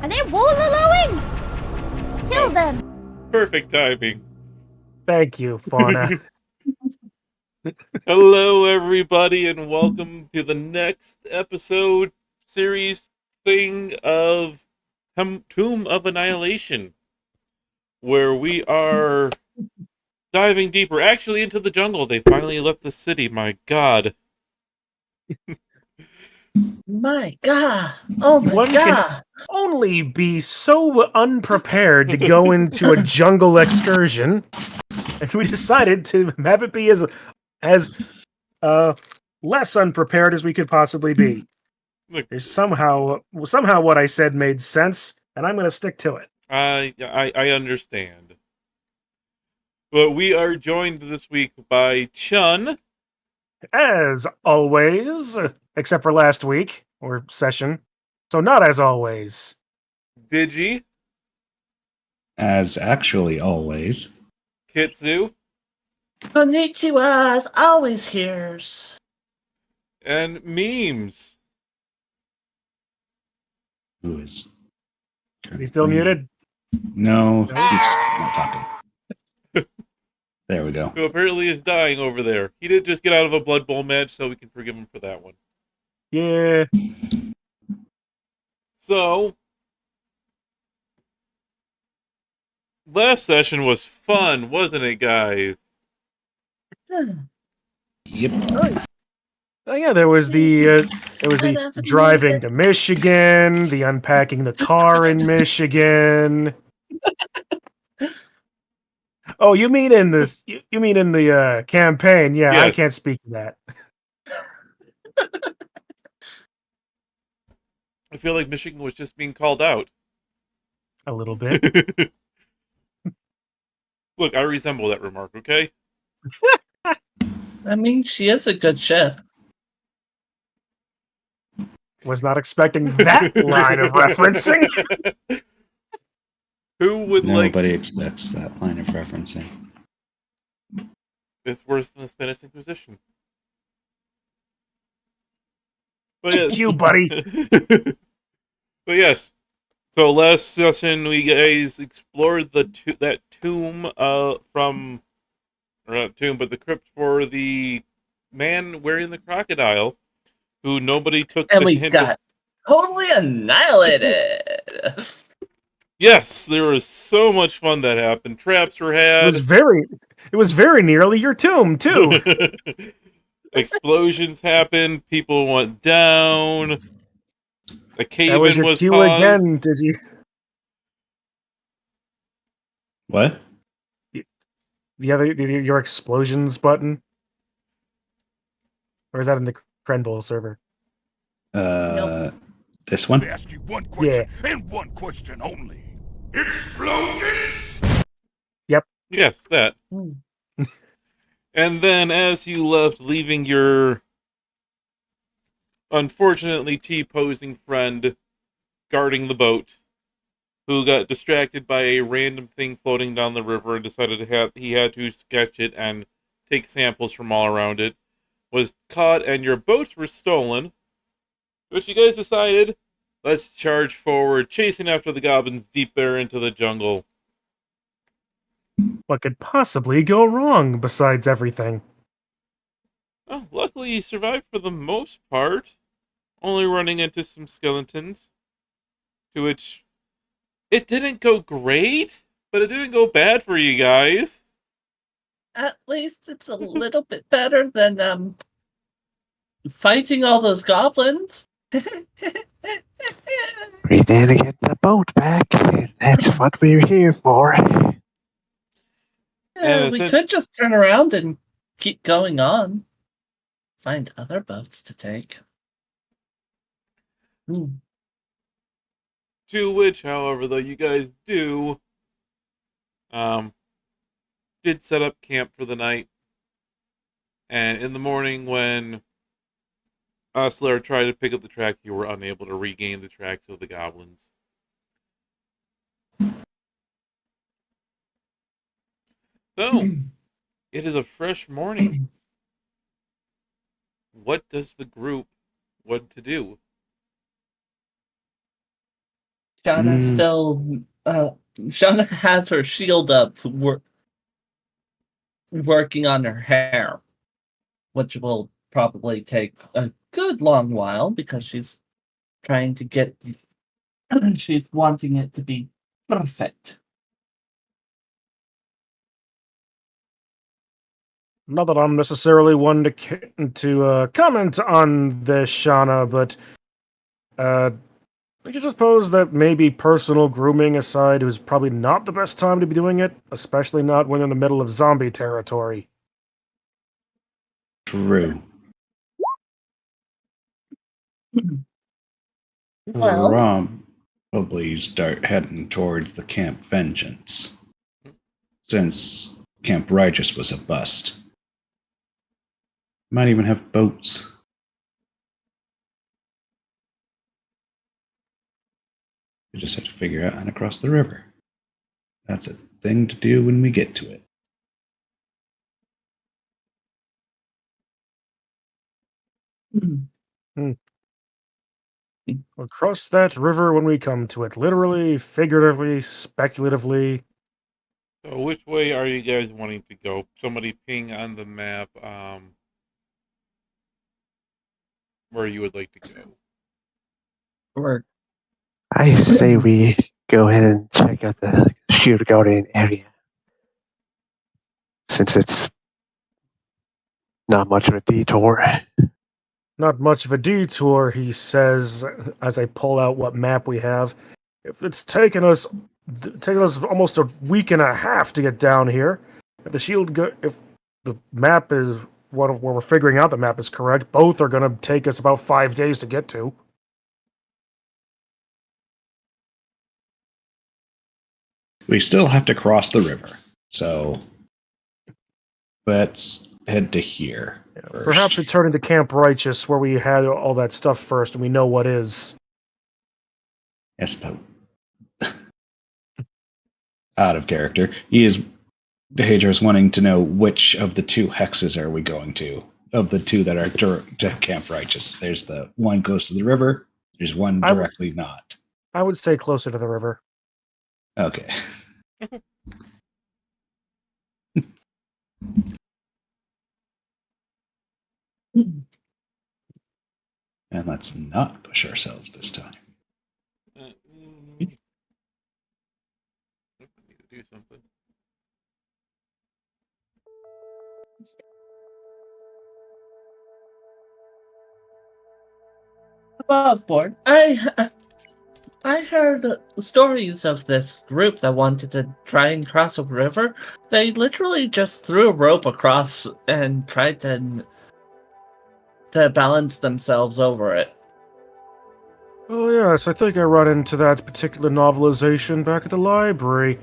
Are they wallowing? Kill them! Perfect timing. Thank you, Fauna. Hello, everybody, and welcome to the next episode series thing of Tomb of Annihilation, where we are diving deeper, actually into the jungle. They finally left the city. My God. My God. Oh my One God. can only be so unprepared to go into a jungle excursion, and we decided to have it be as less unprepared as we could possibly be. Look, There's somehow what I said made sense, and I'm going to stick to it. I understand. But we are joined this week by Chun. As always, except for last week or session. So not as always. Digi, As actually always. Kitsu, Konnichiwa always hears. and Memes. Who is? Is he still muted? No, he's not talking. There we go. Who apparently is dying over there. He did just get out of a Blood Bowl match, so we can forgive him for that one. Yeah. So, last session was fun, wasn't it, guys? Yep. Oh yeah, there was the driving to Michigan, the unpacking the car in Michigan. Oh, you mean in this? You mean in the campaign? Yeah, I Yes. can't speak to that. I feel like Michigan was just being called out. A little bit. Look, I resemble that remark, okay? I mean, she is a good ship. Was not expecting that line of referencing. Who would Nobody expects that line of referencing. It's worse than the Spanish Inquisition. But yes. Thank you, buddy. But yes. So last session we guys explored that tomb from, or not tomb, but the crypt for the man wearing the crocodile, who nobody took And the we hint got totally annihilated. Yes, there was so much fun that happened. Traps were had. It was very nearly your tomb too. Explosions happened. People went down. A That cave-in was your was cue paused. again, did you? What? Your explosions button, or is that in the Krenbol server? This one? I ask you one question and one question only. Explosions! Yes, that. And then as you left, leaving your unfortunately T-posing friend guarding the boat, who got distracted by a random thing floating down the river and decided he had to sketch it and take samples from all around it, was caught and your boats were stolen, which you guys decided, let's charge forward, chasing after the goblins deep there into the jungle. What could possibly go wrong besides everything? Well, luckily you survived for the most part, only running into some skeletons, to which it didn't go great, but it didn't go bad for you guys. At least it's a little bit better than fighting all those goblins. We need to get the boat back. That's what we're here for. And We since- could just turn around and keep going on. Find other boats to take. To which, however, though, you guys did set up camp for the night. And in the morning, when Osler tried to pick up the track, you were unable to regain the tracks of the goblins. So, it is a fresh morning. What does the group want to do? Shauna still. Shauna has her shield up, working on her hair, which will probably take a good long while because she's trying to get. She's wanting it to be perfect. Not that I'm necessarily one to comment on this, Shauna, but I just suppose that maybe personal grooming aside, it was probably not the best time to be doing it, especially not when in the middle of zombie territory. True. Well, Probably start heading towards the Camp Vengeance, since Camp Righteous was a bust. Might even have boats. We just have to figure out how to cross the river. That's a thing to do when we get to it. We'll cross that river when we come to it, literally, figuratively, speculatively. So which way are you guys wanting to go? Somebody ping on the map where you would like to go. or I say we go ahead and check out the Shield Guardian area. Since it's not much of a detour. Not much of a detour, he says, as I pull out what map we have. If it's taken us almost a week and a half to get down here, if the map is where we're figuring out the map is correct, both are going to take us about 5 days to get to. We still have to cross the river, so let's head to here first. Perhaps returning to Camp Righteous, where we had all that stuff first, and we know what is. Yes, but out of character. Dehadra's wanting to know which of the two hexes are we going to, of the two that are to Camp Righteous. There's the one close to the river, there's one directly not. I would say closer to the river. Okay. And let's not push ourselves this time. I need to do something. above board, I heard stories of this group that wanted to try and cross a river. They literally just threw a rope across and tried to balance themselves over it. Oh yes, I think I run into that particular novelization back at the library.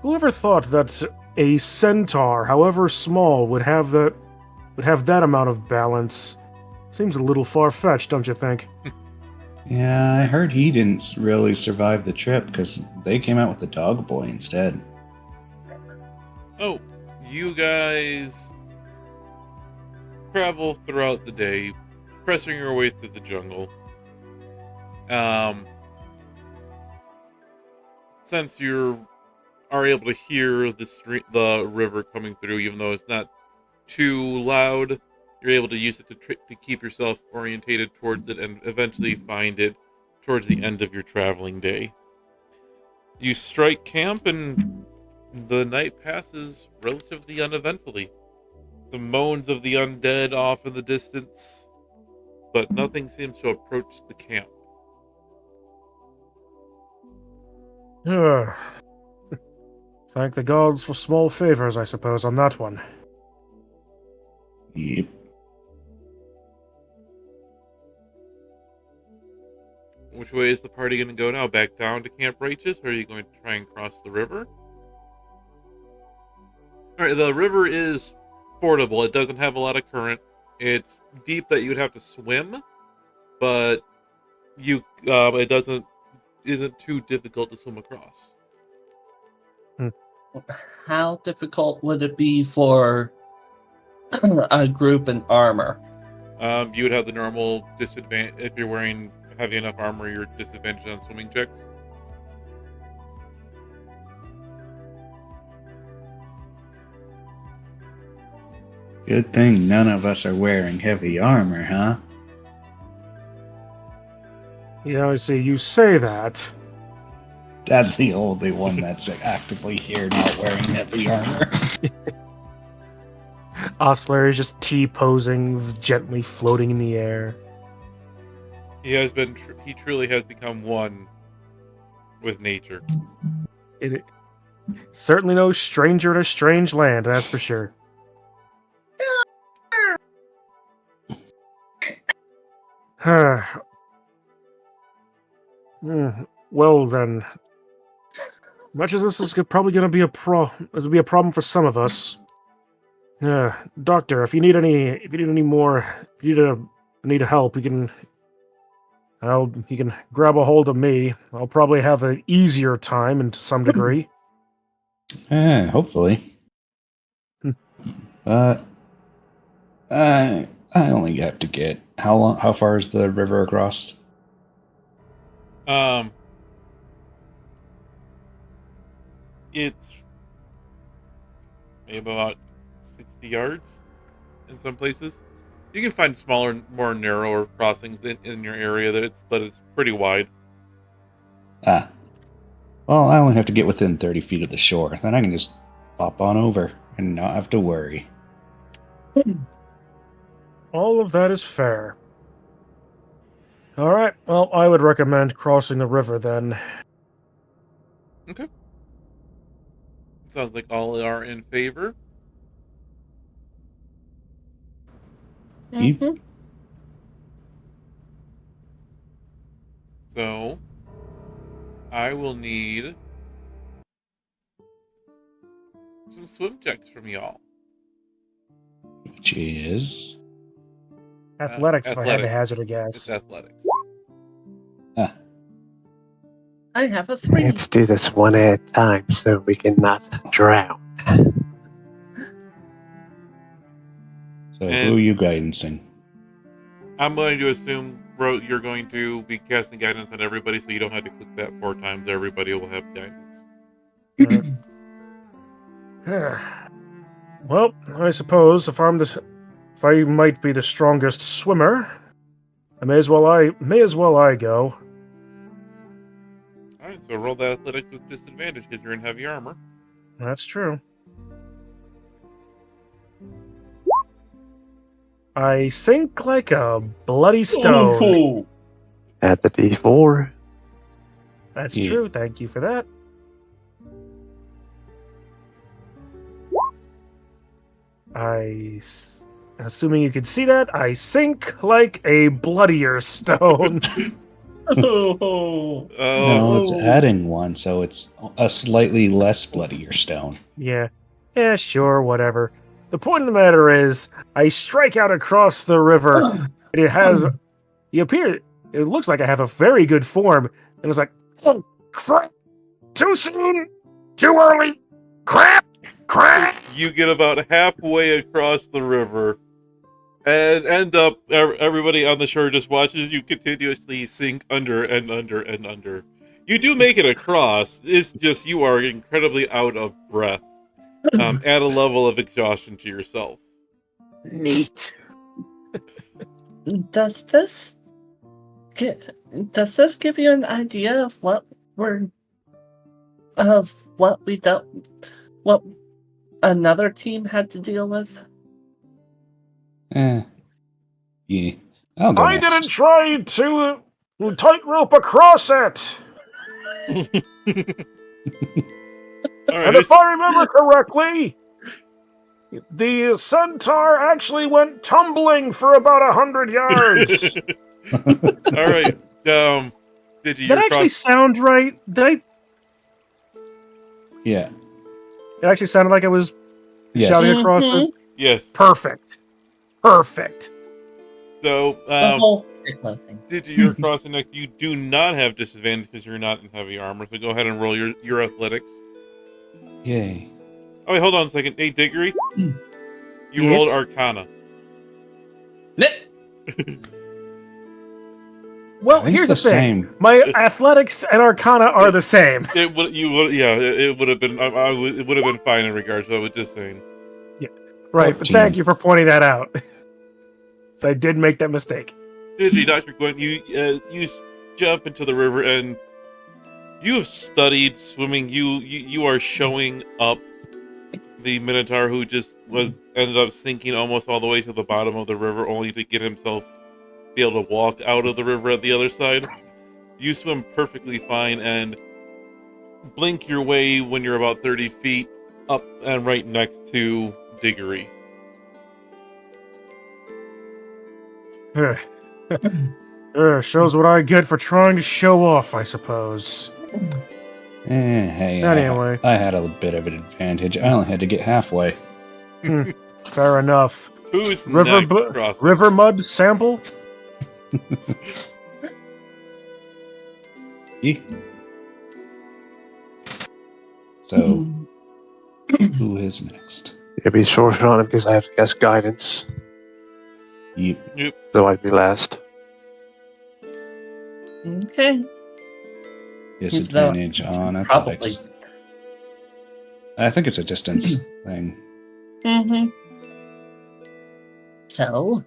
Whoever thought that a centaur, however small, would have that amount of balance? Seems a little far-fetched, don't you think? Yeah, I heard he didn't really survive the trip because they came out with the dog boy instead. Oh, you guys travel throughout the day, pressing your way through the jungle. Since you are able to hear the river coming through, even though it's not too loud, you're able to use it to keep yourself orientated towards it and eventually find it towards the end of your traveling day. You strike camp and the night passes relatively uneventfully. The moans of the undead off in the distance, but nothing seems to approach the camp. Thank the gods for small favors, I suppose, on that one. Yep. Which way is the party going to go now? Back down to Camp Righteous, or are you going to try and cross the river? Alright, the river is fordable. It doesn't have a lot of current. It's deep that you'd have to swim, but it isn't too difficult to swim across. How difficult would it be for a group in armor? You would have the normal disadvantage if you're wearing heavy enough armor. You're disadvantaged on swimming checks. Good thing none of us are wearing heavy armor, huh? Yeah, I see. You say that. That's the only one that's actively here not wearing heavy armor. Osler is just T-posing, gently floating in the air. He has been. He truly has become one with nature. It certainly no stranger to strange land, that's for sure. Well then, much as this is probably going to be a problem for some of us. Doctor, if you need help, you can grab a hold of me. I'll probably have an easier time, and to some degree. Hopefully. I only have to get how far is the river across? It's maybe about 60 yards in some places. You can find smaller, more narrower crossings in your area but it's pretty wide. Well, I only have to get within 30 feet of the shore. Then I can just pop on over and not have to worry. All of that is fair. All right. Well, I would recommend crossing the river then. Okay. Sounds like all are in favor. Mhm. So, I will need some swim checks from y'all. Which is... Athletics, if I had to Athletics. hazard a guess. It's athletics. I have a 3. Let's do this one at a time so we can not drown. So who are you guidancing? I'm going to assume, bro, you're going to be casting guidance on everybody, so you don't have to click that 4 times. Everybody will have guidance. Well, I suppose if I might be the strongest swimmer, I may as well I go. All right, so roll that athletics with disadvantage because you're in heavy armor. That's true. I sink like a bloody stone. Ooh. Add the D4. That's Yeah. true. Thank you for that. Assuming you can see that, I sink like a bloodier stone. Oh. No, it's adding one, so it's a slightly less bloodier stone. Yeah, sure, whatever. The point of the matter is, I strike out across the river, and it looks like I have a very good form, and it's like, oh, crap! Too soon! Too early! Crap! You get about halfway across the river and end up, everybody on the shore just watches you continuously sink under and under and under. You do make it across. It's just you are incredibly out of breath. Add a level of exhaustion to yourself. Neat. Does this give you an idea of what another team had to deal with? Yeah. I'll go I next. didn't try to tightrope across it! All right, And if I remember correctly, the centaur actually went tumbling for about 100 yards. all right. Did you That actually sound right? Yeah. It actually sounded like I was Yes. shouting across Mhm. it. Yes. Perfect. So, The whole thing. did your crossing next? You do not have disadvantage because you're not in heavy armor. So go ahead and roll your athletics. Yay. Oh wait, hold on a second. Hey, Diggory, you Yes? rolled Arcana. Well, I think here's it's the the thing. same. My athletics and arcana are the same. It would have been. It would have been fine in regards. So I was just saying. Right, but 14. thank you for pointing that out. So I did make that mistake. Digi, Dr. Gwent, you jump into the river and you have studied swimming. You are showing up the Minotaur who just ended up sinking almost all the way to the bottom of the river, only to get himself be able to walk out of the river at the other side. You swim perfectly fine and blink your way when you're about 30 feet up and right next to Diggory. Shows what I get for trying to show off, I suppose. Hey, Anyway. I had a bit of an advantage. I only had to get halfway. Fair enough. Who's River, next crossing? river mud sample? Eek. So, who is next? It'd be short on him because I have to cast guidance, Yep. so I'd be last. Okay. Disadvantage on Probably. athletics. I think it's a distance thing. Mm-hmm. So,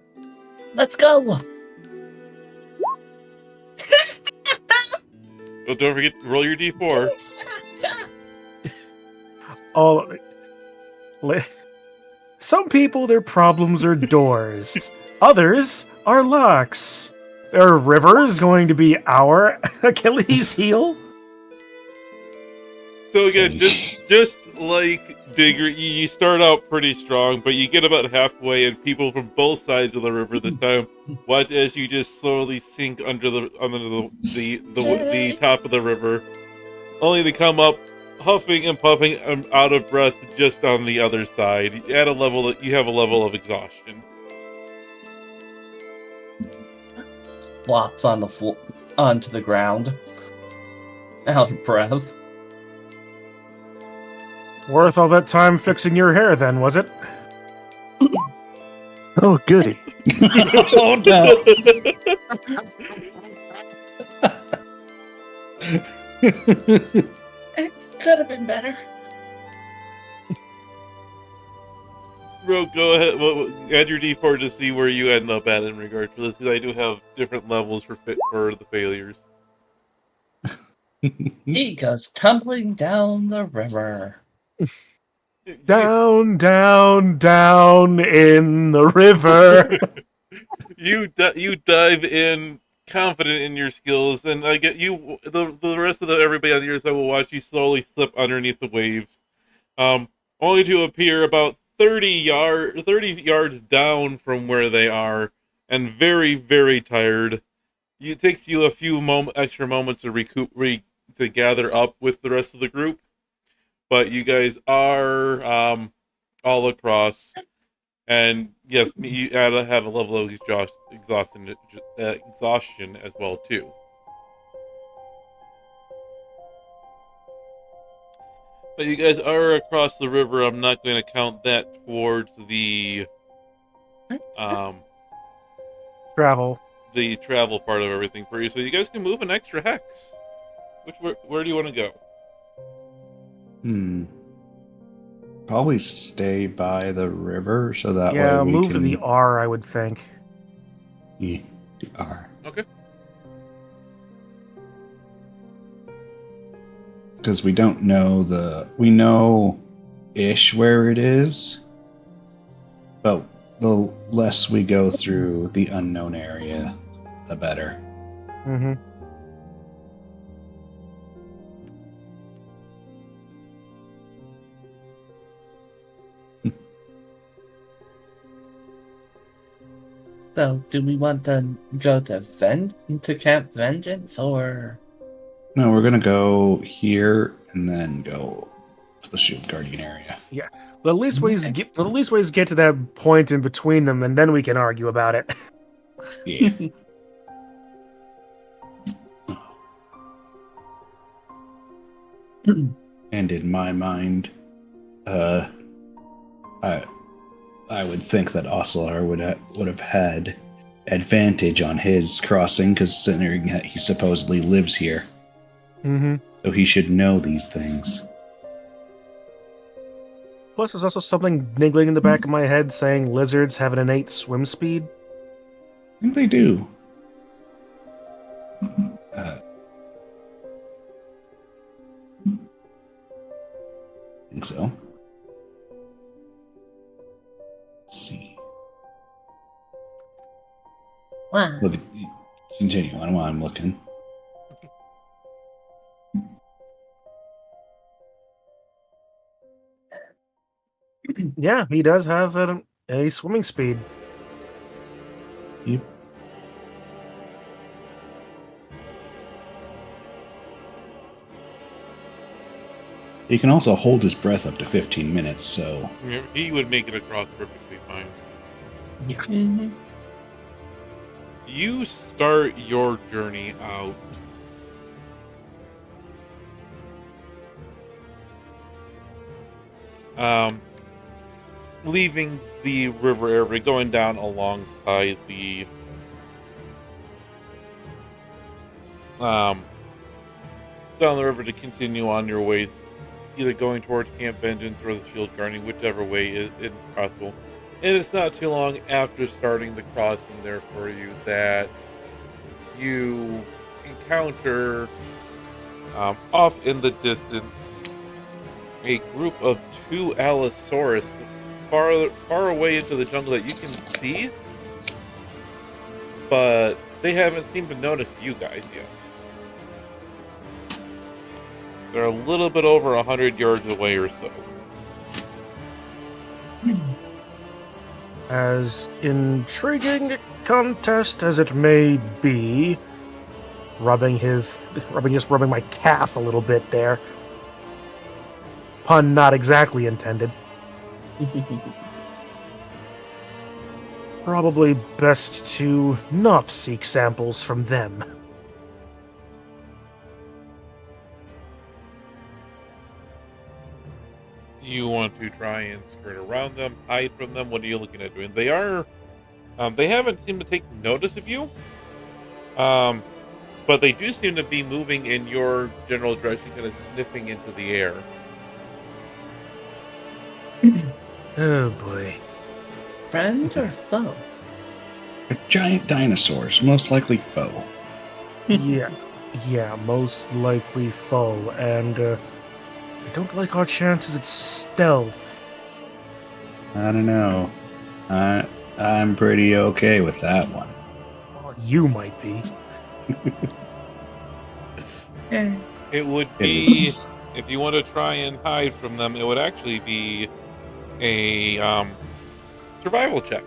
let's go. Oh, don't forget to roll your d4. Some people, their problems are doors. Others are locks. Are rivers going to be our Achilles heel? So again, just like Digger, you start out pretty strong, but you get about halfway, and people from both sides of the river this time watch as you just slowly sink under the top of the river, only to come up huffing and puffing and out of breath just on the other side. You have a level of exhaustion. Flops on the onto the ground. Out of breath. Worth all that time fixing your hair, then, was it? Oh, goody. Oh no! It could have been better. Bro, go ahead. Add your d4 to see where you end up at in regard to this, because I do have different levels for the failures. He goes tumbling down the river. Down, down, down in the river. You dive in confident in your skills, and I get you. The rest of everybody on the other side will watch you slowly slip underneath the waves, only to appear about 30 yards down from where they are, and very, very tired. It takes you a few extra moments to to gather up with the rest of the group, but you guys are all across, and yes, you have a level of exhaustion as well too. But you guys are across the river. I'm not going to count that towards the Travel. the travel part of everything for you. So you guys can move an extra hex. Where do you want to go? Probably stay by the river so that Yeah, way we move can... to the R, I would think. Yeah, the R. Okay. Because we don't know we know ish where it is, but the less we go through the unknown area, the better. Mm-hmm. So, do we want to go to Camp Vengeance, or? No, we're gonna go here and then go to the Shield Guardian area. Yeah. The least ways to get to that point in between them, and then we can argue about it. Yeah. And in my mind, I would think that Oslar would have had advantage on his crossing, considering that he supposedly lives here. Mm-hmm. So he should know these things. Plus, there's also something niggling in the back of my head saying lizards have an innate swim speed. I think they do. I think so. Let's see. Wow. Look, continue on while I'm looking. Yeah, he does have a swimming speed. Yep. He can also hold his breath up to 15 minutes, so... Yeah, he would make it across perfectly fine. Mm-hmm. You start your journey out. Leaving the river area, going down alongside the down the river to continue on your way, either going towards Camp Vengeance or the Shield Guardian, whichever way is possible. And it's not too long after starting the crossing there for you that you encounter off in the distance a group of 2 Allosaurus far away into the jungle that you can see, but they haven't seemed to notice you guys yet. They're a little bit over 100 yards away or so. As intriguing a contest as it may be, rubbing my calf a little bit there. Pun not exactly intended. Probably best to not seek samples from them. You want to try and skirt around them, hide from them? What are you looking at doing? They are, they haven't seemed to take notice of you, but they do seem to be moving in your general direction, kind of sniffing into the air. Oh boy. Friend or foe? They're giant dinosaurs, most likely foe. Yeah, most likely foe, and I don't like our chances at stealth. I don't know. I'm pretty okay with that one. Well, you might be. It would It be, is- if you want to try and hide from them, it would actually be a survival check.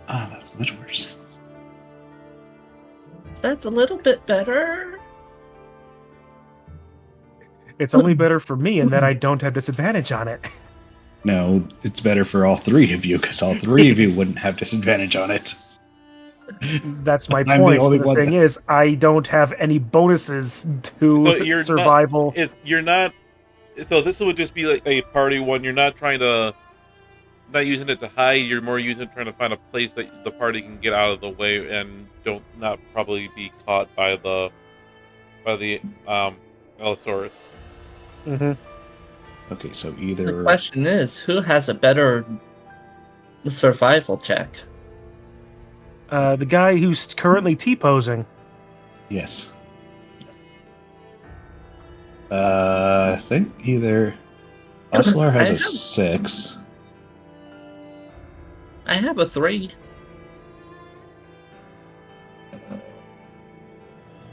that's much worse. That's a little bit better. It's only better for me in that I don't have disadvantage on it. No, it's better for all 3 of you, because all 3 of you wouldn't have disadvantage on it. That's my I'm the point. only The one thing that- is, I don't have any bonuses to So you're survival. You're not. So this would just be like a party one. You're not trying to, not using it to hide. You're more using it trying to find a place that the party can get out of the way and not probably be caught by the Allosaurus. Mm-hmm. Okay, so The either... question is, who has a better survival check? The guy who's currently T-posing. Yes. I think either... Oslar has I a have- 6. I have a 3.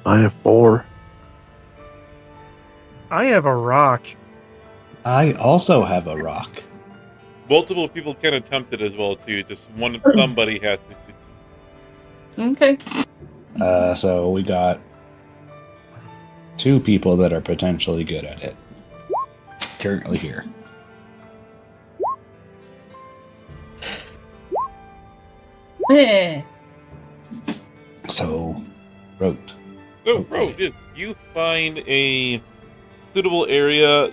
I have 4. I have a rock. I also have a rock. Multiple people can attempt it as well too. Just somebody has to succeed. Okay. So we got 2 people that are potentially good at it. Currently here. Eh. So, Rote. So, Okay. bro, you find a suitable area,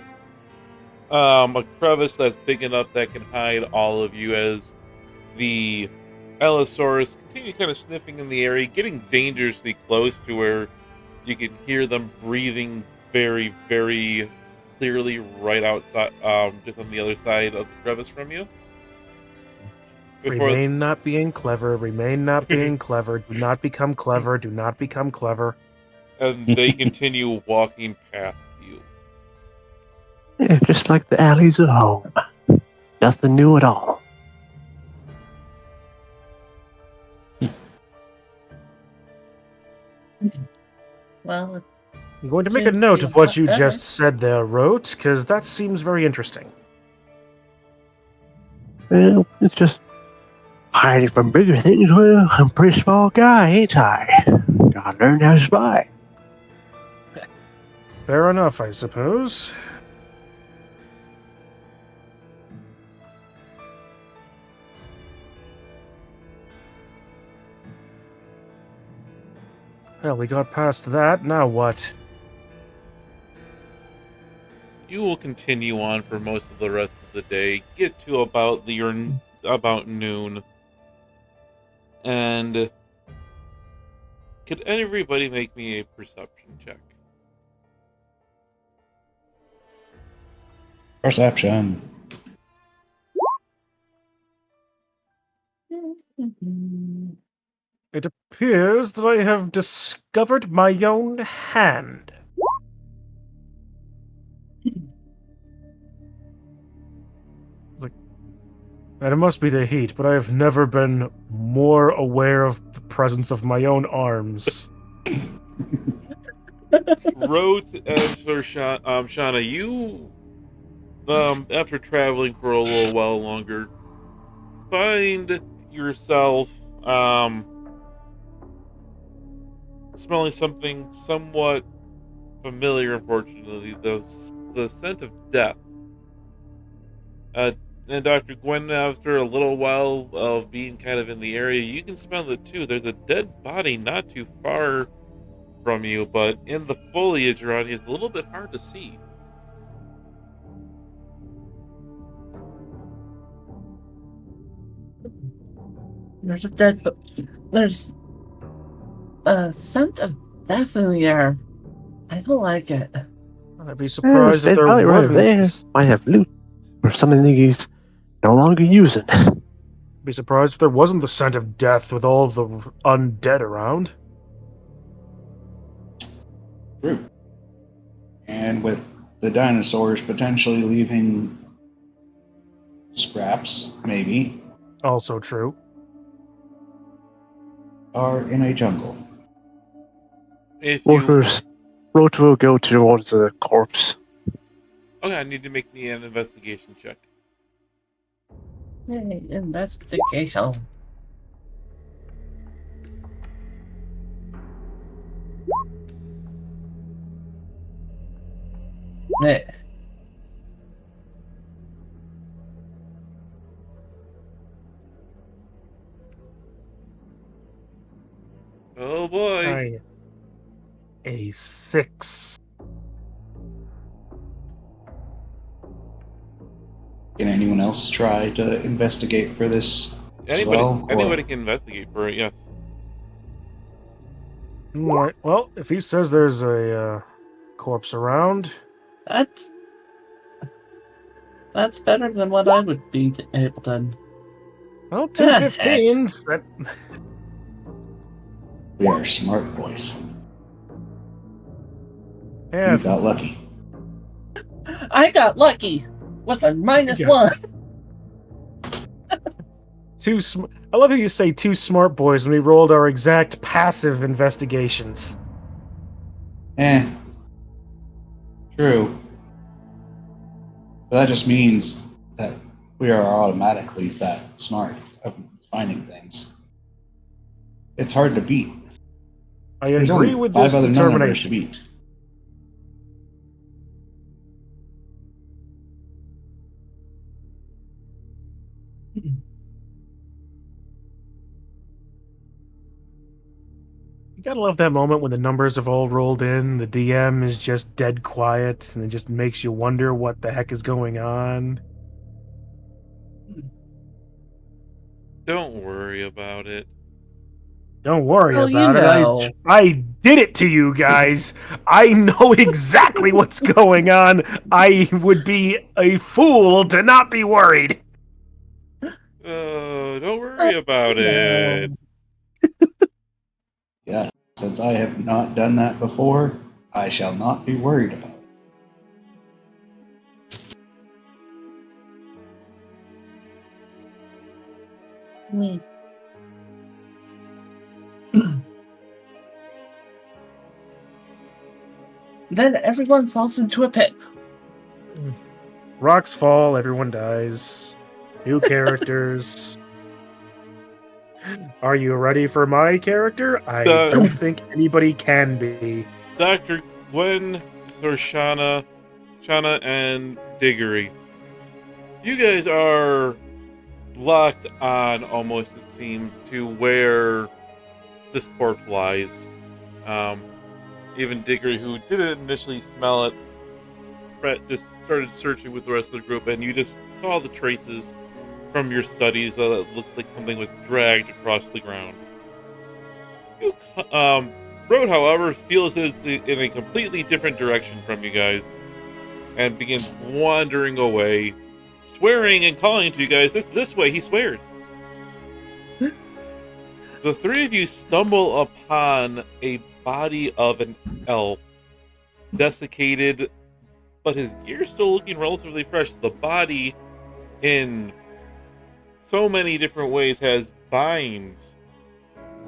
a crevice that's big enough that can hide all of you as the Allosaurus continue kind of sniffing in the area, getting dangerously close to where you can hear them breathing very, very clearly right outside, just on the other side of the crevice from you. Remain not being clever, remain not being clever, do not become clever, do not become clever. And they continue walking past you. Yeah, just like the alleys at home. Nothing new at all. Well, I'm going to make a seems to note be of what lot you better. just said there, Rote, because that seems very interesting. Well, it's just hiding from bigger things. Well, I'm a pretty small guy, ain't I? Gotta learn how to spy. Fair enough, I suppose. Well, we got past that, now what? You will continue on for most of the rest of the day, get to about noon, and could everybody make me a perception check? Perception. It appears that I have discovered my own hand. It's like, and it must be the heat, but I have never been more aware of the presence of my own arms. Roth and Sir Shauna, you, after traveling for a little while longer, find yourself, smelling something somewhat familiar, unfortunately, the scent of death. And Dr. Gwen, after a little while of being kind of in the area, you can smell it too. There's a dead body not too far from you, but in the foliage around you, it's a little bit hard to see. There's a dead. There's a scent of death in the air. I don't like it. I'd be There's surprised if dead there body right over there. wasn't. Might have loot or something that he's no longer using. Be surprised if there wasn't the scent of death with all the undead around. True. And with the dinosaurs potentially leaving scraps, maybe, Also true. are in a jungle. If you Rotor will go towards the corpse. okay, I need to make me an investigation check. Hey, investigation. Hey, Oh boy. A 6. Can anyone else try to investigate for this as well? Anybody can investigate for it, yes. Alright, well, if he says there's a corpse around, that's better than what I would be able to. well, 215s, that... We are smart boys. Yeah, You got lucky. I got lucky with a Yeah. -1. I love how you say 2 smart boys when we rolled our exact passive investigations. True. But that just means that we are automatically that smart of finding things. It's hard to beat. I There's agree only with 5 this other numbers to determination. beat. You gotta love that moment when the numbers have all rolled in, the DM is just dead quiet, and it just makes you wonder what the heck is going on. Don't worry about it. Don't worry Oh, you about know. it. I did it to you guys. I know exactly what's going on. I would be a fool to not be worried. Don't worry about No. it. Yeah, since I have not done that before, I shall not be worried about it. Hmm. Then everyone falls into a pit. Rocks fall, everyone dies. New characters. Are you ready for my character? I don't think anybody can be. Dr. Gwen, Sir Shauna, and Diggory. You guys are locked on, almost, it seems, to where this corpse lies. Even Diggory, who didn't initially smell it, Brett just started searching with the rest of the group, and you just saw the traces from your studies. It looks like something was dragged across the ground. Road, however, feels it's in a completely different direction from you guys, and begins wandering away, swearing and calling to you guys. It's this way, he swears. The three of you stumble upon a body of an elf, desiccated, but his gear still looking relatively fresh. The body, in so many different ways, has vines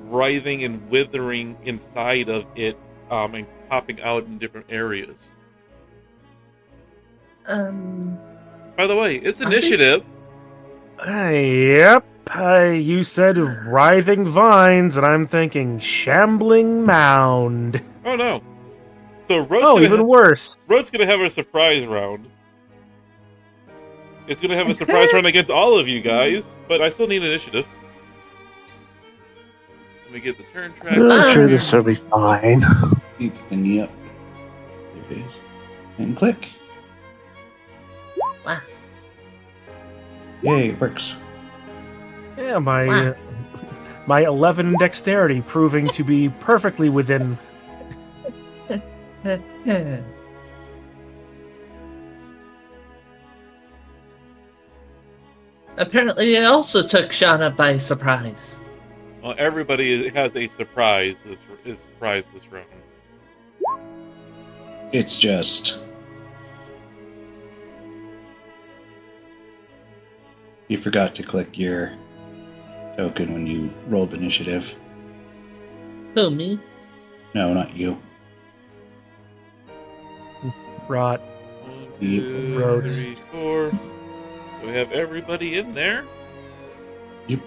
writhing and withering inside of it, and popping out in different areas. By the way, it's initiative. Yep. You said writhing vines, and I'm thinking shambling mound. Oh no! So Even worse. Road's gonna have a surprise round. It's gonna have a surprise round against all of you guys, but I still need initiative. Let me get the turn track. I'm sure this will be fine. Beat the thingy up. There it is. And click. Wow. Yay, it works. Yeah, my 11 dexterity proving to be perfectly within. Apparently, it also took Shauna by surprise. Well, everybody has a surprise this round. It's just you forgot to click your token when you rolled initiative. Who, me? No, not you. Rot. 1, 2, Roads. 3, 4. Do we have everybody in there? Yep.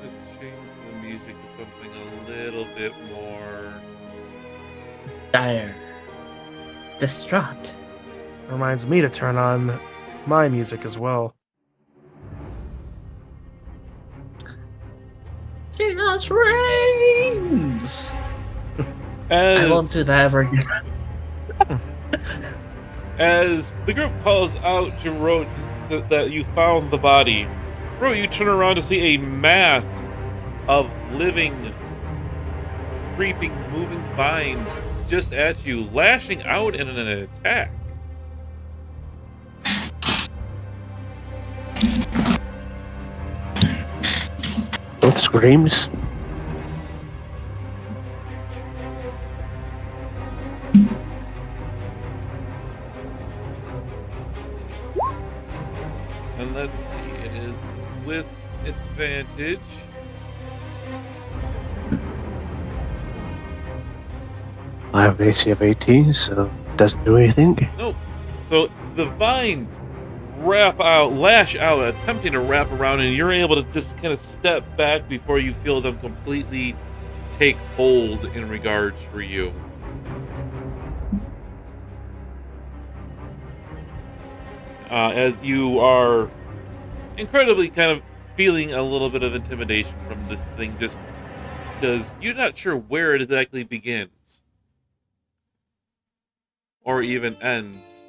Let's change the music to something a little bit more. Dire. Distraught. Reminds me to turn on my music as well. Chaos reigns! I won't do that ever again. As the group calls out to Rote that you found the body, Rote, you turn around to see a mass of living, creeping, moving vines just at you, lashing out in an attack. Both screams. And let's see, it is with advantage. I have an AC of 18, so it doesn't do anything. Nope. So the vines lash out, attempting to wrap around, and you're able to just kind of step back before you feel them completely take hold in regards for you. As you are incredibly kind of feeling a little bit of intimidation from this thing, just because you're not sure where it exactly begins or even ends.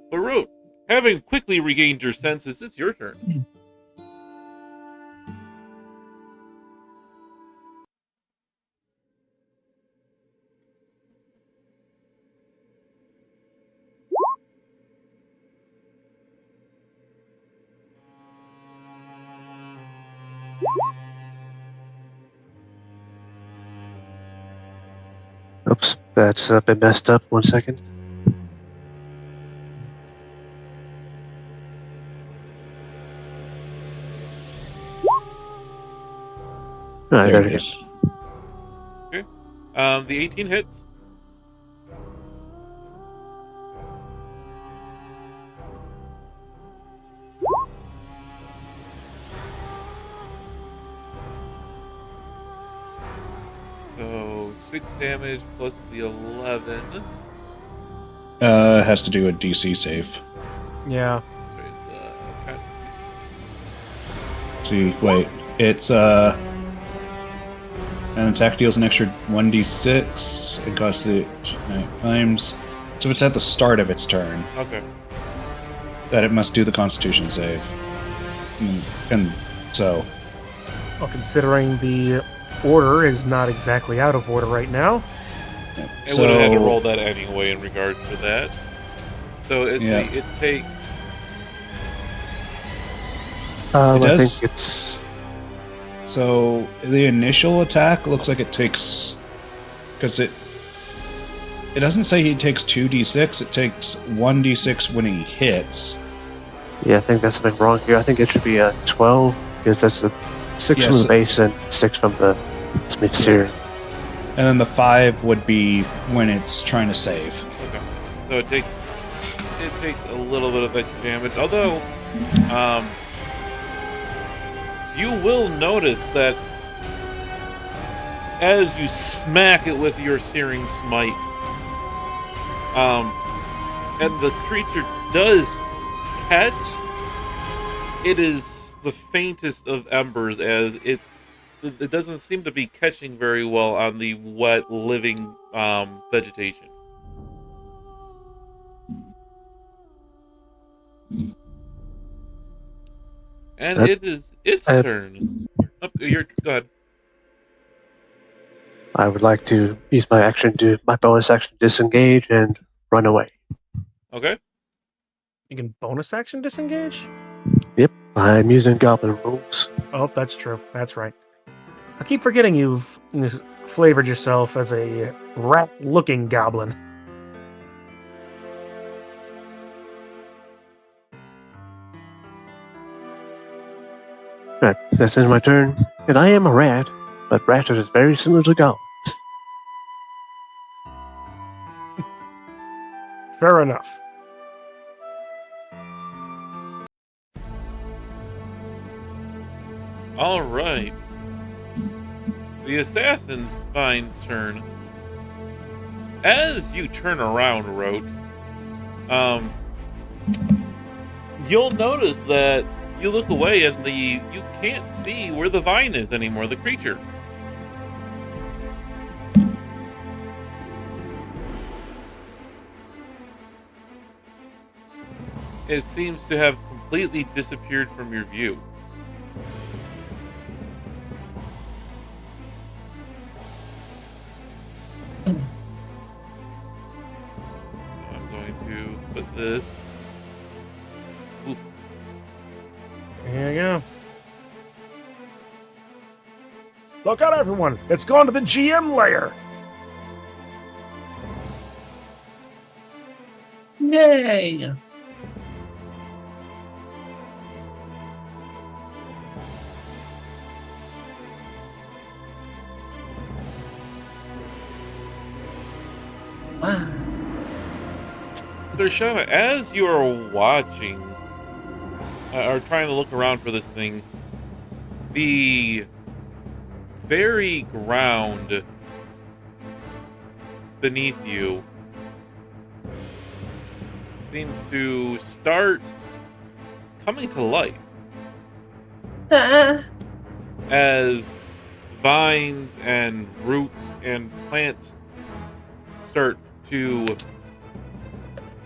But Rote, having quickly regained your senses, it's your turn. Oops, that's been messed up. 1 second. Alright, There there it we go. is. The 18 hits. So 6 damage plus the 11. Has to do with DC save. Yeah. Sorry, it's Constitution. See, wait. It's an attack deals an extra 1d6. It costs it 9 times. So it's at the start of its turn Okay. that it must do the Constitution save. And so, Well, considering the order is not exactly out of order right now. yeah. It would have had to roll that anyway in regards to that. So it's Yeah. it takes. I does- think it's So the initial attack looks like it takes, because it doesn't say he takes 2d6. It takes 1d6 when he hits. I think that's something wrong here. I think it should be a 12 because that's a 6 from Yes. the base and 6 from the exterior. And then the 5 would be when it's trying to save. Okay. So it takes a little bit of extra damage. Although, you will notice that as you smack it with your searing smite, and the creature does catch, it is the faintest of embers, as it doesn't seem to be catching very well on the wet, living vegetation. And Yep. it is its turn. Oh, go ahead. I would like to use my bonus action to disengage and run away. Okay. You can bonus action disengage? Yep, I'm using goblin rules. Oh, that's true. That's right. I keep forgetting you've flavored yourself as a rat-looking goblin. Right, that's in my turn. And I am a rat, but rats are very similar to goblins. Fair enough. All right. The assassin's fine's turn. As you turn around, Rote, you'll notice that you look away and you can't see where the vine is anymore, the creature. It seems to have completely disappeared from your view. I'm going to put this. Oof. There you go. Look out, everyone! It's gone to the GM layer! Yay! Wow. Dershana, as you are watching, or trying to look around for this thing, the very ground beneath you seems to start coming to life as vines and roots and plants start to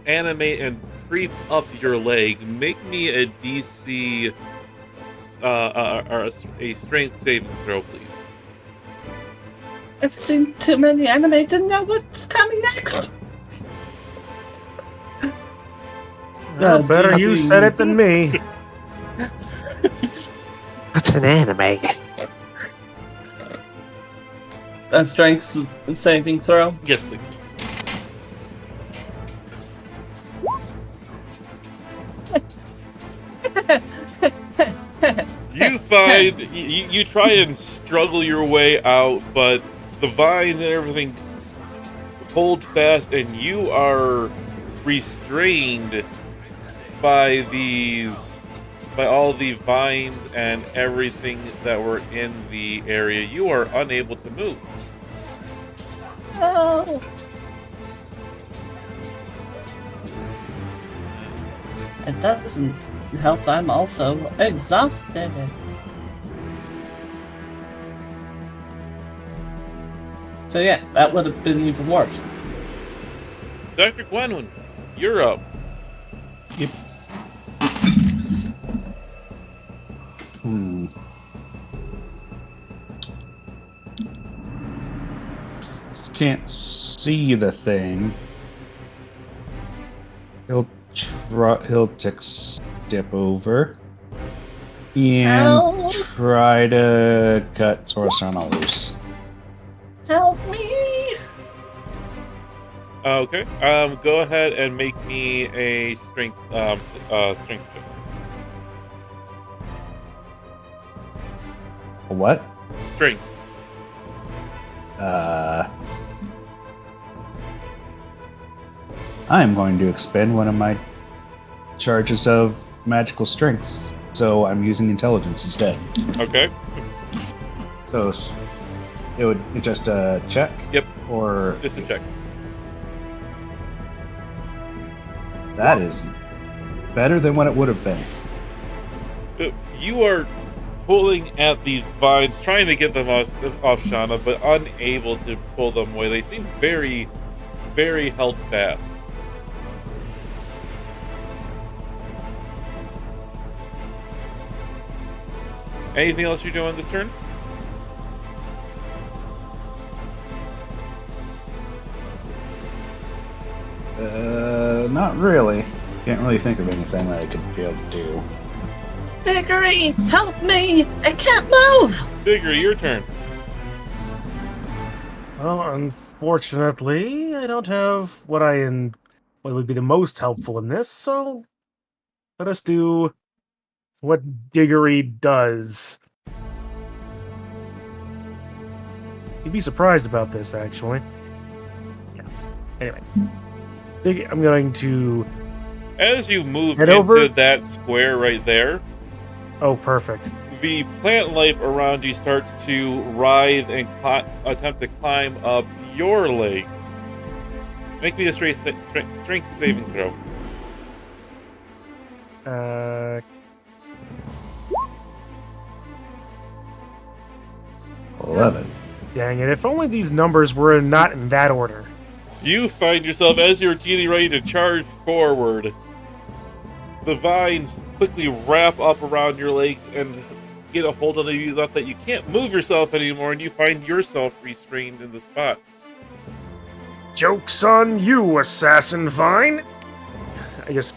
animate and creep up your leg. Make me a DC or a strength saving throw, please. I've seen too many anime to know what's coming next. Well, better you said it than me. That's an anime. a strength saving throw? Yes, please. You find you try and struggle your way out, but the vines and everything hold fast, and you are restrained by all the vines and everything that were in the area. You are unable to move. Oh. It doesn't help. I'm also exhausted. So yeah, that would have been even worse. Dr. Gwenwyn, you're up. Yep. Just can't see the thing. He'll take a step over and Ow. try to cut Sorsana loose. Help me! Okay. Go ahead and make me a strength check. A what? Strength. I'm going to expend one of my charges of magical strengths, so I'm using intelligence instead. Okay. So it's just a check? Yep. Or Just a check. that is better than what it would have been. You are pulling at these vines, trying to get them off Shauna, but unable to pull them away. They seem very, very held fast. Anything else you're doing this turn? Not really. Can't really think of anything that I could be able to do. Diggory, help me! I can't move! Digger, your turn. Well, unfortunately, I don't have what would be the most helpful in this, so let us do what Diggory does. You'd be surprised about this, actually. Yeah. Anyway. I'm going to... As you move Head into over. that square right there, Oh, perfect. the plant life around you starts to writhe and attempt to climb up your legs. Make me a strength saving throw. 11. Dang it. If only these numbers were not in that order. You find yourself, as you're getting ready to charge forward, the vines quickly wrap up around your leg and get a hold of you enough that you can't move yourself anymore, and you find yourself restrained in the spot. Joke's on you, Assassin Vine! I just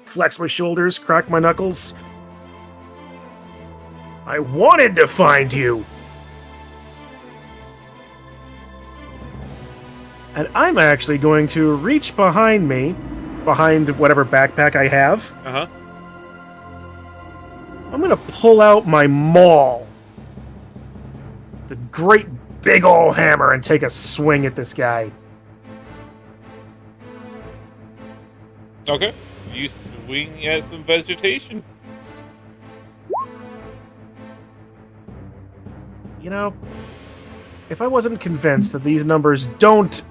flex my shoulders, crack my knuckles. I wanted to find you! And I'm actually going to reach behind me, behind whatever backpack I have. Uh-huh. I'm going to pull out my maul. The great big ol' hammer and take a swing at this guy. Okay. You swing at some vegetation. You know, if I wasn't convinced that these numbers don't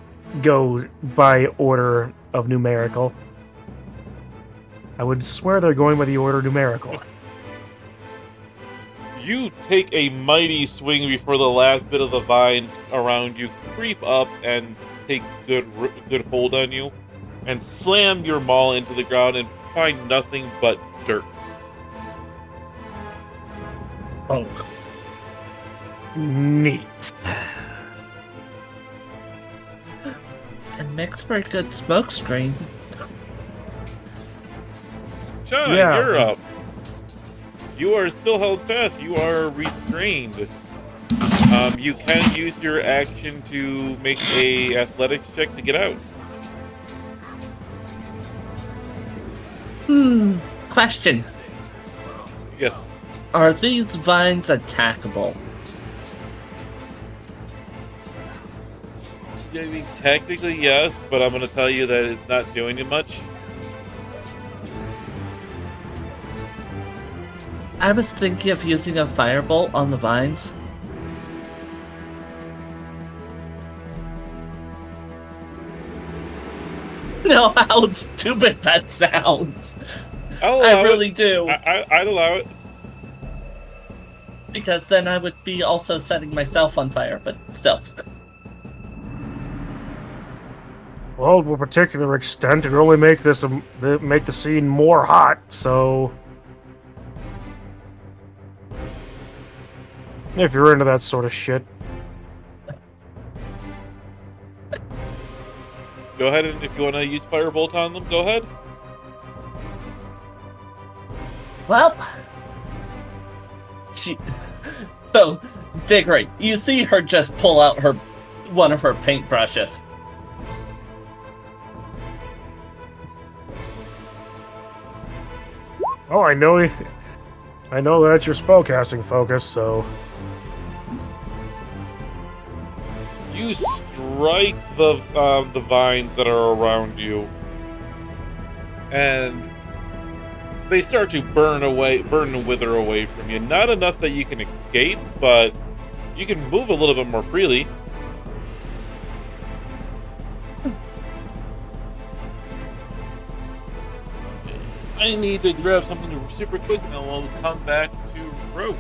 go by order of numerical, I would swear they're going by the order numerical. You take a mighty swing before the last bit of the vines around you creep up and take good hold on you, and slam your maul into the ground and find nothing but dirt. Oh. Neat. It makes for a good smokescreen. Sean, Yeah. you're up. You are still held fast. You are restrained. You can use your action to make a athletics check to get out. Question. Yes. Are these vines attackable? Yeah, I mean, technically yes, but I'm going to tell you that it's not doing it much. I was thinking of using a firebolt on the vines. No, how stupid that sounds. I'll I allow really it. do. I'd allow it. Because then I would be also setting myself on fire, but still. Well, to a particular extent, it would only make this make the scene more hot. So, if you're into that sort of shit, Go ahead, and if you want to use firebolt on them, go ahead. Well, so Diggory, you see her just pull out one of her paintbrushes. oh, I know that's your spellcasting focus. So, You strike the vines that are around you, and they start to burn and wither away from you. Not enough that you can escape, but you can move a little bit more freely. I need to grab something super quick, and then we'll come back to Rogue.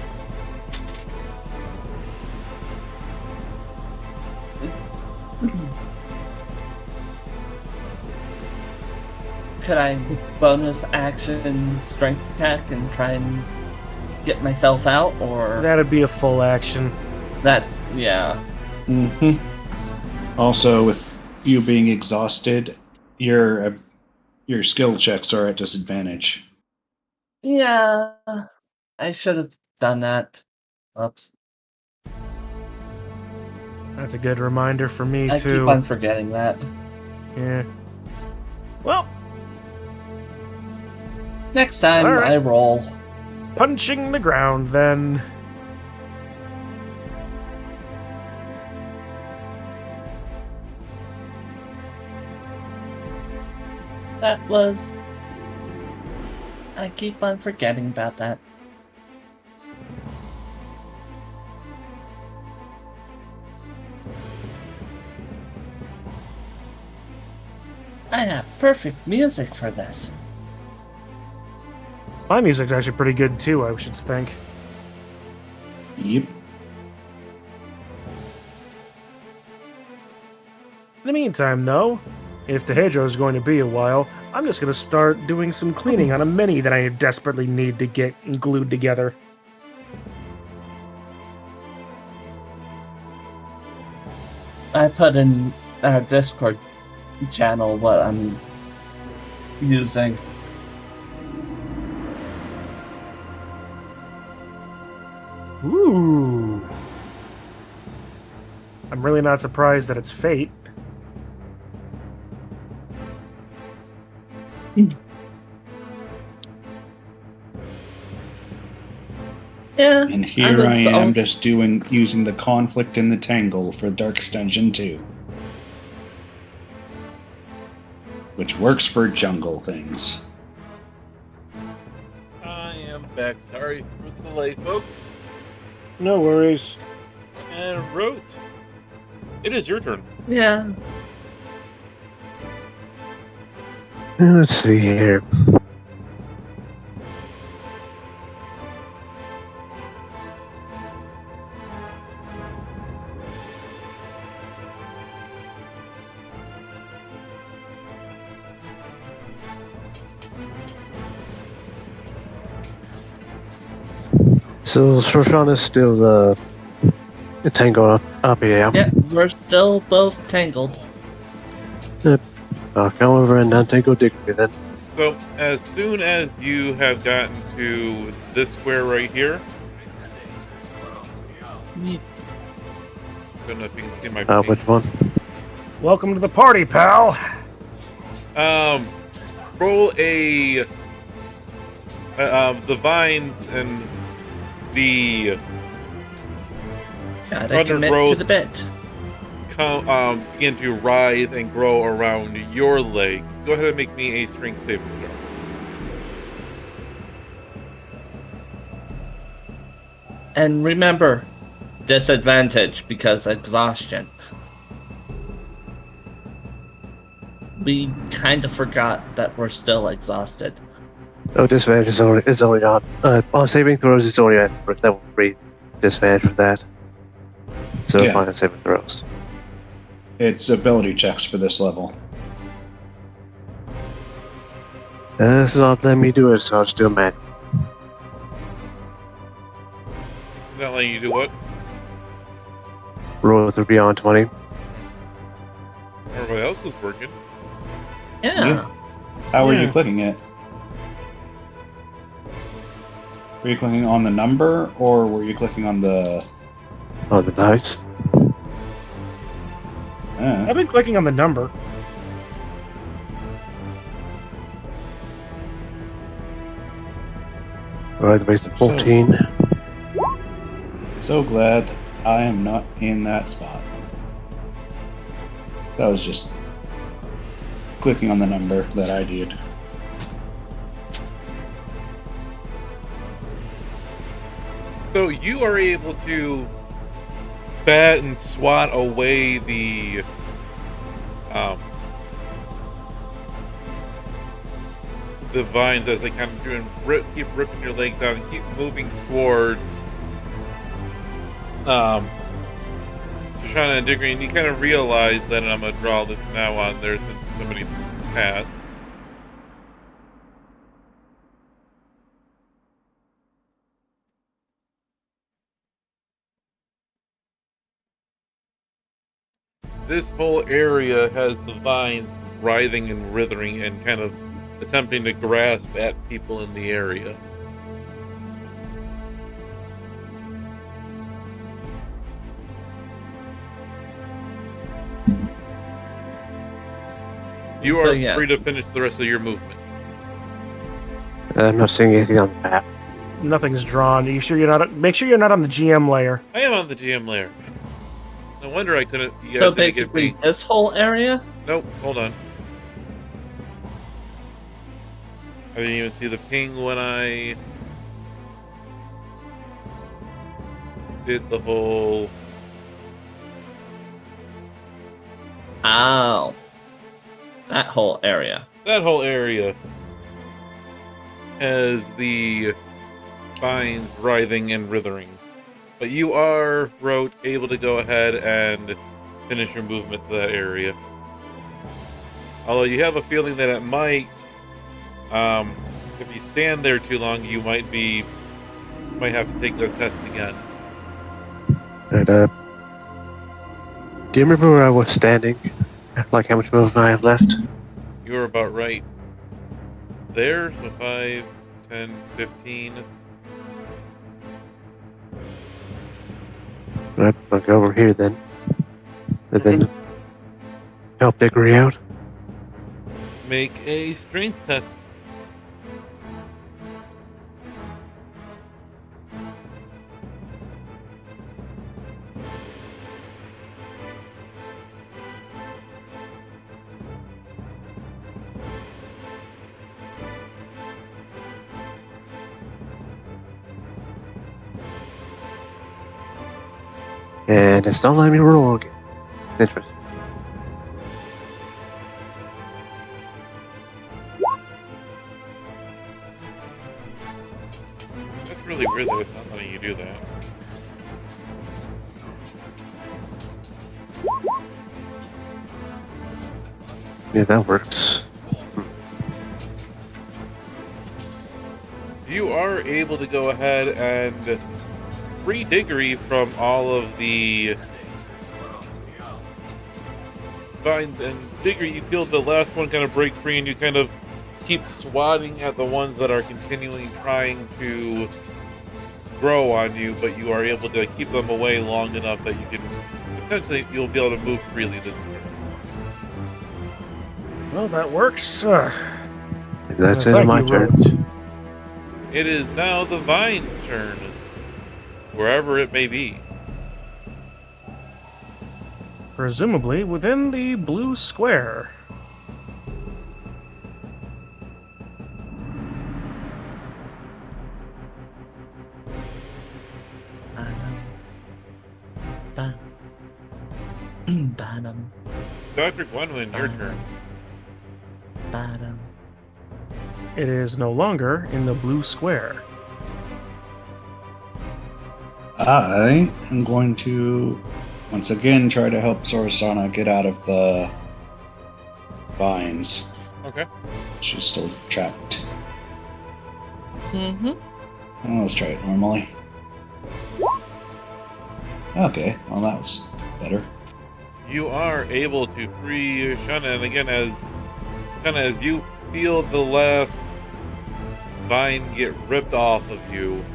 Could I bonus action strength attack and try and get myself out, or that'd be a full action. that? Yeah. Also, with you being exhausted, your skill checks are at disadvantage. Yeah. I should have done that. Oops. That's a good reminder for me I too. keep on forgetting that. Yeah. Well, Next time All right. I roll. punching the ground then. That was. I keep on forgetting about that. I have perfect music for this. My music's actually pretty good too, I should think. Yep. In the meantime, though, if the hedgehog's going to be a while, I'm just going to start doing some cleaning on a mini that I desperately need to get glued together. I put in our Discord channel what I'm using. Ooh. I'm really not surprised that it's fate. Yeah. And here I am also- just using the conflict and the tangle for Darkest Dungeon 2. Which works for jungle things. I am back. Sorry for the delay, folks. No worries. And Rote, it is your turn. Yeah. Let's see here. So Shoshana is still tangled up here, yeah? Yeah, we're still both tangled. I'll come over and untangle Digby then. So, as soon as you have gotten to this square right here, don't know if you can see my Which one? Welcome to the party, pal. Roll a the vines and the Gotta Thunder commit growth. to the bit. Begin to writhe and grow around your legs. Go ahead and make me a strength saving throw. And remember, disadvantage because exhaustion. We kind of forgot that we're still exhausted. Oh, disadvantage is only on saving throws. It's only at level 3 disadvantage for that. So Yeah. fine on saving throws. It's ability checks for this level. It's not letting me do it, so I'll just do a man. Not letting you do what? Roll with or beyond 20. Everybody else is working. Yeah. How are Yeah. you clicking it? Were you clicking on the number, or were you clicking on the... On the dice. I've been clicking on the number. Alright, the base of 14. So glad that I am not in that spot. That was just clicking on the number that I did. So you are able to bat and swat away the vines as they kind of do and keep ripping your legs out and keep moving towards Shoshana and Diggory, and you kind of realize that, and I'm going to draw this now on there since somebody passed. This whole area has the vines writhing and writhing and kind of attempting to grasp at people in the area. You So, are yeah. free to finish the rest of your movement. I'm not seeing anything on the map. Nothing's drawn. Are you sure you're not? Make sure you're not on the GM layer. I am on the GM layer. No wonder I couldn't. You guys So didn't get basically, me. this whole area? Nope, hold on. I didn't even see the ping when I did the whole. Oh. That whole area. That whole area has the vines writhing and writhing. But you are, Rote, able to go ahead and finish your movement to that area. Although you have a feeling that it might, if you stand there too long, you might have to take the test again. And, do you remember where I was standing? Like how much movement I have left? You're about right there, so 5, 10, 15. Right, I'll go over here then. And then help Diggory out. Make a strength test. And it's not letting me roll again. Interesting. That's really weird that it's not letting you do that. Yeah, that works. You are able to go ahead and free Diggory from all of the vines, and Diggory, you feel the last one kind of break free, and you kind of keep swatting at the ones that are continually trying to grow on you, but you are able to keep them away long enough that you can essentially you'll be able to move freely this turn. Well, that works. That's it Thank on my you, turn. Root. It is now the Vine's turn, wherever it may be. Presumably within the blue square. Bottom. Dr. Gwenwyn, your turn. Bottom. It is no longer in the blue square. I am going to once again try to help Sorasana get out of the vines. Okay. She's still trapped. Mm-hmm. Oh, let's try it normally. Okay, well that was better. You are able to free Shana, and again, as you feel the last vine get ripped off of you,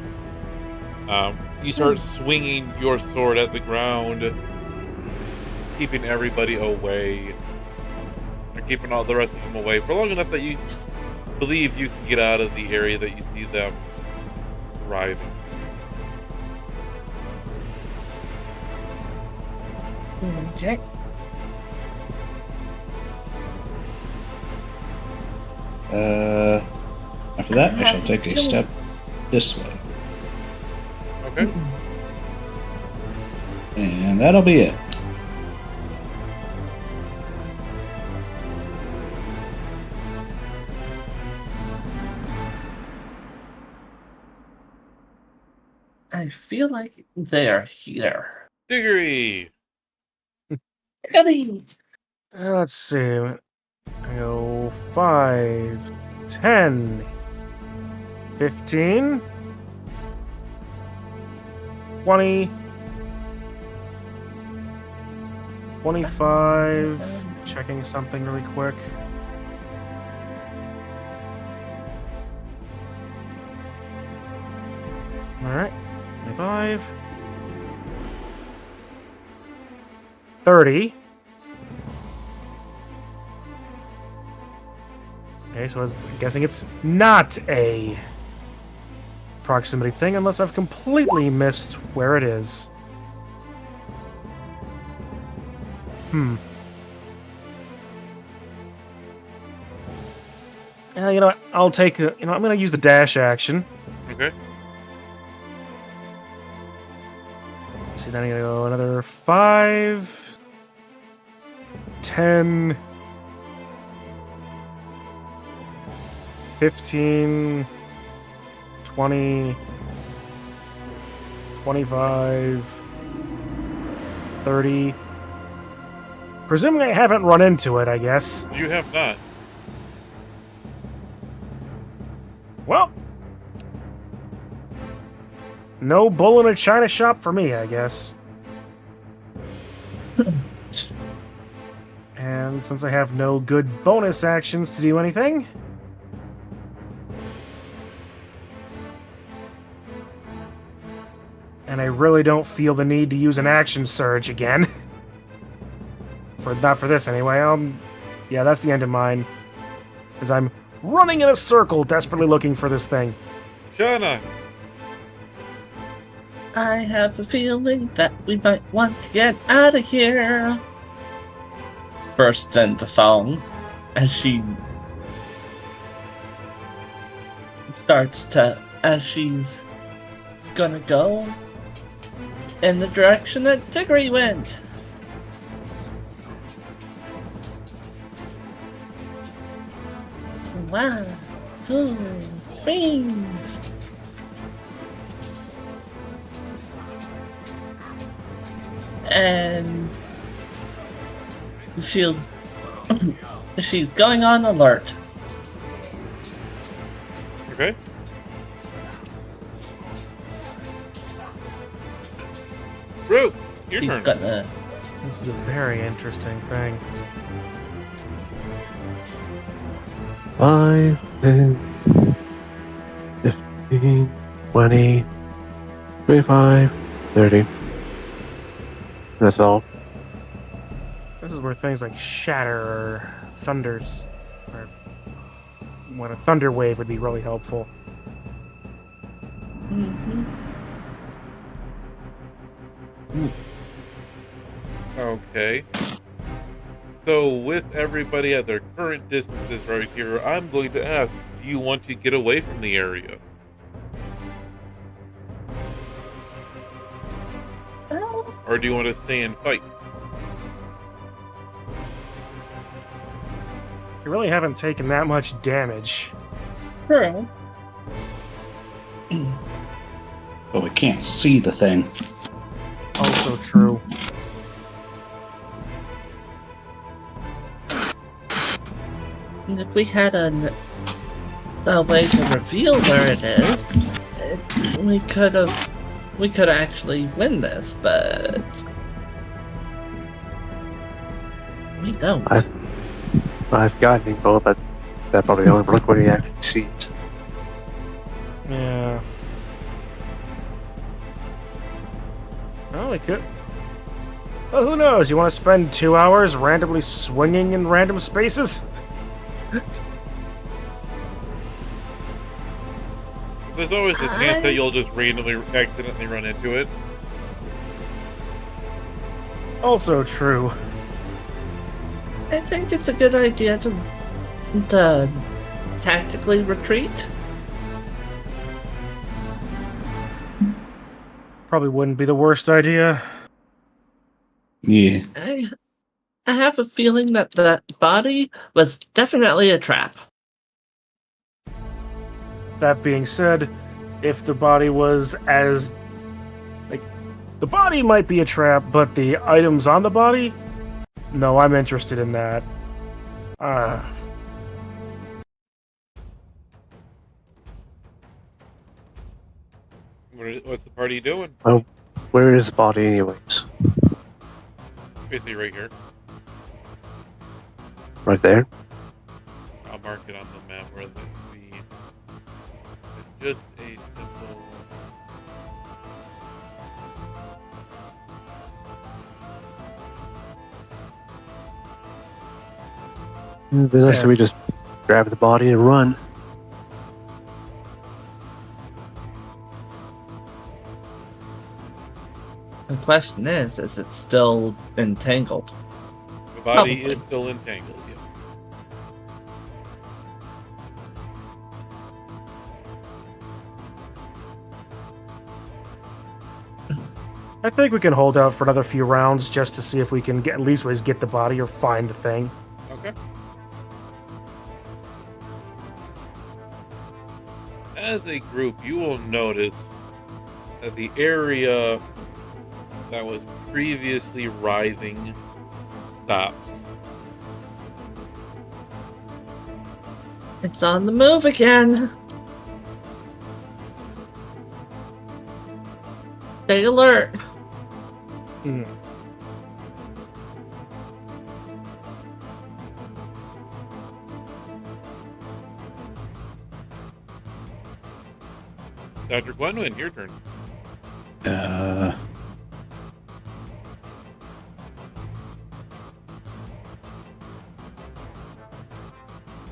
you start swinging your sword at the ground, keeping everybody away, or keeping all the rest of them away for long enough that you believe you can get out of the area that you see them arriving. Okay. After that, I shall take a step this way. Okay. And that'll be it. I feel like they're here. Diggory! Goody! Let's see. I go 5, 10, 15, 20, 25. Checking something really quick. Alright. 25. 30. Okay, so I'm guessing it's not a proximity thing unless I've completely missed where it is. You know what? I'll take I'm going to use the dash action. Okay. See, then I'm going to go another 5, 10, 15, 20, 25, 30. Presuming I haven't run into it, I guess. You have not. Well, no bull in a china shop for me, I guess. And since I have no good bonus actions to do anything, and I really don't feel the need to use an action surge again. Not for this anyway. Yeah, that's the end of mine. As I'm running in a circle, desperately looking for this thing. Shana! I have a feeling that we might want to get out of here. Bursts into song as she as she's gonna go in the direction that Tiggery went. One, two, swings. And she's going on alert. Okay. Root, your She's turn. gonna This is a very interesting thing. 5, 10, 15, 20, 25, 30. That's all. This is where things like shatter or thunders, or when a thunder wave would be really helpful. Okay. So, with everybody at their current distances right here, I'm going to ask, do you want to get away from the area? Or do you want to stay and fight? You really haven't taken that much damage. True. But we can't see the thing. Also true. And if we had a way to reveal where it is, we could actually win this, but we don't. I've got info, but that probably only look when you actually see it. Yeah. Well, we could. Well, who knows? You want to spend 2 hours randomly swinging in random spaces? There's always the chance that you'll just randomly accidentally run into it. Also true. I think it's a good idea to tactically retreat. Probably wouldn't be the worst idea. Yeah. I have a feeling that that body was definitely a trap. That being said, if the body was as... like, the body might be a trap, but the items on the body? No, I'm interested in that. What's the party doing? Well, where is the body anyways? Basically right here. Right there? I'll mark it on the map where the it's just a simple... Then I say we just grab the body and run. The question is it still entangled? The body Probably. is still entangled, yes. I think we can hold out for another few rounds just to see if we can at least get the body or find the thing. Okay. As a group, you will notice that the area that was previously writhing stops. It's on the move again. Stay alert. Dr. Gwenwyn, your turn.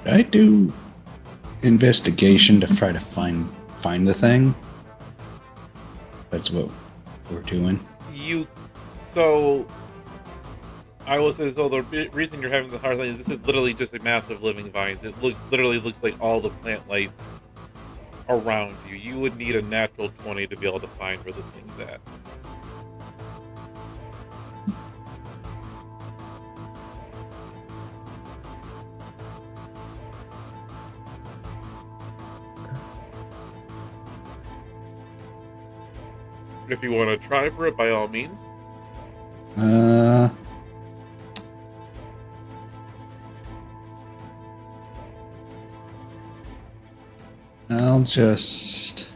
I do investigation to try to find the thing. That's what we're doing. So I will say, so the reason you're having the hard thing is this is literally just a massive living vines. It literally looks like all the plant life around you. You would need a natural 20 to be able to find where this thing's at. If you want to try for it, by all means. I'll just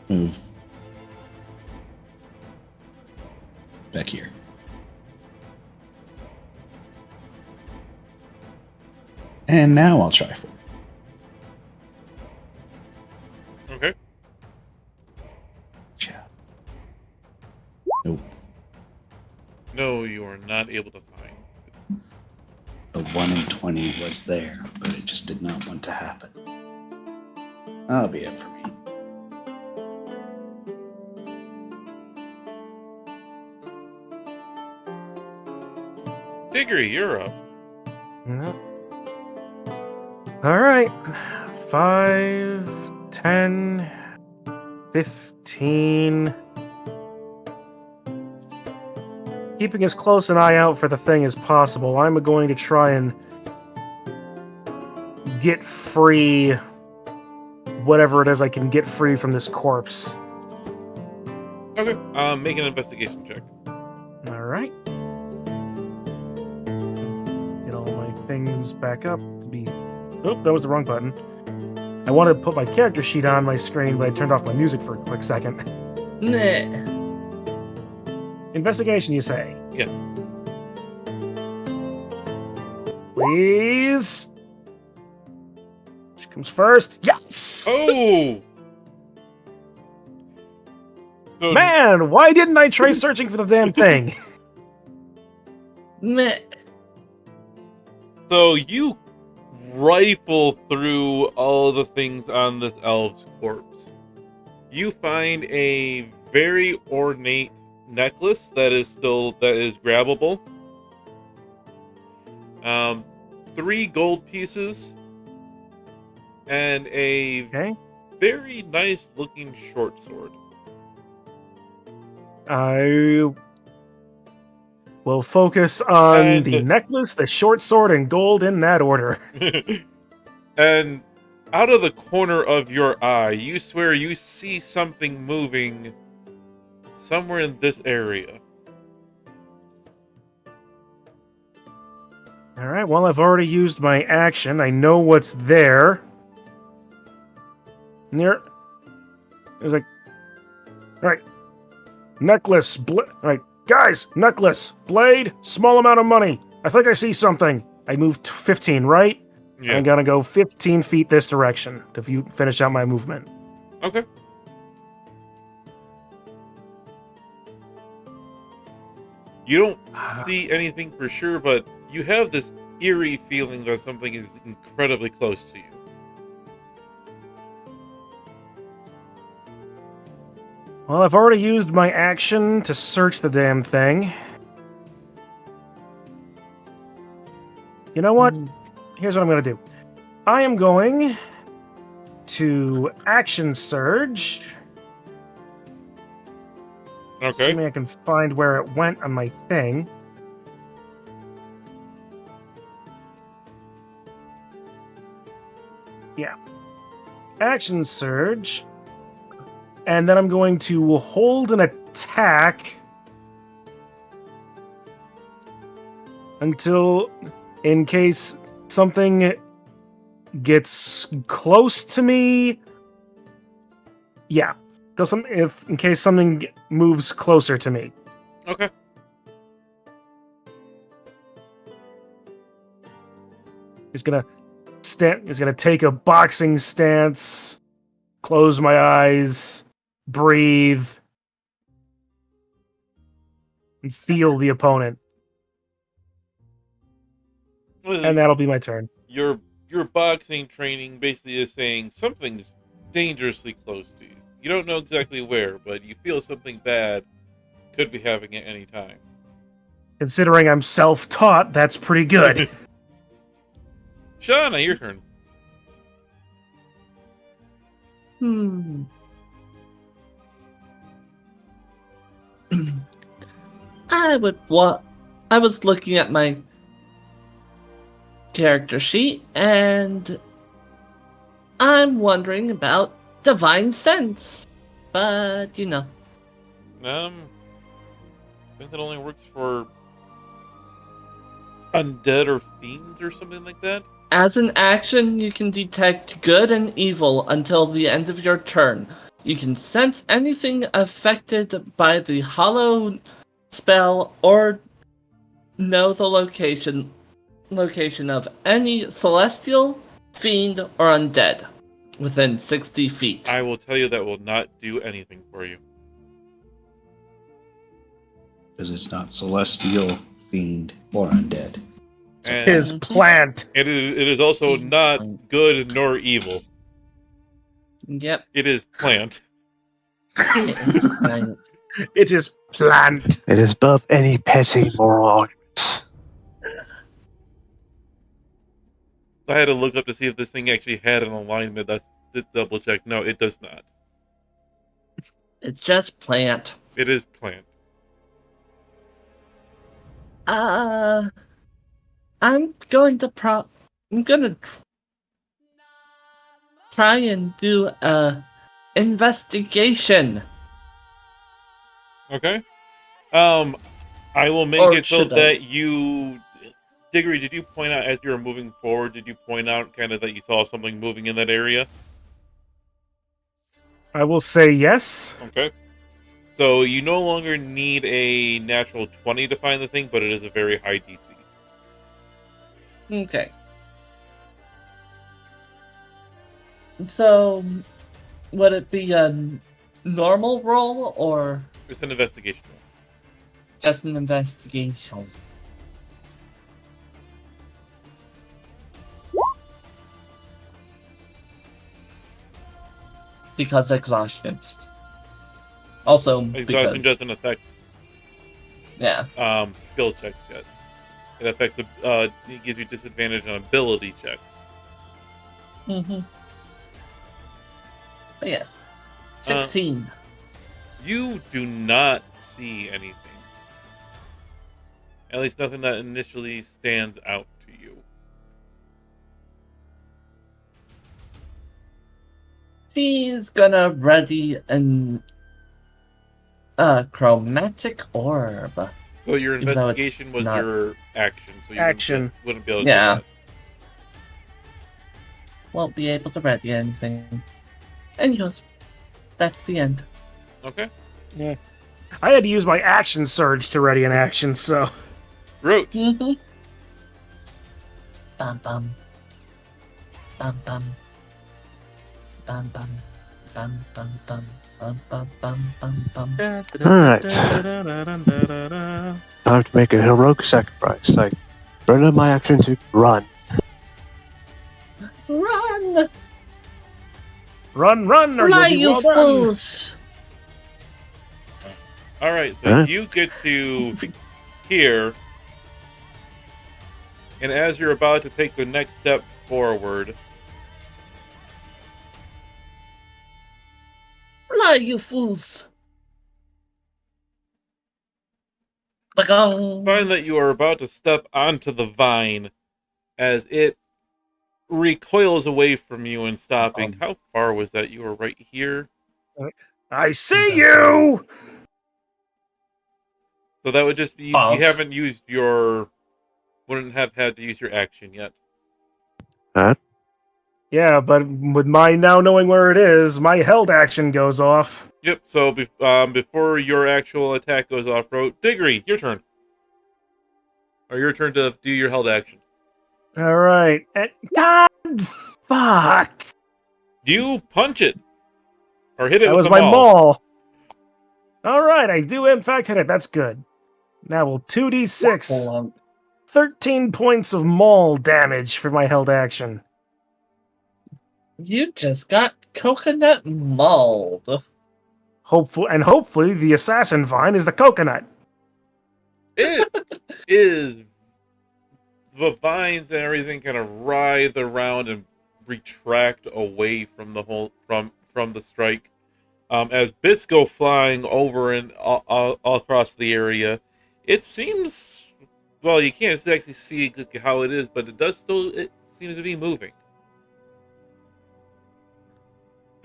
move back here. And now I'll try for it. Okay. No, you are not able to find. The 1 in 20 was there, but it just did not want to happen. That'll be it for me. Diggory, you're up. Yeah. All right. 5, 10, 15. Keeping as close an eye out for the thing as possible, I'm going to try and get free whatever it is I can get free from this corpse. Okay. Make an investigation check. All right. Get all my things back up. Oop, that was the wrong button. I wanted to put my character sheet on my screen, but I turned off my music for a quick second. Nah. Investigation, you say? Yeah. Please. Which comes first? Yes! Oh! So, Man, why didn't I try searching for the damn thing? Meh. so you rifle through all the things on this elf's corpse. You find a very ornate necklace that is grabbable. 3 gold pieces and a Okay. very nice looking short sword. I will focus on And- the necklace, the short sword, and gold in that order. And out of the corner of your eye, you swear you see something moving somewhere in this area. All right, well, I've already used my action. I know what's there. Near. It was like. All right. Necklace. All right. Guys, necklace. Blade. Small amount of money. I think I see something. I moved 15, right? Yeah. I'm gonna go 15 feet this direction to finish out my movement. Okay. You don't see anything for sure, but you have this eerie feeling that something is incredibly close to you. Well, I've already used my action to search the damn thing. You know what? Here's what I'm going to do. I am going to action surge. Okay. Assuming I can find where it went on my thing. Yeah. Action surge. And then I'm going to hold an attack until, in case something gets close to me. Yeah. In case something moves closer to me. Okay. He's gonna take a boxing stance, close my eyes, breathe, and feel the opponent. And that'll be my turn. Your boxing training basically is saying something's dangerously close to you. You don't know exactly where, but you feel something bad could be happening at any time. Considering I'm self-taught, that's pretty good. Shauna, your turn. I was looking at my character sheet and I'm wondering about divine sense. But I think that only works for undead or fiends or something like that. As an action, you can detect good and evil until the end of your turn. You can sense anything affected by the hollow spell or know the location of any celestial, fiend, or undead within 60 feet. I will tell you that will not do anything for you. Because it's not celestial, fiend, or undead. And His plant. it is also not good nor evil. Yep. It is plant. It's fine. It is plant. It is above any petty moral arguments. I had to look up to see if this thing actually had an alignment. That's double check. No, it does not. It's just plant. It is plant. I'm gonna try and do a investigation. Okay. I will make Or it so should I? that you, Diggory, did you point out as you were moving forward? Did you point out kind of that you saw something moving in that area? I will say yes. Okay. So you no longer need a natural 20 to find the thing, but it is a very high DC. Okay. So, would it be a normal roll or It's an investigation roll. just an investigation? Because exhaustion. Also, Exhaustion because doesn't affect yeah. skill checks yet. It affects it gives you disadvantage on ability checks. Mm-hmm. But yes, 16. You do not see anything. At least nothing that initially stands out to you. She's gonna ready an chromatic orb. So your Even though it's investigation was not- your action, so you Action. wouldn't be able to Yeah. do Won't be able to ready anything. Anyways, that's the end. that. Okay. I had to use my action surge to ready an action, so Root. Mm-hmm. Bum bum. Bum bum. Bum bum. Bum bum bum. Bum bum bum bum bum. Alright. I have to make a heroic sacrifice. Like, burn up my action to run. Run! run, or Fly, you'll be you well done. fools! All right, so Huh? you get to here, and as you're about to take the next step forward, Fly, you fools! Bagong. find that you are about to step onto the vine as it recoils away from you and stopping. How far was that? You were right here. I see you. So that would just be you Bonk. haven't used your wouldn't have had to use your action yet. Yeah, but with my now knowing where it is, my held action goes off. Yep. So before your actual attack goes off road, Diggory, your turn. Or your turn to do your held action. All right. God, fuck. You punch it. Or hit it That with was the my maul. maul. All right, I do in fact hit it. That's good. Now we'll 2d6. 13 points of maul damage for my held action. You just got coconut mauled. Hopefully the assassin vine is the coconut. It is the vines and everything kind of writhe around and retract away from the whole from the strike. As bits go flying over and all across the area, it seems well. You can't actually see how it is, but it seems to be moving.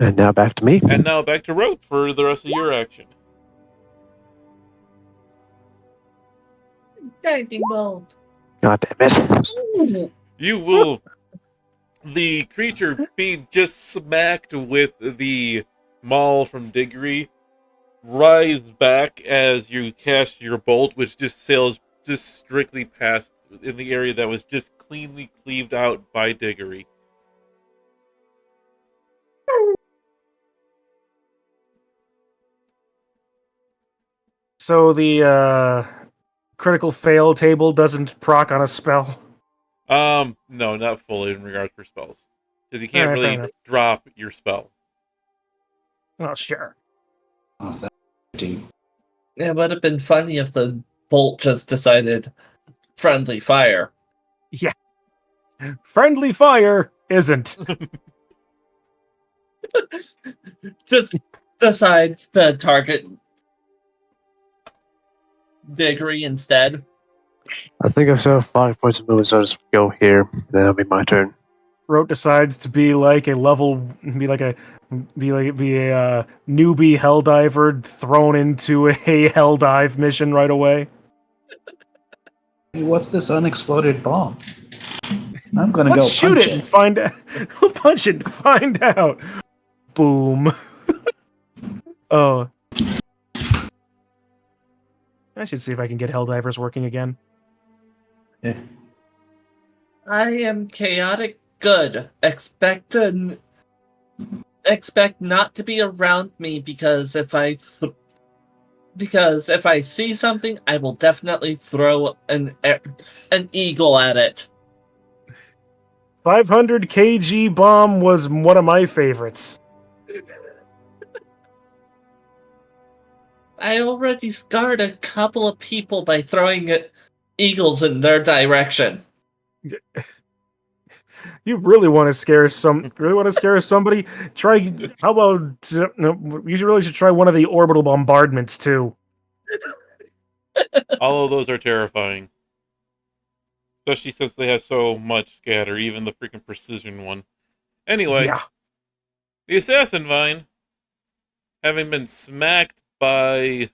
And now back to me. And now back to Rote for the rest of your action. Lightning bolt. God damn it. Ooh. You will. The creature being just smacked with the maul from Diggory rise back as you cast your bolt, which just sails just strictly past in the area that was just cleanly cleaved out by Diggory. So the critical fail table doesn't proc on a spell. No, not fully in regards for spells, because you can't Alright, fair really enough. drop your spell. Oh, sure. Oh, that deep. It would have been funny if the bolt just decided friendly fire. Yeah. Friendly fire isn't. Just decides to target Diggory instead. I think I've still 5 points of movement, so I'll just go here. Then it'll be my turn. Rote decides to be like a newbie helldiver thrown into a helldive mission right away. Hey, what's this unexploded bomb? I'm gonna Let's go shoot punch it and find out. We'll punch it and find out. Boom. Oh. I should see if I can get helldivers working again. Yeah. I am chaotic good. Expect not to be around me because if I see something, I will definitely throw an eagle at it. 500 kg bomb was one of my favorites. I already scarred a couple of people by throwing eagles in their direction. You really want to scare somebody? Try. How about? No, you really should try one of the orbital bombardments too. All of those are terrifying, especially since they have so much scatter, even the freaking precision one. Anyway, Yeah. the assassin vine, having been smacked by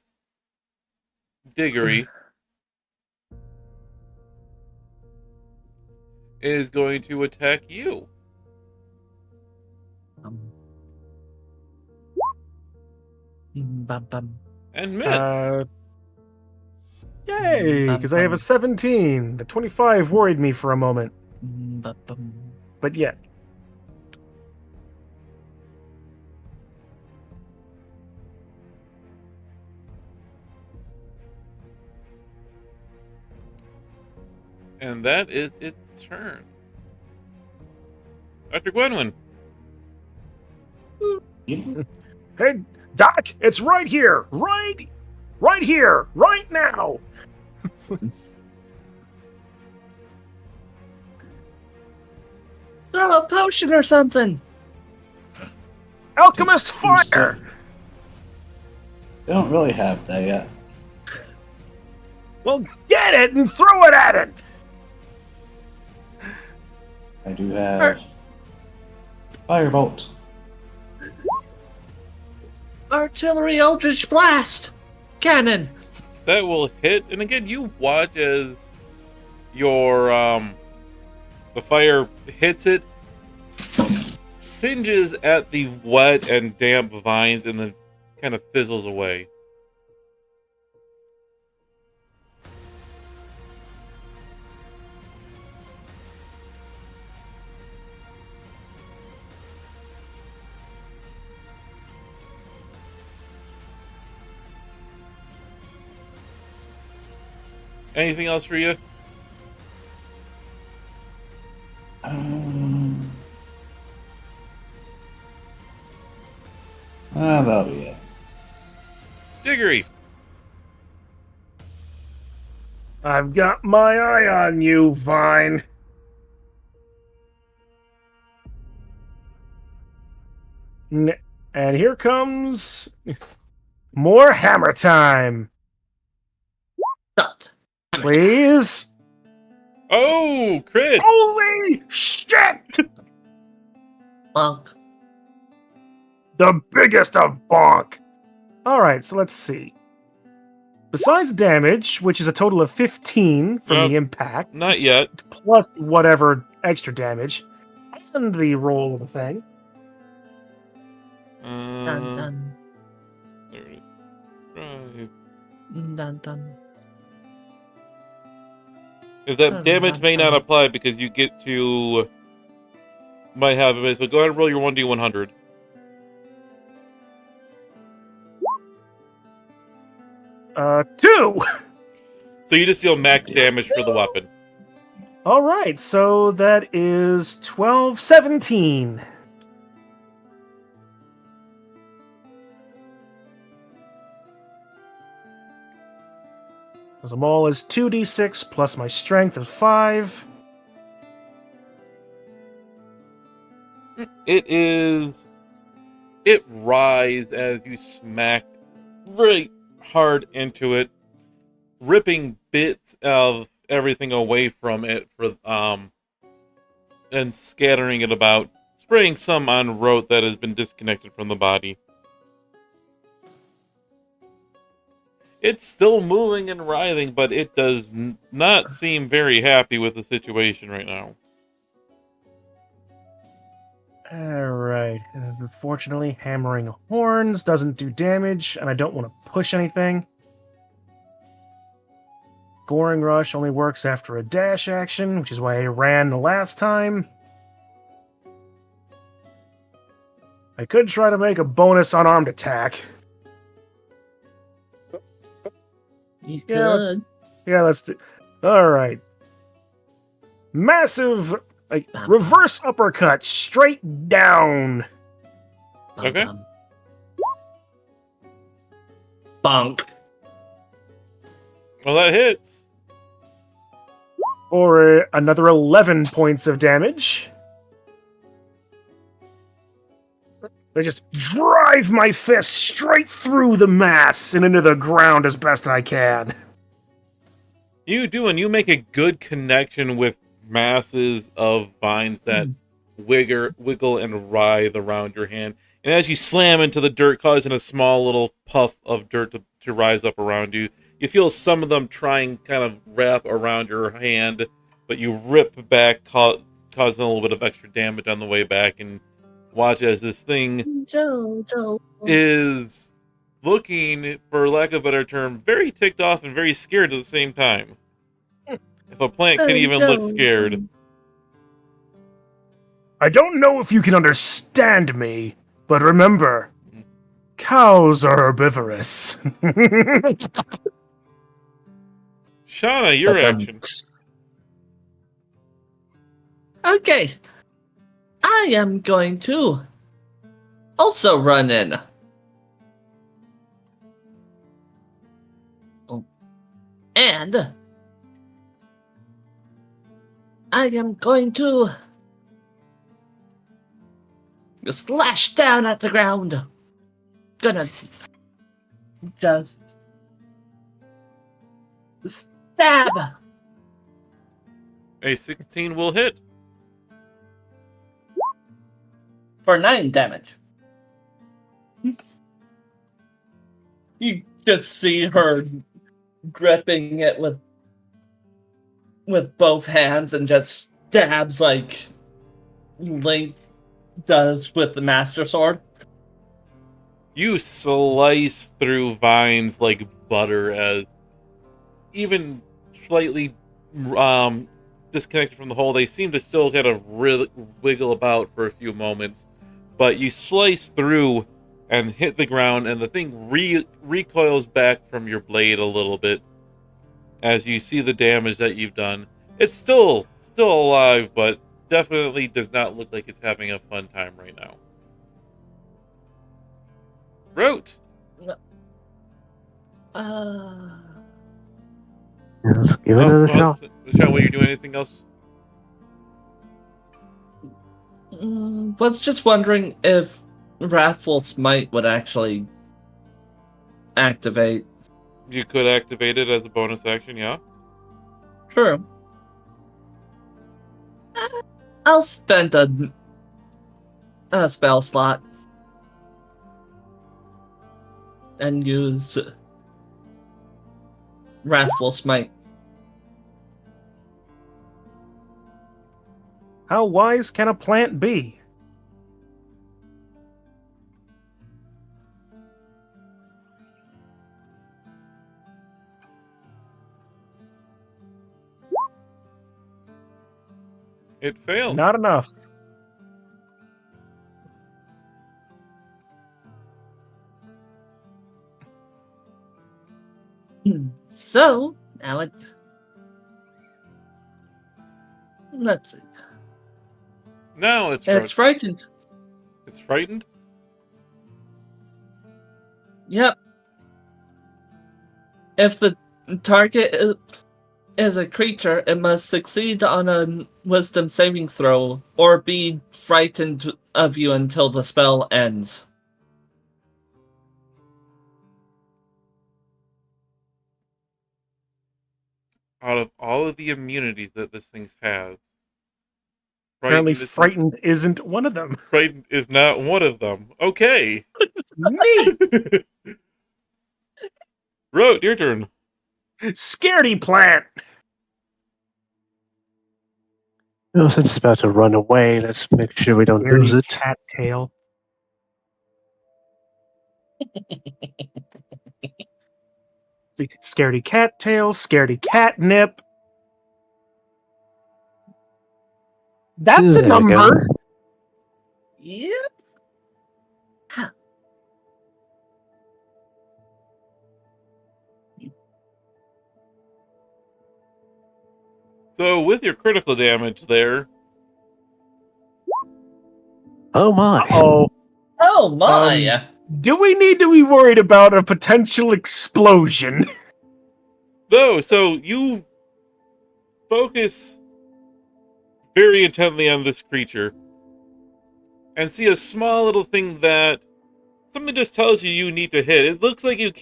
Diggory, is going to attack you and miss. Yay! Because I have a 17. The 25 worried me for a moment, but yeah. And that is its turn. Dr. Gwenwyn. Hey, Doc, it's right here, right here, right now. Throw a potion or something. Alchemist fire. They don't really have that yet. Well, get it and throw it at it. I do have Firebolt. Artillery Eldritch Blast! Cannon! That will hit. And again, you watch as your the fire hits it, singes at the wet and damp vines, and then kind of fizzles away. Anything else for you? That'll be it. Diggory. I've got my eye on you, Vine. And here comes more hammer time. Stop. Please. Oh, crit! Holy shit! Bonk. The biggest of bonk. All right, so let's see. Besides the damage, which is a total of 15 from the impact, Not yet. plus whatever extra damage, and the roll of the thing. Dun dun. There it is. Drive. Dun dun. If that damage may not apply because you get to might have it. So go ahead and roll your 1d100. 2! So you just deal max damage for the weapon. Alright, so that is 12, 17. Because the maul is 2d6 plus my strength of 5. It writhes as you smack really hard into it, ripping bits of everything away from it and scattering it about, spraying some on rote that has been disconnected from the body. It's still moving and writhing, but it does not seem very happy with the situation right now. Alright, unfortunately, hammering horns doesn't do damage, and I don't want to push anything. Goring Rush only works after a dash action, which is why I ran the last time. I could try to make a bonus unarmed attack. You Yeah, could. Yeah, let's do. Alright. Massive, reverse uppercut straight down. Okay. Bonk. Well, that hits. For another 11 points of damage. I just drive my fist straight through the mass and into the ground as best I can. You do, and you make a good connection with masses of vines that wiggle and writhe around your hand. And as you slam into the dirt, causing a small little puff of dirt to rise up around you, you feel some of them try and kind of wrap around your hand, but you rip back, causing a little bit of extra damage on the way back, and watch as this thing is looking, for lack of a better term, very ticked off and very scared at the same time. If a plant can even look scared. I don't know if you can understand me, but remember, cows are herbivorous. Shauna, your action. Okay. I am going to also run in. And I am going to slash down at the ground. Gonna just stab. A 16 will hit. For 9 damage. You just see her gripping it with both hands and just stabs like Link does with the Master Sword. You slice through vines like butter, as even slightly disconnected from the hole, they seem to still kind of wiggle about for a few moments. But you slice through and hit the ground, and the thing recoils back from your blade a little bit as you see the damage that you've done. It's still alive, but definitely does not look like it's having a fun time right now. Rote. Let's give it another shot. Sean, will you do anything else? Was just wondering if Wrathful Smite would actually activate. You could activate it as a bonus action, yeah? True. I'll spend a spell slot and use Wrathful Smite. How wise can a plant be? It failed. Not enough. So, now it. Let's see. Now it's It's frightened. It's frightened? Yep. If the target is a creature, it must succeed on a wisdom saving throw or be frightened of you until the spell ends. Out of all of the immunities that this thing has, Apparently, frightened frightened isn't one of them. frightened is not one of them. Okay. Neat. Rote, your turn. Scaredy plant. Well, since it's about to run away, let's make sure we don't lose Scaredy it. cattail. See, scaredy cattail, scaredy catnip. That's a There we go. number. Yep. So with your critical damage there, Oh my. Oh, Oh my! do we need to be worried about a potential explosion? though, so you focus very intently on this creature and see a small little thing that something just tells you you need to hit. It looks like you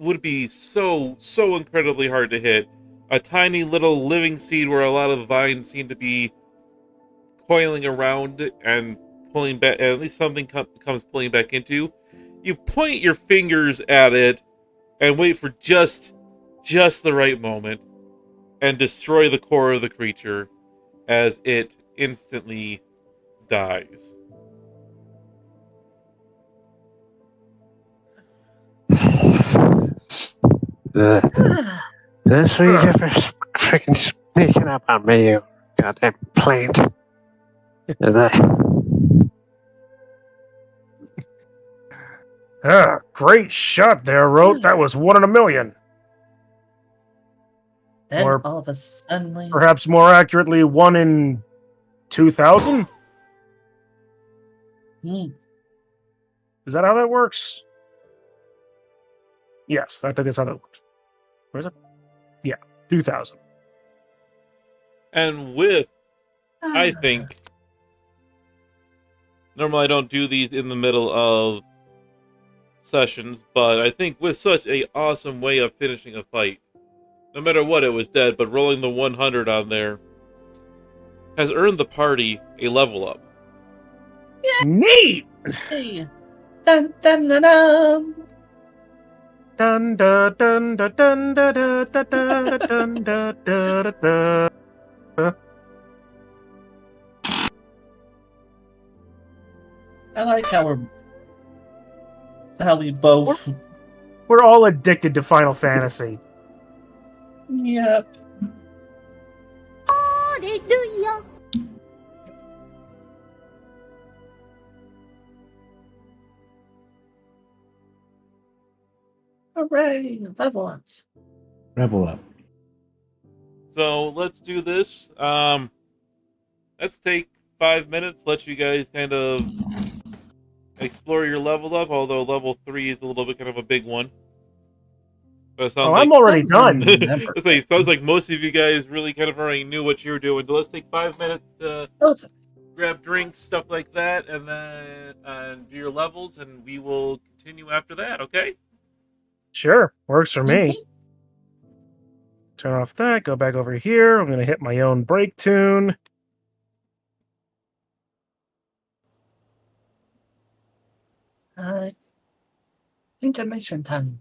would be so incredibly hard to hit. A tiny little living seed where a lot of vines seem to be coiling around and pulling back, and at least something comes pulling back into. You point your fingers at it and wait for just the right moment and destroy the core of the creature as it instantly dies. That's what you get for freaking sneaking up on me, you goddamn plant. Great shot there, Rote. That was 1 in a million. Then Or all of a sudden, perhaps more accurately, 1 in 2,000? Is that how that works? Yes, I think that's how that works. Where is it? Yeah, 2,000. And with, I think, normally I don't do these in the middle of sessions, but I think with such a awesome way of finishing a fight, no matter what, it was dead, but rolling the 100 on there has earned the party a level up. Neat! Hey. Dun dun dun dun. Dun dun dun dun dun dun dun dun dun dun dun dun. I like how we both. We're all addicted to Final Fantasy. Yep. Hallelujah. Hooray! Level ups. Rebel up. So let's do this. Let's take 5 minutes, let you guys kind of explore your level up, although level 3 is a little bit kind of a big one. But it sounds I'm already done. it sounds like most of you guys really kind of already knew what you were doing. So let's take 5 minutes to grab drinks, stuff like that, and then do your levels, and we will continue after that, okay? Sure, works for me. Turn off that, go back over here. I'm going to hit my own break tune. Intermission time.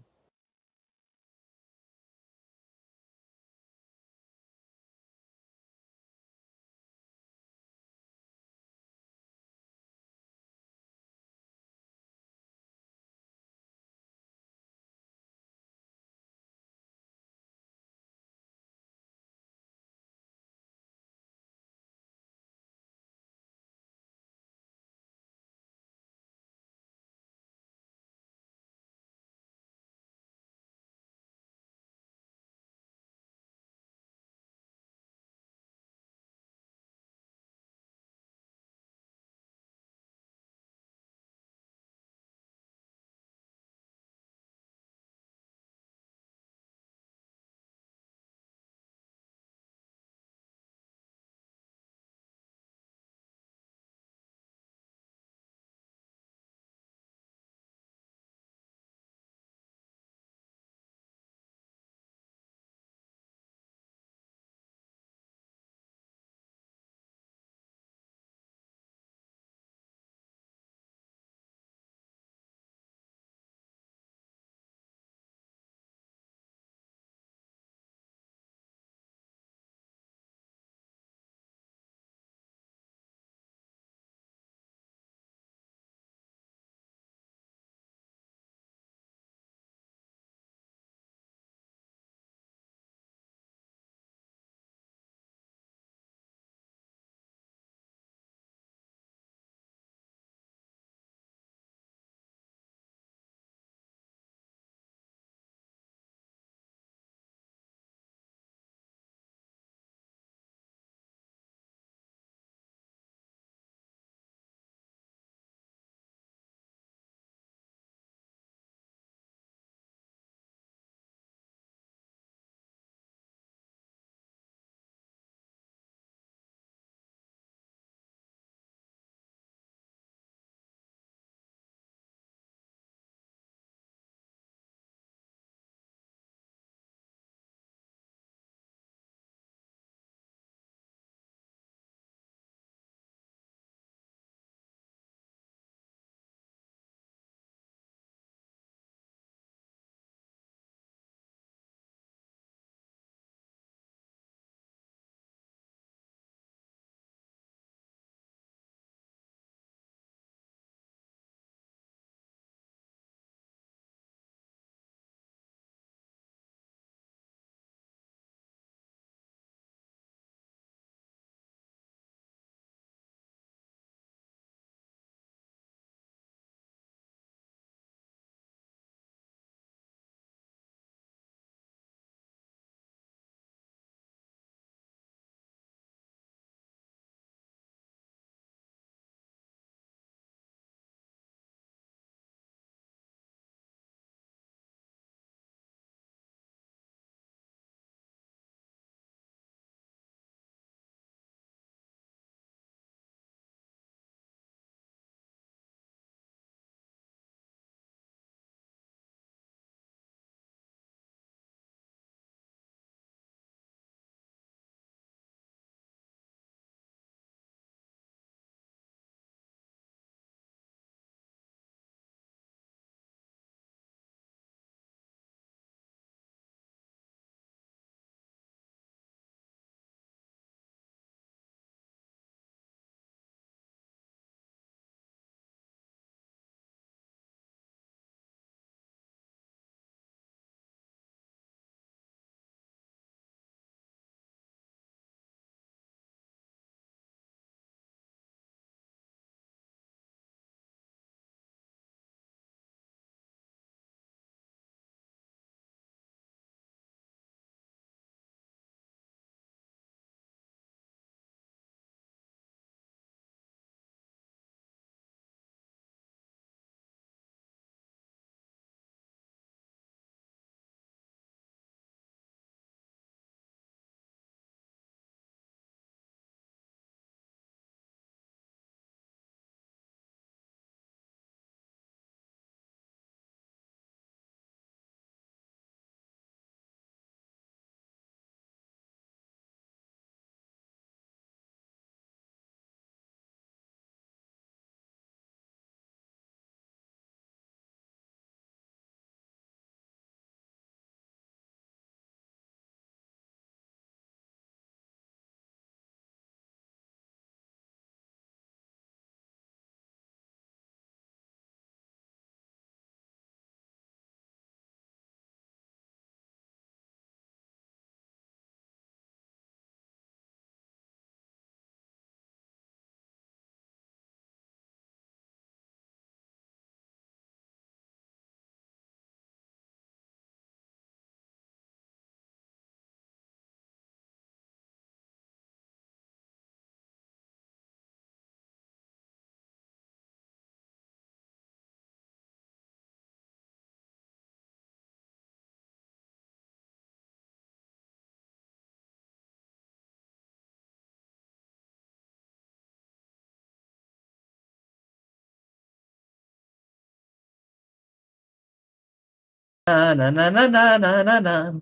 Na na na na na na na na.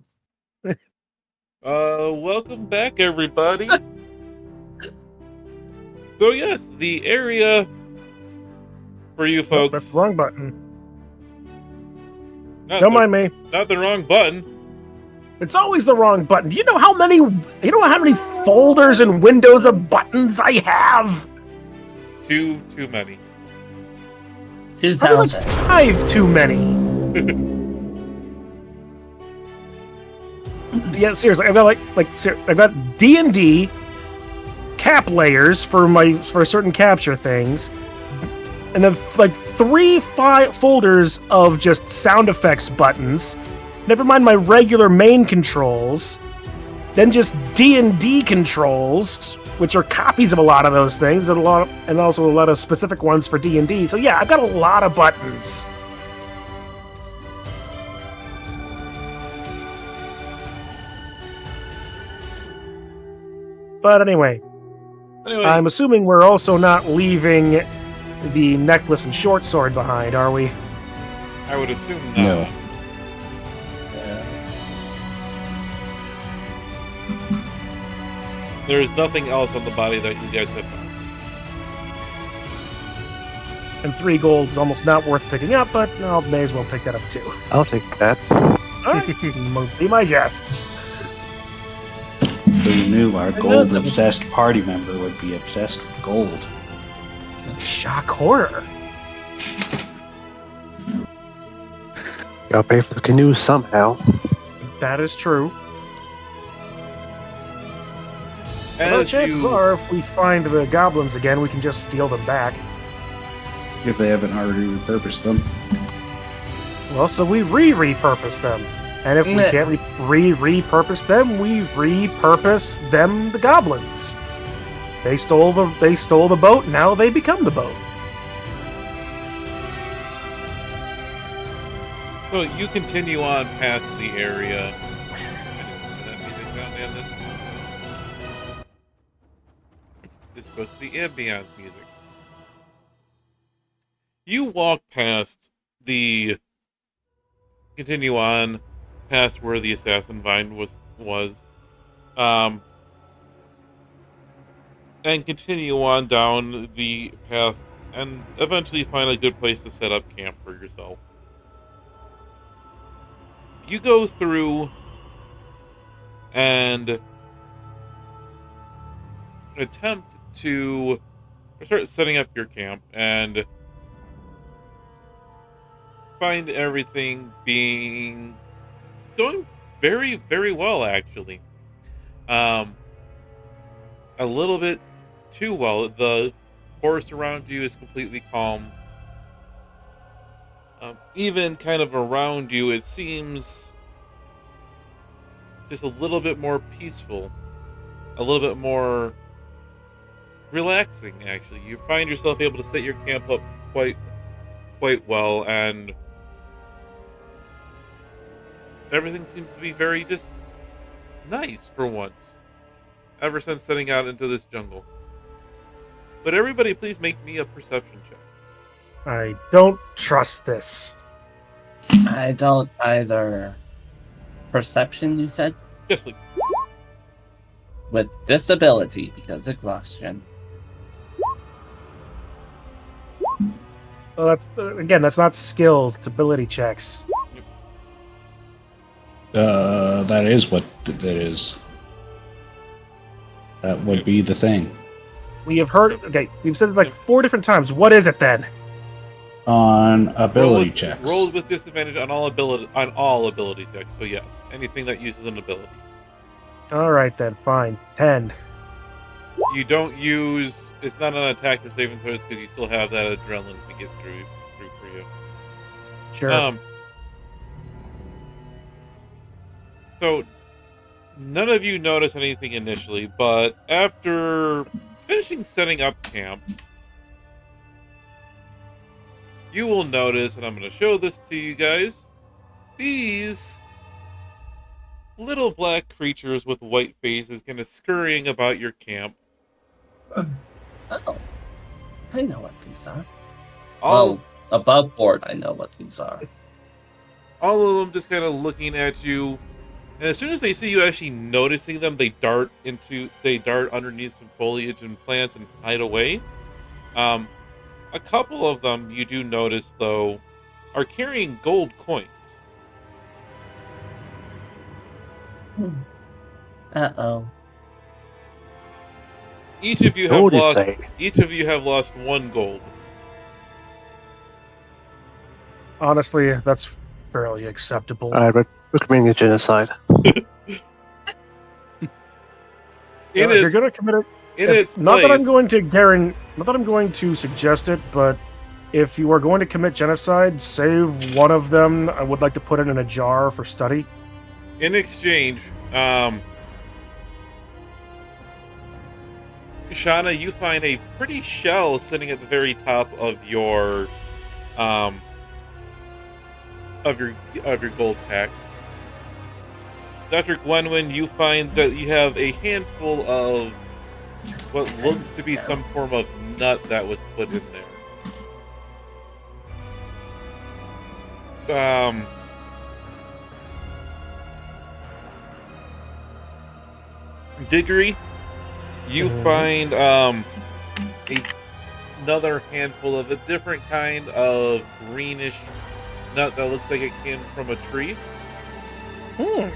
Welcome back, everybody. So yes, the area for you Oh, folks. that's the wrong button. Not Don't the, mind me. Not the wrong button. It's always the wrong button. Do you know how many folders and windows of buttons I have? Too many. Probably like 2000. 5 too many. Yeah, seriously, I've got I've got D&D cap layers for certain capture things, and then like 3 folders of just sound effects buttons. Never mind my regular main controls. Then just D&D controls, which are copies of a lot of those things, and also a lot of specific ones for D&D. So yeah, I've got a lot of buttons. But anyway, I'm assuming we're also not leaving the necklace and short sword behind, are we? I would assume not. No. There's nothing else on the body that you guys have found. And 3 gold is almost not worth picking up, but I may as well pick that up too. I'll take that. Alright, be my guest. Who knew our gold-obsessed party member would be obsessed with gold? Shock horror. Gotta pay for the canoe somehow. That is true. Although As chances you, are, if we find the goblins again, we can just steal them back. If they haven't already repurposed them. Well, so we repurpose them. And if we Meh. can't repurpose them, we repurpose them the goblins. They stole the boat, now they become the boat. so you continue on past the area. It's supposed to be ambiance music. You walk past continue on past where the assassin vine was, and continue on down the path, and eventually find a good place to set up camp for yourself. You go through and attempt to start setting up your camp and find everything going very, very well, actually. A little bit too well. The forest around you is completely calm. Even kind of around you, it seems just a little bit more peaceful, a little bit more relaxing, actually. You find yourself able to set your camp up quite well, and everything seems to be very just nice for once, ever since setting out into this jungle. But everybody, please make me a perception check. I don't trust this. I don't either. Perception, you said? Yes, please. With disability, because exhaustion. Well, that's not skills, it's ability checks. That is what that is. That would be the thing. We've said it like 4 different times. What is it then? On ability checks. Roll with disadvantage on all ability checks. So yes, anything that uses an ability. Alright then, fine. 10. You don't use. It's not an attack or saving throws because you still have that adrenaline to get through for you. Sure. So none of you notice anything initially, but after finishing setting up camp, you will notice, and I'm going to show this to you guys, these little black creatures with white faces kind of scurrying about your camp. Oh. I know what these are. All Well, above board, I know what these are. all of them just kind of looking at you. And as soon as they see you actually noticing them, they dart underneath some foliage and plants and hide away. A couple of them you do notice though are carrying gold coins. Uh-oh. Each of you Gold, you say? have lost 1 gold. Honestly, that's fairly acceptable. I recommend a genocide. In If you're its gonna commit it, in its not that I'm place, not that I'm going to suggest it, but if you are going to commit genocide, save one of them. I would like to put it in a jar for study. in exchange, Shauna, you find a pretty shell sitting at the very top of your of your gold pack. Dr. Gwenwyn, you find that you have a handful of what looks to be some form of nut that was put in there. Diggory, you find another handful of a different kind of greenish nut that looks like it came from a tree. Hmm.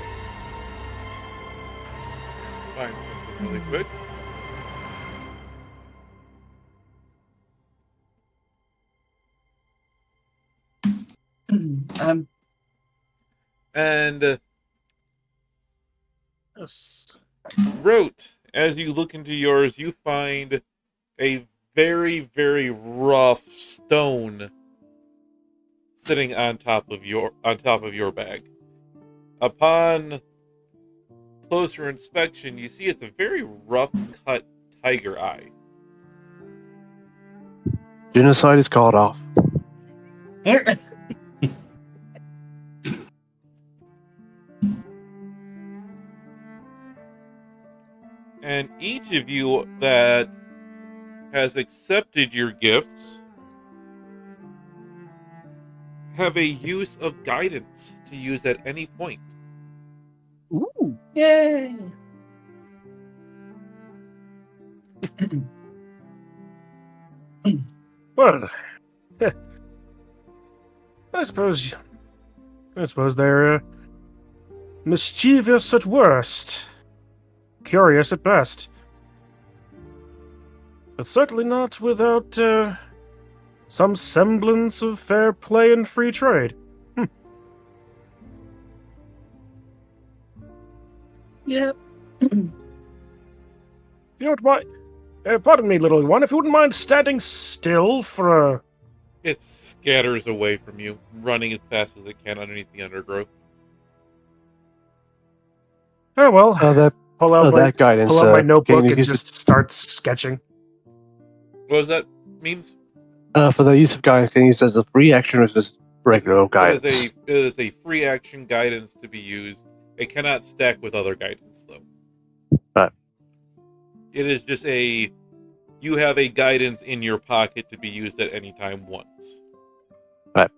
Find something really quick. And Yes. Rote, as you look into yours, you find a very, very rough stone sitting on top of your bag. Upon closer inspection, you see it's a very rough cut tiger eye. Genocide is called off. And each of you that has accepted your gifts have a use of guidance to use at any point. Ooh. Yay! Well, I suppose they're mischievous at worst, curious at best, but certainly not without some semblance of fair play and free trade. Yep. If you don't mind, pardon me, little one, if you wouldn't mind standing still for a... It scatters away from you, running as fast as it can underneath the undergrowth. Oh well, That guidance. pull out my Can notebook you and use just start sketching. What was that, Memes? for the use of guidance? Can you use it as a free action or just regular guidance? It is a free action guidance to be used. It cannot stack with other guidance, though. Right. It is just you have a guidance in your pocket to be used at any time once. Right.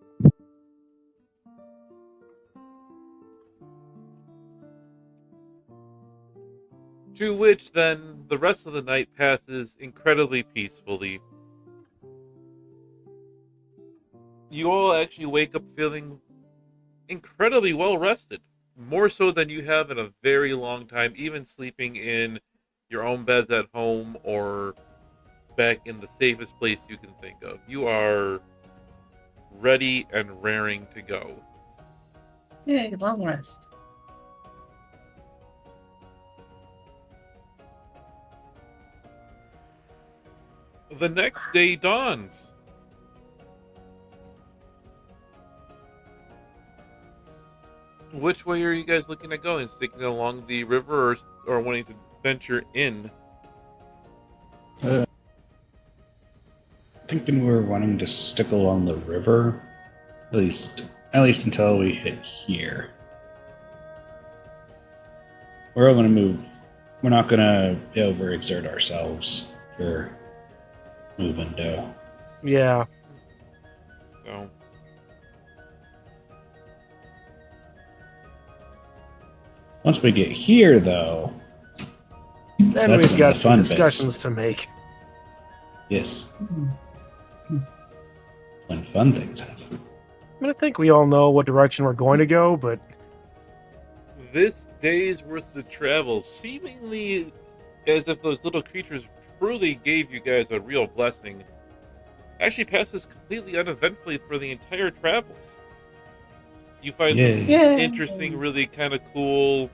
To which, then, the rest of the night passes incredibly peacefully. You all actually wake up feeling incredibly well rested. More so than you have in a very long time, even sleeping in your own beds at home or back in the safest place you can think of. You are ready and raring to go. Yay, long rest. The next day dawns. Which way are you guys looking at going? Sticking along the river or wanting to venture in? Thinking we're wanting to stick along the river, at least until we hit here. We're all going to move. We're not going to overexert ourselves for moving dough. Yeah. So, Once we get here, though, Then That's we've one got of the some fun discussions to make. yes, when fun things happen. I mean, I think we all know what direction we're going to go, but This day's worth of travel, seemingly as if those little creatures truly gave you guys a real blessing, actually passes completely uneventfully for the entire travels. You find some Yay. interesting, really kind of cool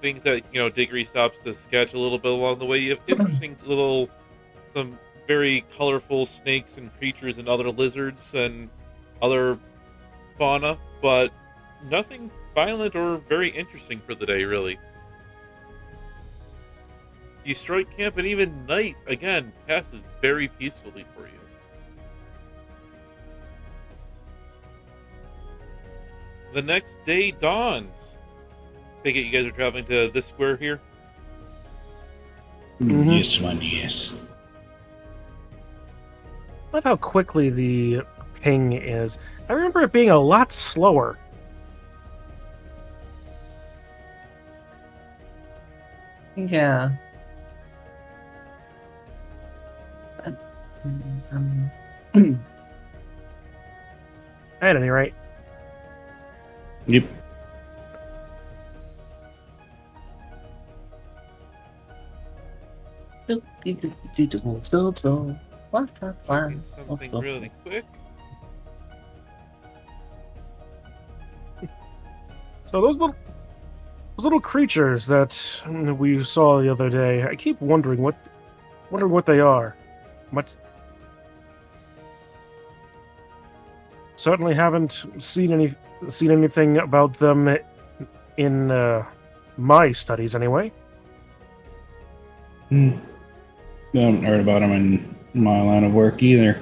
things that, Diggory stops to sketch a little bit along the way. You have interesting some very colorful snakes and creatures and other lizards and other fauna, but nothing violent or very interesting for the day, really. You strike camp, and even night, again, passes very peacefully for you. The next day dawns. Take it you guys are traveling to this square here? Mhm. Yes, one, yes. I love how quickly the ping is. I remember it being a lot slower. Yeah. At any rate, Yep. Checking something really quick. so those little creatures that we saw the other day, I keep wondering what they are. Much certainly haven't seen anything about them in my studies anyway. I haven't heard about them in my line of work either.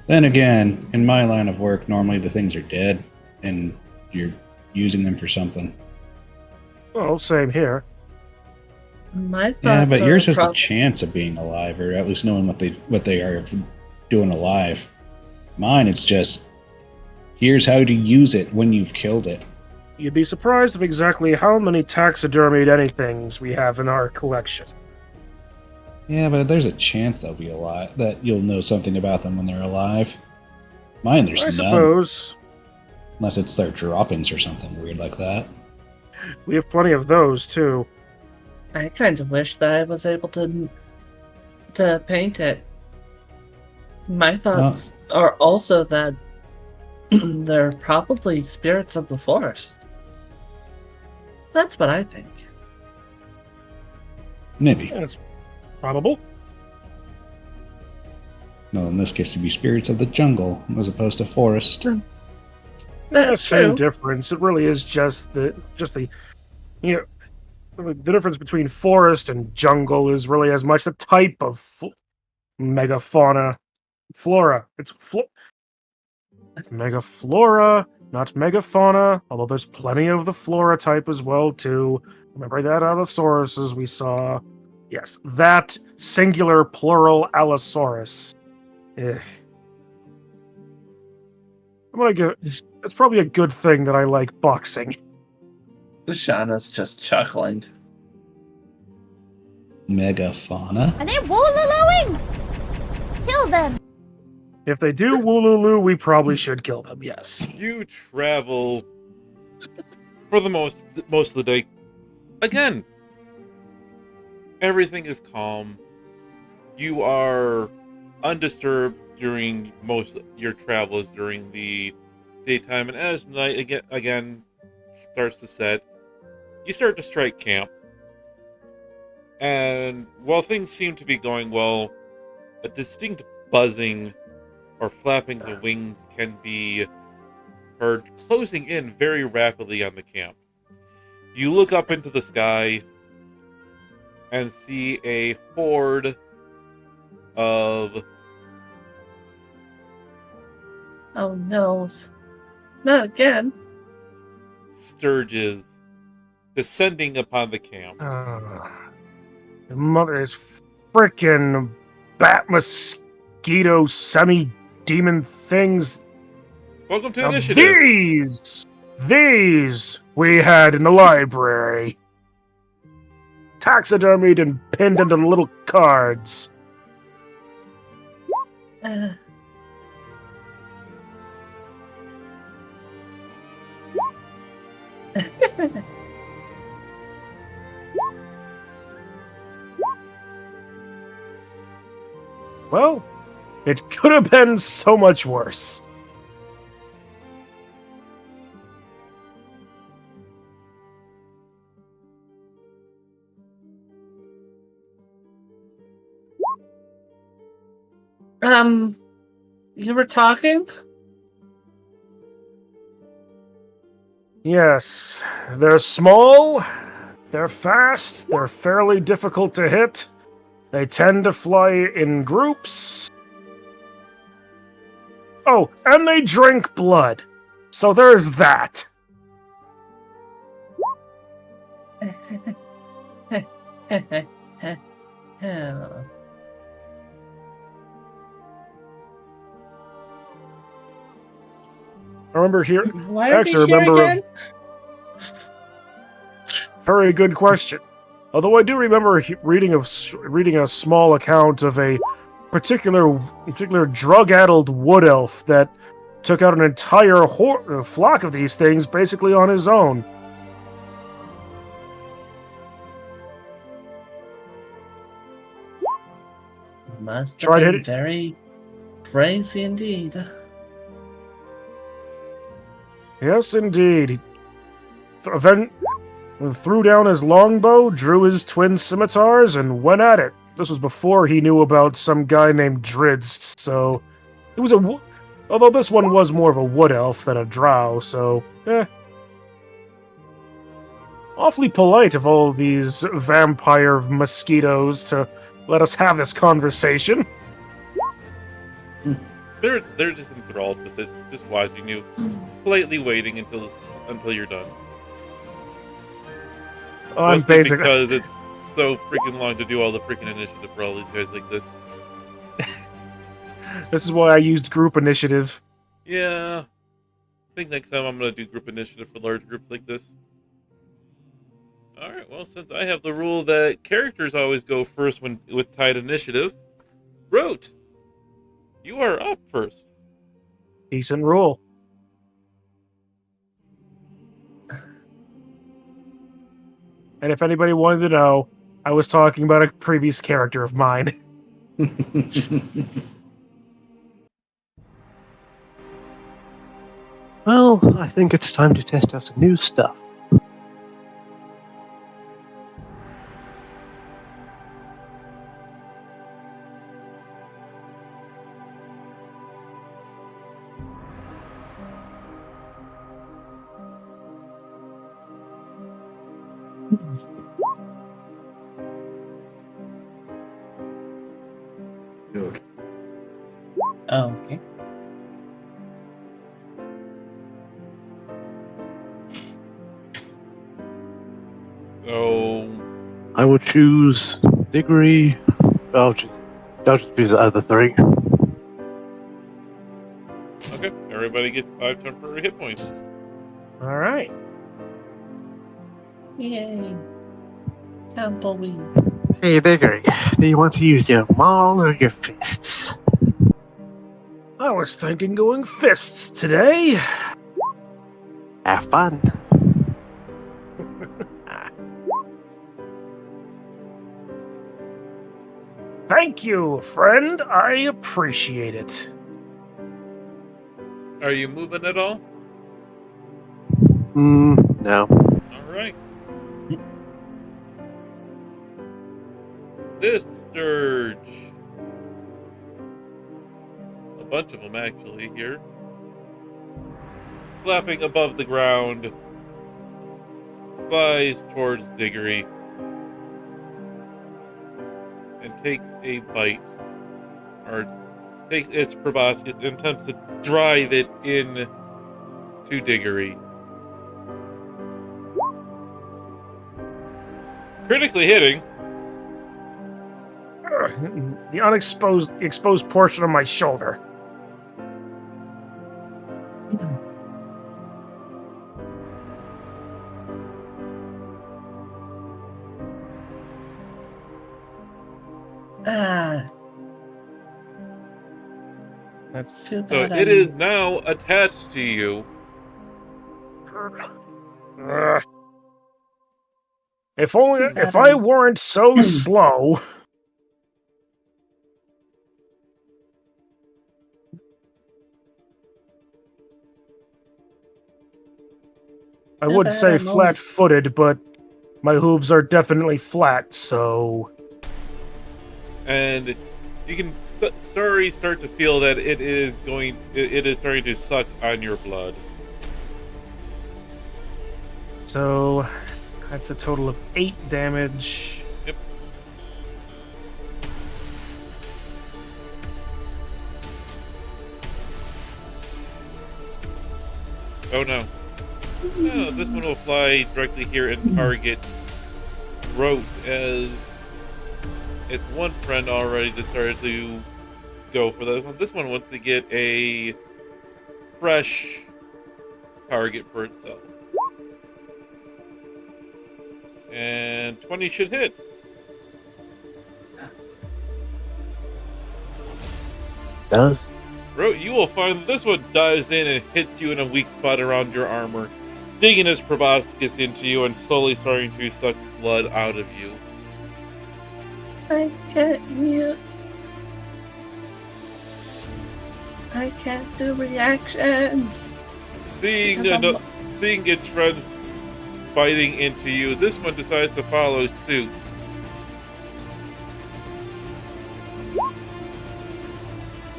Then again, in my line of work, normally the things are dead, and you're using them for something. Well, same here. My thoughts Yeah, but are yours has the prob- chance of being alive, or at least knowing what they are doing alive. Mine, it's just here's how to use it when you've killed it. You'd be surprised of exactly how many taxidermied anythings we have in our collection. Yeah, but there's a chance they'll be alive. That you'll know something about them when they're alive. Mine, there's I none, suppose unless it's their droppings or something weird like that. we have plenty of those too. I kind of wish that I was able to paint it. My thoughts are also that they're probably spirits of the forest. That's what I think. Maybe. Yeah, it's probable. No, in this case, to be spirits of the jungle as opposed to forest. That's Same true. difference. It really is just the the difference between forest and jungle is really as much the type of megafauna, flora. It's megaflora, not megafauna. Although there's plenty of the flora type as well too. Remember that Allosaurus we saw? Yes, that singular plural Allosaurus. Eh. I'm gonna go. It's probably a good thing that I like boxing. Shauna's just chuckling. Megafauna? Are they woolulooing? Kill them. If they do Woolulu, we probably should kill them. Yes. You travel for the most of the day. Again, everything is calm. You are undisturbed during most of your travels during the daytime, and as night again starts to set, you start to strike camp. And while things seem to be going well, a distinct buzzing or flappings of wings can be heard closing in very rapidly on the camp. You look up into the sky and see a horde of Oh no. Not again. sturges descending upon the camp. The mother's frickin' bat mosquito semi-demon things. Welcome to Now initiative. these we had in the library. Taxidermied and pinned into little cards. Uh, Well, it could have been so much worse. you were talking? Yes, they're small, they're fast, they're fairly difficult to hit. They tend to fly in groups. Oh, and they drink blood. So there's that. Oh. I remember here. Why are we Actually, here remember. again? Very good question. Although I do remember reading a small account of a particular drug-addled wood elf that took out an entire flock of these things basically on his own. Must have Tried been hitting- very crazy indeed. Yes, indeed. He threw down his longbow, drew his twin scimitars, and went at it. This was before he knew about some guy named Drizzt, so it was although this one was more of a wood elf than a drow, so awfully polite of all these vampire mosquitoes to let us have this conversation. They're just enthralled with it, just watching you, politely waiting until you're done. I'm Mostly basically because it's so freaking long to do all the freaking initiative for all these guys like this. This is why I used group initiative. Yeah, I think next time I'm gonna do group initiative for large groups like this. All right, well, since I have the rule that characters always go first when with tied initiative, Rote, you are up first. Decent rule. And if anybody wanted to know, I was talking about a previous character of mine. Well, I think it's time to test out some new stuff. Oh, okay. So, I would choose Diggory. I'll just choose the other three. okay, everybody gets 5 temporary hit points. All right. Yay. Tumbleweed. Hey, Diggory, do you want to use your maul or your fists? I was thinking going fists today. Have fun. Thank you, friend. I appreciate it. Are you moving at all? No. All right. This Sturge. A bunch of them, actually, here. Flapping above the ground. Flies towards Diggory. And takes a bite. Or takes its proboscis and attempts to drive it in to Diggory. Critically hitting. The exposed portion of my shoulder. Ah, That's too So bad. it is now attached to you. Ugh. If only Too bad if I I'm- weren't so slow. I Too would bad say I'm only- flat-footed, but my hooves are definitely flat, so And you can already start to feel that it is starting to suck on your blood. so that's a total of 8 damage. Yep. Oh no. No, this one will fly directly here and target Rote, as its one friend already decided to go for this one. This one wants to get a fresh target for itself. And 20 should hit. Does? Rote, you will find that this one dives in and hits you in a weak spot around your armor, digging its proboscis into you and slowly starting to suck blood out of you. I can't do reactions. Seeing Because seeing its friends biting into you, this one decides to follow suit.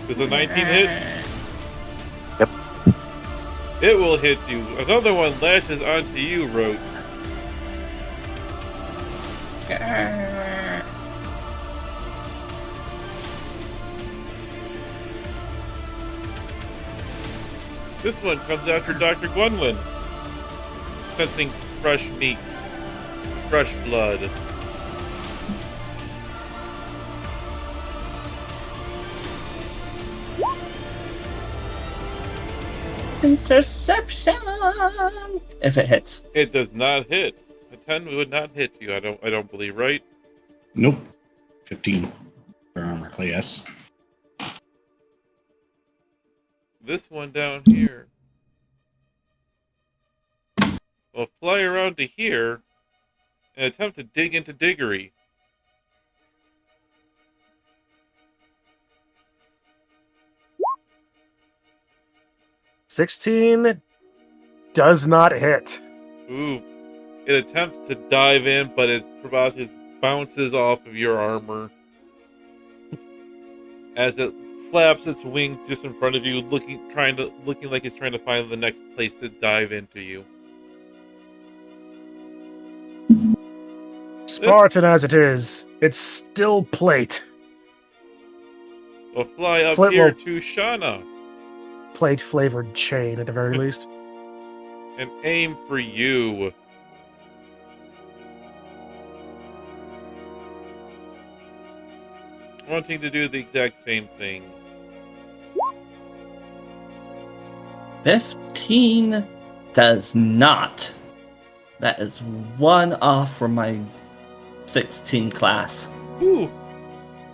Does the 19 hit? Yep. It will hit you. Another one lashes onto you, Rote. This one comes after Dr. Gwendolyn, sensing fresh meat, fresh blood. Interception. If it hits. It does not hit. A 10 would not hit you. I don't believe, right? Nope. 15 for armor class. This one down here will fly around to here and attempt to dig into Diggory. $16 does not hit. Ooh. It attempts to dive in, but its proboscis bounces off of your armor as it flaps its wings just in front of you, looking like it's trying to find the next place to dive into you. Spartan as it is, it's still plate. We'll fly up Flip here will- to Shauna Plate flavored chain at the very least. and aim for you. Wanting to do the exact same thing. 15 does not. That is one off from my 16 class. Ooh.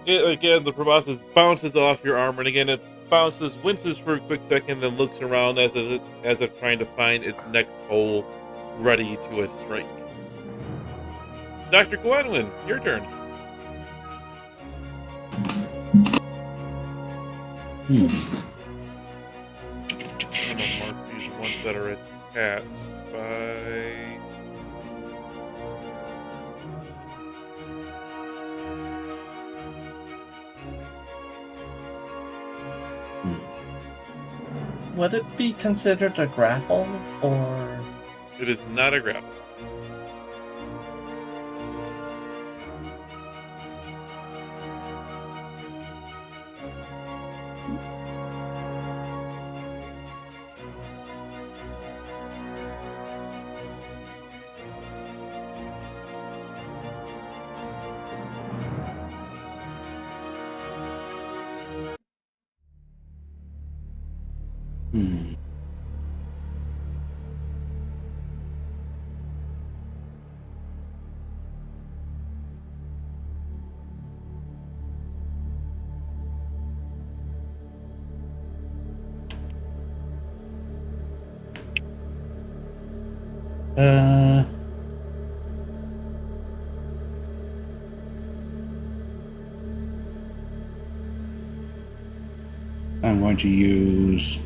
Again, the proboscis bounces off your armor, and again it bounces, winces for a quick second, then looks around as if trying to find its next hole, ready to a strike. Dr. Gwendolyn, your turn. I'm gonna mark these ones that are attached by. Would it be considered a grapple or? It is not a grapple. I'm going to use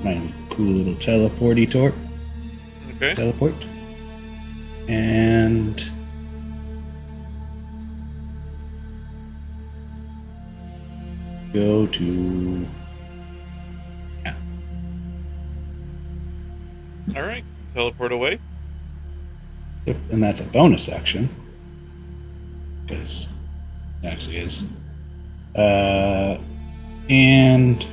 my cool little teleport. Okay. Teleport. And go to... Yeah. All right. Teleport away. Yep, and that's a bonus action. Because it actually is. And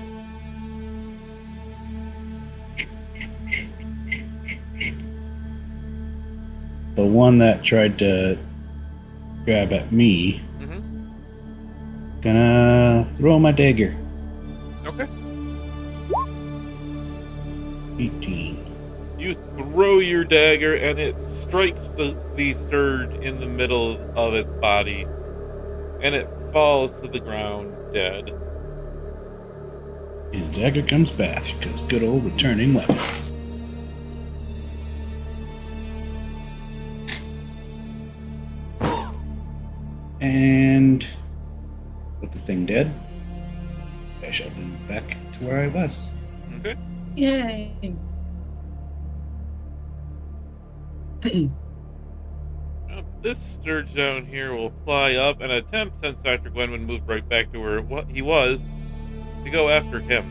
the one that tried to grab at me, gonna throw my dagger. Okay. 18. You throw your dagger, and it strikes the Sturge in the middle of its body, and it falls to the ground dead. And the dagger comes back, because good old returning weapon. And with the thing dead, I shall move back to where I was. Okay. Yay! Now, this Sturge down here will fly up and attempt, since Dr. Gwenwyn moved right back to where he was, to go after him.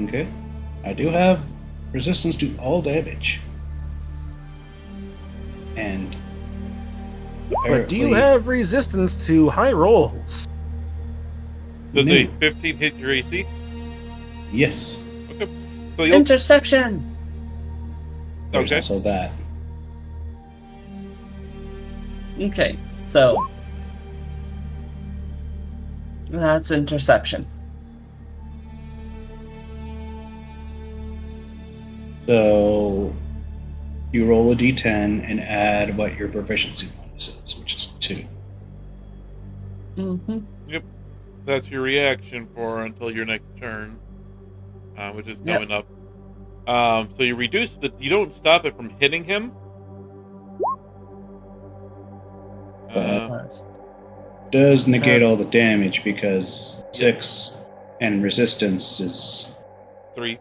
Okay. I do have resistance to all damage. And But do you have resistance to high rolls? Does No. a 15 hit your AC? Yes. Okay. So you'll... Interception! There's Okay. also that. Okay, so that's interception. So you roll a d10 and add what your proficiency bonus is, which is 2. Mm-hmm. Yep. That's your reaction for until your next turn, which is coming up. So you reduce the... You don't stop it from hitting him. Does negate all the damage because 6 and resistance is 3.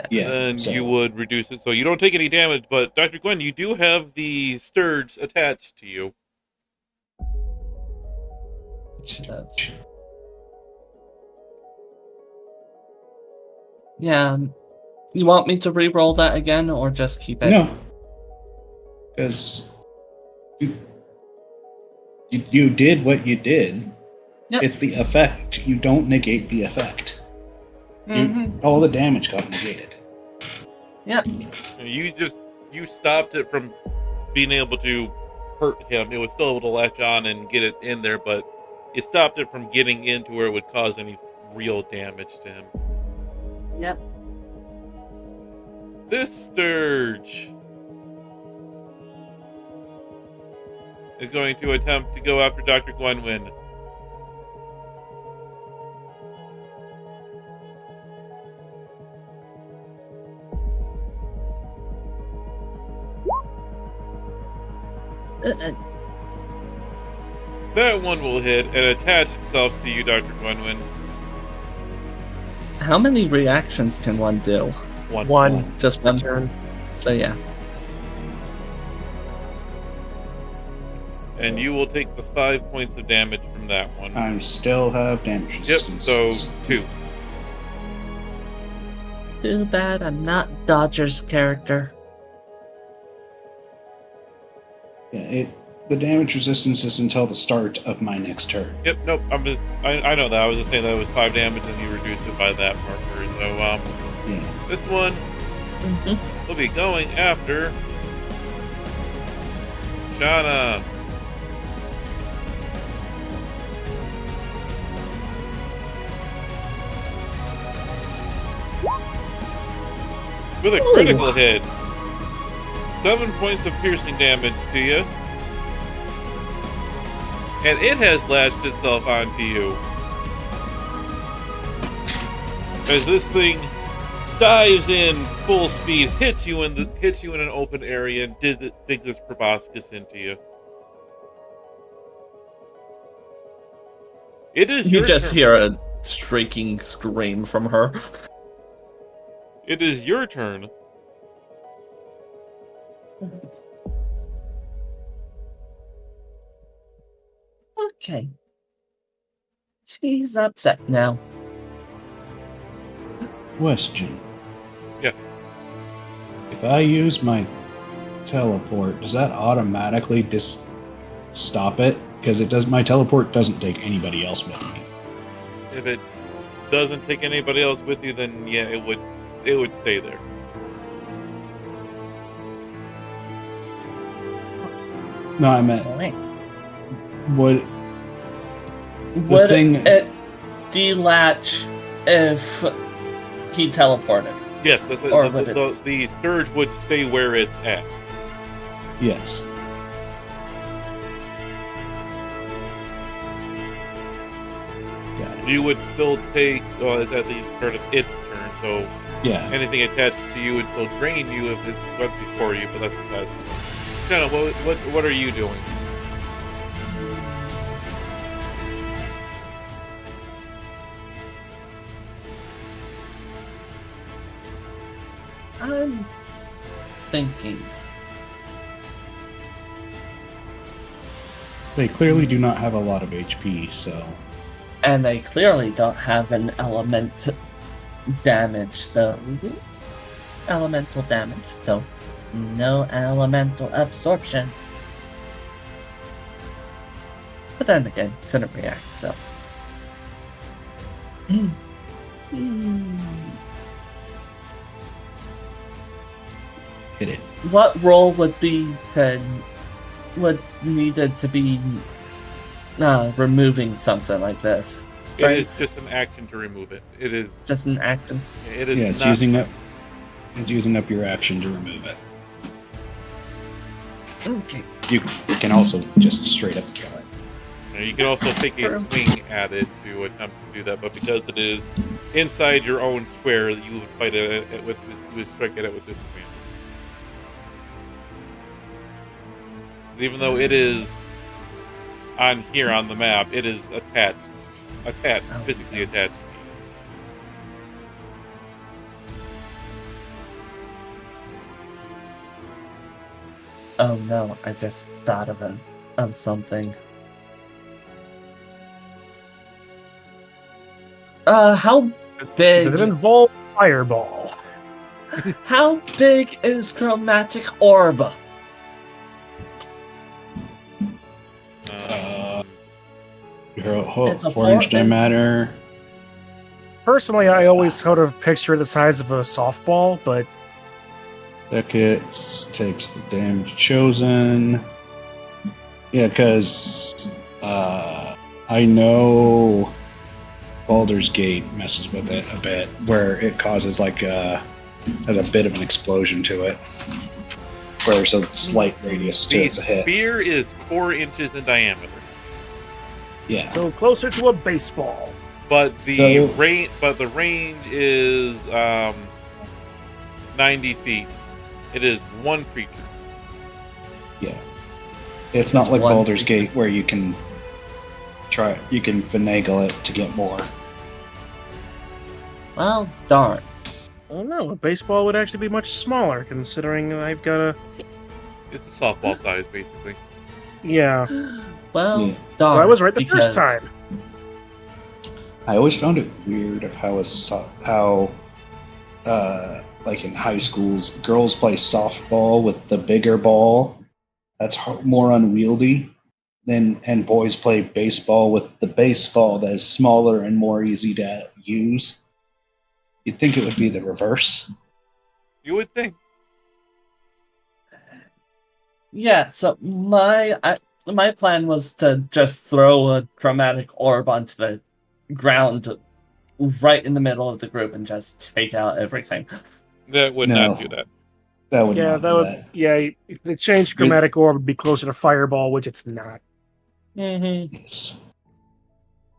yeah. Then so you would reduce it, so you don't take any damage. But Dr. Gwen, you do have the Sturge attached to you. Yeah. You want me to re-roll that again, or just keep it? No, because you did what you did. Yep. It's the effect. You don't negate the effect. All the damage got negated. Yep. You stopped it from being able to hurt him. It was still able to latch on and get it in there, but it stopped it from getting into where it would cause any real damage to him. Yep. This Sturge is going to attempt to go after Dr. Gwenwyn. That one will hit and attach itself to you, Dr. Gwenwyn. How many reactions can one do? One. Just one turn. So yeah. And you will take the 5 points of damage from that one. I still have damage Yep, resistance. so 2. Too bad I'm not Dodger's character. Yeah, the damage resistance is until the start of my next turn. Yep, nope, I know that. I was just saying that it was 5 damage and you reduced it by that marker. So, Yeah. this one will be going after Shauna. With a critical hit. 7 points of piercing damage to you. And it has latched itself onto you. As this thing dives in full speed, hits you in an open area, and digs its proboscis into you. It is You your just turn. hear a shrieking scream from her. It is your turn. Okay. She's upset now. Question. Yes. If I use my teleport, does that automatically stop it? Because it does. My teleport doesn't take anybody else with me. If it doesn't take anybody else with you, then yeah, it would stay there. No, I meant Alright. would Would thing- it delatch if he teleported? Yes, Or would the Sturge would stay where it's at. yes. Got it. You would still take. Well, it's at the start of its turn, so Yeah. anything attached to you would still drain you if it went before you. But that's besides. Kind of. What are you doing? I'm thinking. They clearly do not have a lot of HP, so And they clearly don't have an element damage, so. Elemental damage, so. No elemental absorption. But then again, couldn't react, so. hit it. What role would needed to be removing something like this? It Right. is just an action to remove it. It is. Just an action. It is. Yeah, it's not, using up. It's using up your action to remove it. Okay. You can also just straight up kill it. You can also take a swing at it to attempt to do that, but because it is inside your own square, you would fight it with. You would strike at it with disadvantage. Even though it is on here on the map, it is physically attached to you. Oh no, I just thought of something. How big? Does it involve fireball? How big is chromatic orb? It's a 4-inch 4-inch. diameter. Personally, I always sort of picture the size of a softball, but Beckett takes the damage chosen. Yeah, because I know Baldur's Gate messes with it a bit, where it causes has a bit of an explosion to it, where there's a slight radius to The its hit. spear is 4 inches in diameter, Yeah, so closer to a baseball. but the So- range is 90 feet. It is one creature. yeah. It's not It's like one Baldur's creature. Gate where you can finagle it to get more. Well, darn. I don't know. A baseball would actually be much smaller, considering I've got a. It's a softball size, basically. Yeah. Well, Yeah. darn. So I was right the because first time. I always found it weird of how like in high schools, girls play softball with the bigger ball. That's more unwieldy and boys play baseball with the baseball that is smaller and more easy to use. You'd think it would be the reverse. You would think. Yeah, so my plan was to just throw a chromatic orb onto the ground right in the middle of the group and just take out everything. That would No. not do that. That would Yeah, not that do would. that. Yeah, if the changed chromatic orb would be closer to fireball, which it's not. Mm-hmm. Yes.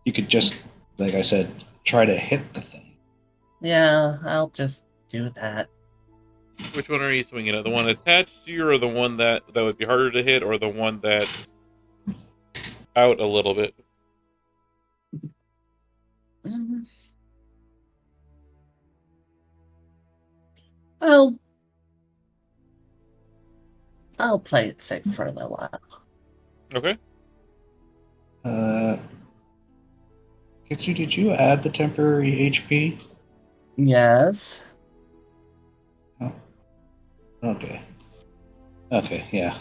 You could just, like I said, try to hit the thing. Yeah, I'll just do that. Which one are you swinging at? The one attached to you, or the one that would be harder to hit, or the one that's out a little bit? Mm. Well, I'll play it safe for a little while. Okay. Kitsu, did you add the temporary HP? Yes. Oh. Okay. Okay, yeah.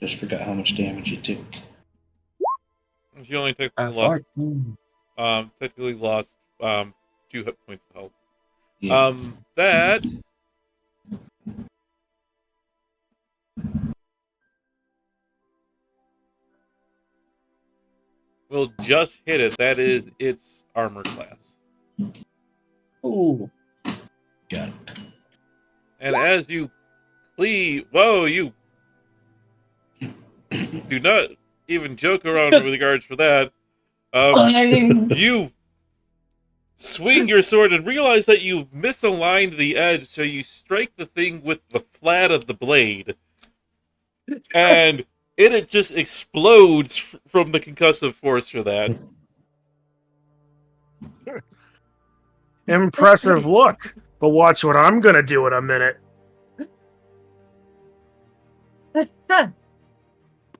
Just forgot how much damage you took. You only technically lost, 14. technically lost 2 hit points of health. Yeah. That will just hit it. That is its armor class. Ooh. Got it. And as you you do not even joke around with regards for that. Fine. You swing your sword and realize that you've misaligned the edge, so you strike the thing with the flat of the blade. And it just explodes from the concussive force for that. Impressive look, but watch what I'm gonna do in a minute.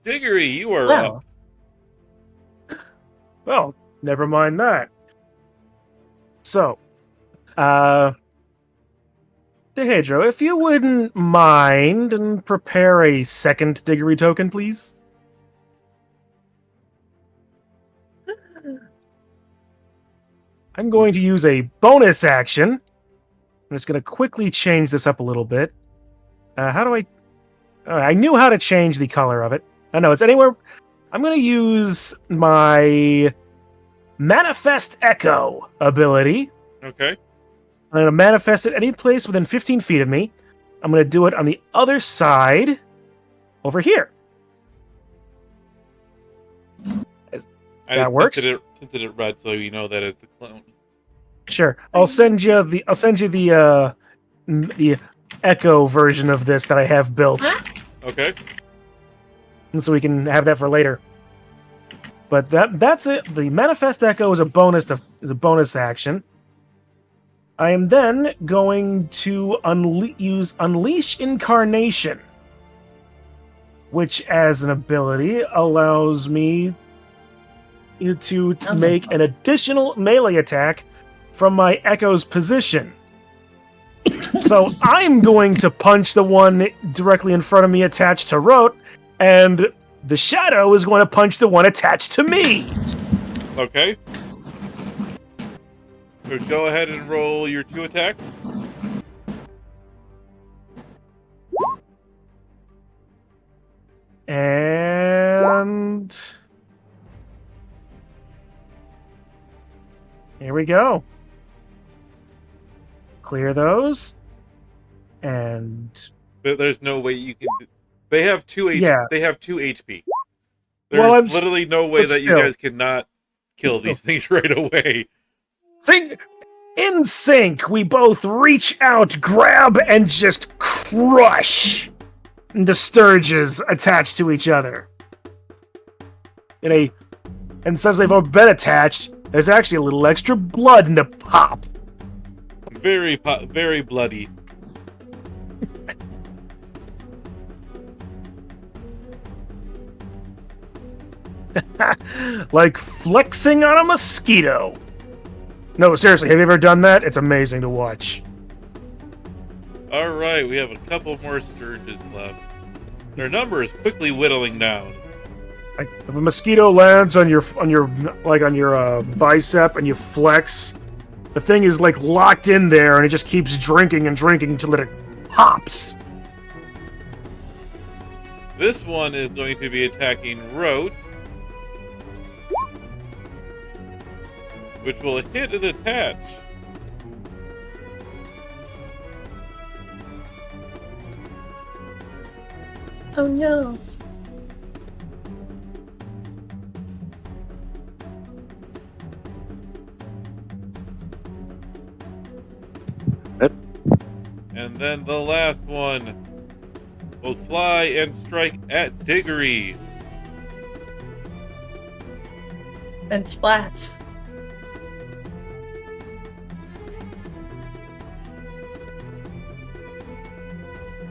Diggory, you are up. Well, never mind that. So, Dehedro, if you wouldn't mind and prepare a second Diggory token, please. I'm going to use a bonus action. I'm just going to quickly change this up a little bit. How do I... I knew how to change the color of it. I know it's anywhere... I'm going to use my Manifest Echo ability. Okay. I'm going to manifest it any place within 15 feet of me. I'm going to do it on the other side over here. That works. Tinted it red so you know that it's a clone. Sure. I'll send you the Echo version of this that I have built. Okay. And so we can have that for later. But that's it. The Manifest Echo is a bonus action. I am then going to use Unleash Incarnation, which, as an ability, allows me to make an additional melee attack from my Echo's position. So I'm going to punch the one directly in front of me attached to Rote, and the Shadow is going to punch the one attached to me. Okay. So go ahead and roll your 2 attacks. And here we go. Clear those. And There's no way you can. They have 2 HP. Yeah. They have 2 HP. Well, There's literally no way but that you still. guys cannot kill these things right away. in sync, we both reach out, grab, and just crush the Sturges attached to each other. And since they've all been attached, there's actually a little extra blood in the pop. Very bloody. Like flexing on a mosquito. No, seriously, have you ever done that? It's amazing to watch. Alright, we have a couple more Sturges left. Their number is quickly whittling down. Like, if a mosquito lands on your bicep and you flex, the thing is like locked in there and it just keeps drinking and drinking until it pops. This one is going to be attacking Rote, which will hit and attach. Oh no. And then the last one will fly and strike at Diggory. And splats.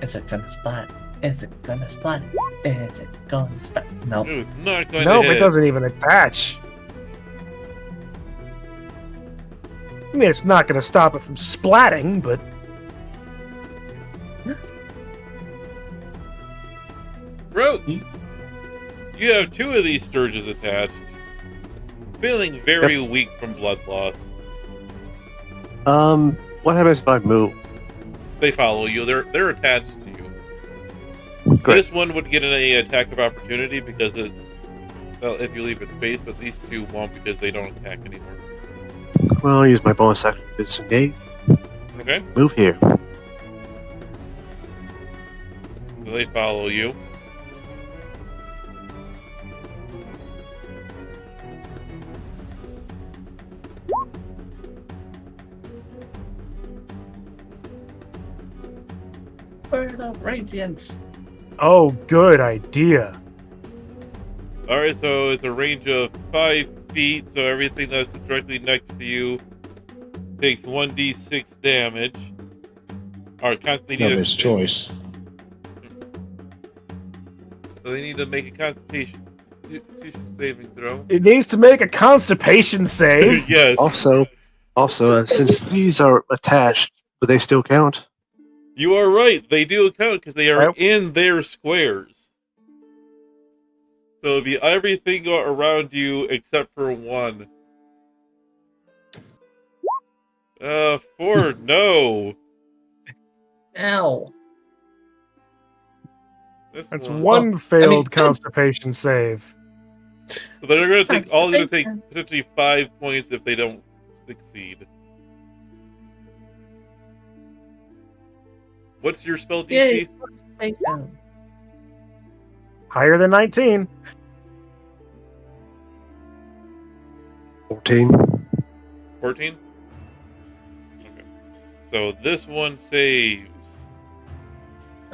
Is it gonna splat? Is it gonna splat? Is it gonna splat? No. It was not going to Nope, hit. it doesn't even attach. I mean, it's not going to stop it from splatting, but Roach, you have 2 of these Sturges attached. Feeling very weak from blood loss. What happens if I move? They follow you. They're attached to you. Great. This one would get an attack of opportunity because if you leave it space, but these 2 won't because they don't attack anymore. Well, I'll use my bonus action to disengage. Okay? Move here. So they follow you. Bird of Radiance. oh, good idea. Alright, so it's a range of 5 feet, so everything that's directly next to you takes 1d6 damage. Or constantly No, need there's choice. So they need to make a constitution saving throw. It needs to make a constipation save. Yes. Also, since these are attached, do they still count? You are right. They do count because they are Right. in their squares. So it'll be everything around you except for 1. 4, no. Ow. This That's one. one failed good. constipation save. So they're going to take all going to take Constipation. potentially 5 points if they don't succeed. What's your spell DC? Yay. Constipation. Higher than 19. 14. 14? Okay. So this one saves.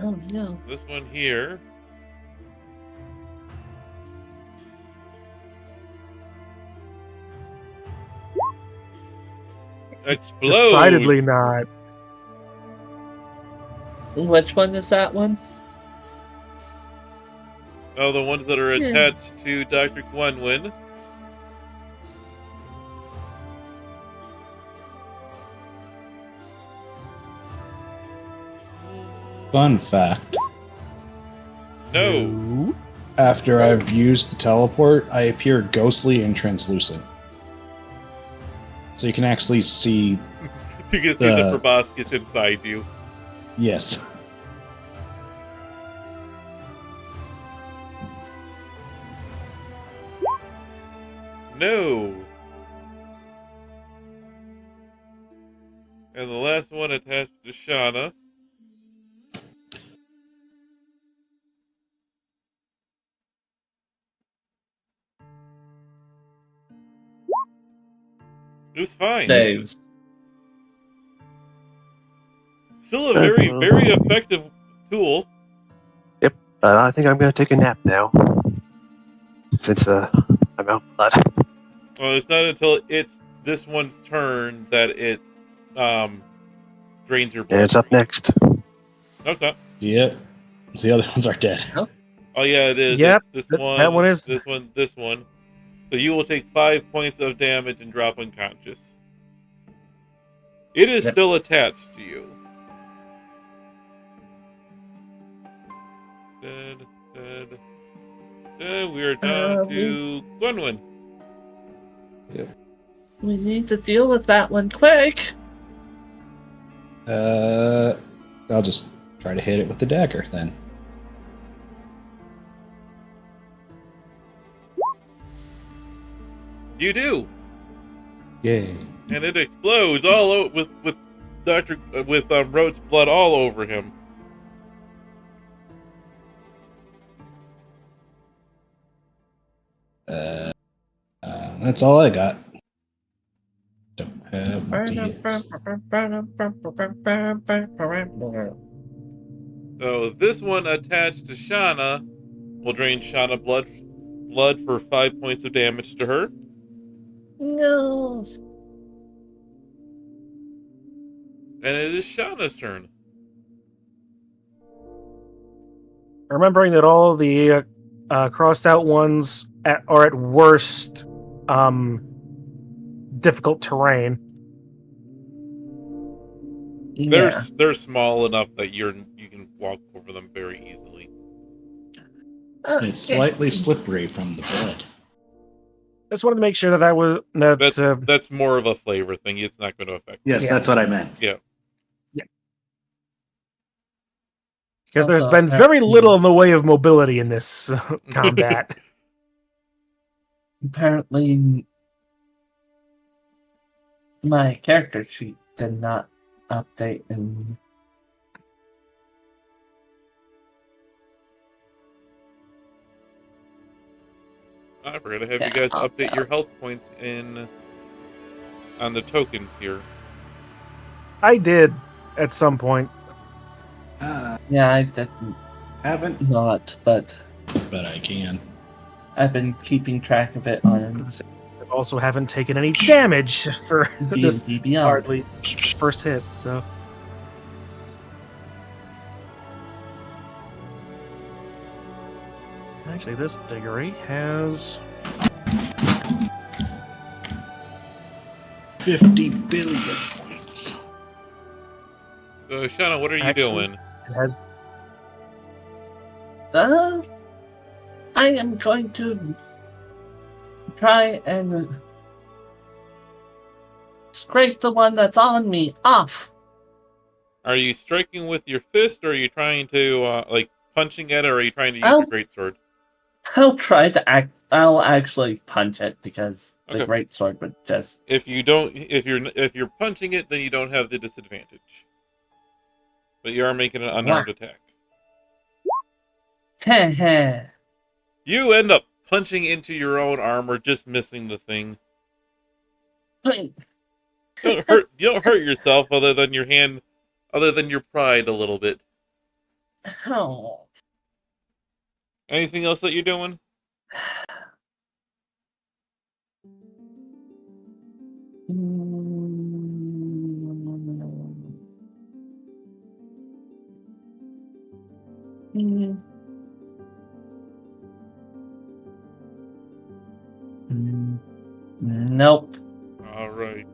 Oh no. This one here. Explode. Decidedly not. Which one is that one? Oh, the ones that are Yeah. attached to Dr. Gwenwyn. Fun fact. No. After I've used the teleport, I appear ghostly and translucent. So you can actually see, You can see the proboscis inside you. yes. No. And the last one attached to Shauna. It was fine. Saves. Still a very, very effective tool. I think I'm gonna take a nap now. Since I'm out of blood. Well, it's not until it's this one's turn that it drains your blood. And it's up next. No, it's not. Yep. The other ones are dead. Oh yeah, it is. Yep, It's this one. that one is- This one. This one. So you will take 5 points of damage and drop unconscious. It is Yep. still attached to you. We are down to Gwenwyn. We need to deal with that one quick. I'll just try to hit it with the dagger then. You do, Yay. and it explodes all with Rote's blood all over him. That's all I got. Don't. Deeds. So this one attached to Shauna will drain Shauna blood for 5 points of damage to her. No. And it is Shauna's turn. Remembering that all the crossed out ones are at worst difficult terrain. They're small enough that you can walk over them very easily. It's slightly slippery from the blood. Just wanted to make sure that That's more of a flavor thing. It's not going to affect. Yes, Yeah. that's what I meant. Yeah. because there's Also, been very little in the way of mobility in this combat. Apparently, my character sheet did not update and I forgot to have you guys update your health points on the tokens here. I did at some point. yeah, I didn't Haven't, not, but but I can. I've been keeping track of it on I also haven't taken any damage for this D&D Beyond. hardly first hit, so. Actually, this diggery has 50 billion points. So, Shauna, what are you Actually- doing? it has I am going to try and scrape the one that's on me off. Are you striking with your fist, or are you trying to punching at it, or are you trying to use Oh. your greatsword? I'll try to I'll actually punch it because the Okay. greatsword would just. If you're punching it, then you don't have the disadvantage. But you are making an unarmed attack. Heh. You end up punching into your own armor, just missing the thing. You don't hurt yourself other than your pride a little bit. Oh. Anything else that you're doing? Nope. All right,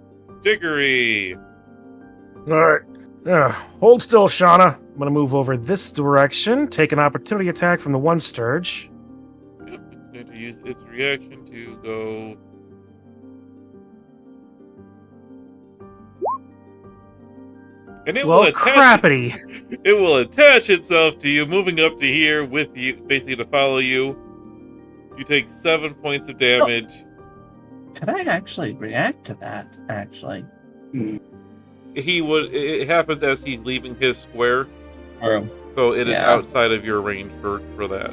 Diggory. Alright. Hold still, Shauna. I'm gonna move over this direction, take an opportunity attack from the one Sturge. Yep, it's going to use its reaction to go. And it will attach. Crappity. It will attach itself to you, moving up to here with you, basically to follow you. You take 7 points of damage. Could I actually react to that? Actually. It happens as he's leaving his square, Or so it is Yeah. outside of your range for that.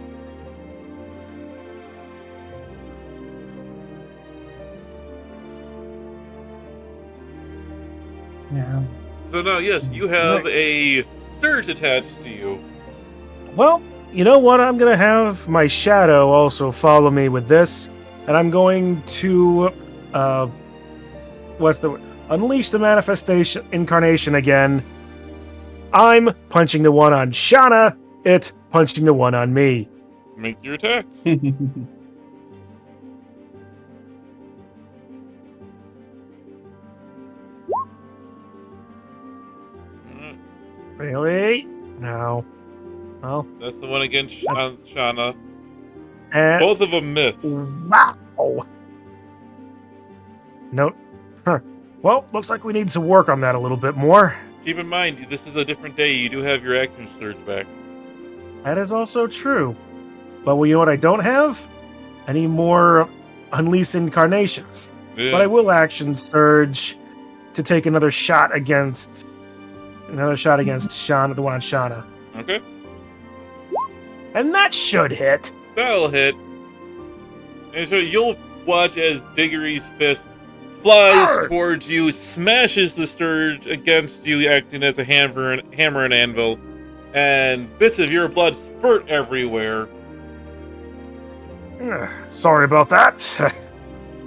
yeah. So now, yes, you have a Sturge attached to you. Well, you know what? I'm gonna have my shadow also follow me with this, and I'm going to unleash the manifestation incarnation again. I'm punching the one on Shauna, it punching the one on me. Make your attacks. Alright, Really? No. Well, that's the one against on Shauna. and Both of them miss. wow. No. Huh. Well, looks like we need to work on that a little bit more. Keep in mind, this is a different day. You do have your action surge back. That is also true. But well, you know what I don't have? Any more Unleash Incarnations. Yeah. But I will action surge to take another shot against Shauna, the one on Shauna. Okay, And that should hit. that'll hit. And so you'll watch as Diggory's fist flies towards you, smashes the scourge against you, acting as a hammer and anvil, and bits of your blood spurt everywhere Sorry about that.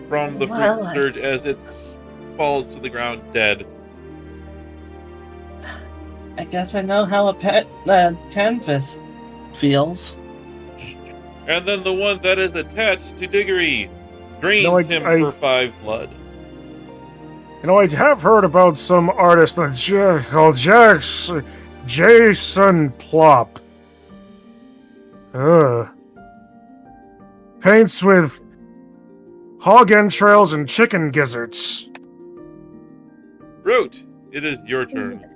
from the Well, freaking scourge as it falls to the ground dead. I guess I know how a pet canvas feels. And then the one that is attached to Diggory drains No, him I- for 5 blood. You know, I have heard about some artist called Jason Plop. Paints with hog entrails and chicken gizzards. Root, it is your turn.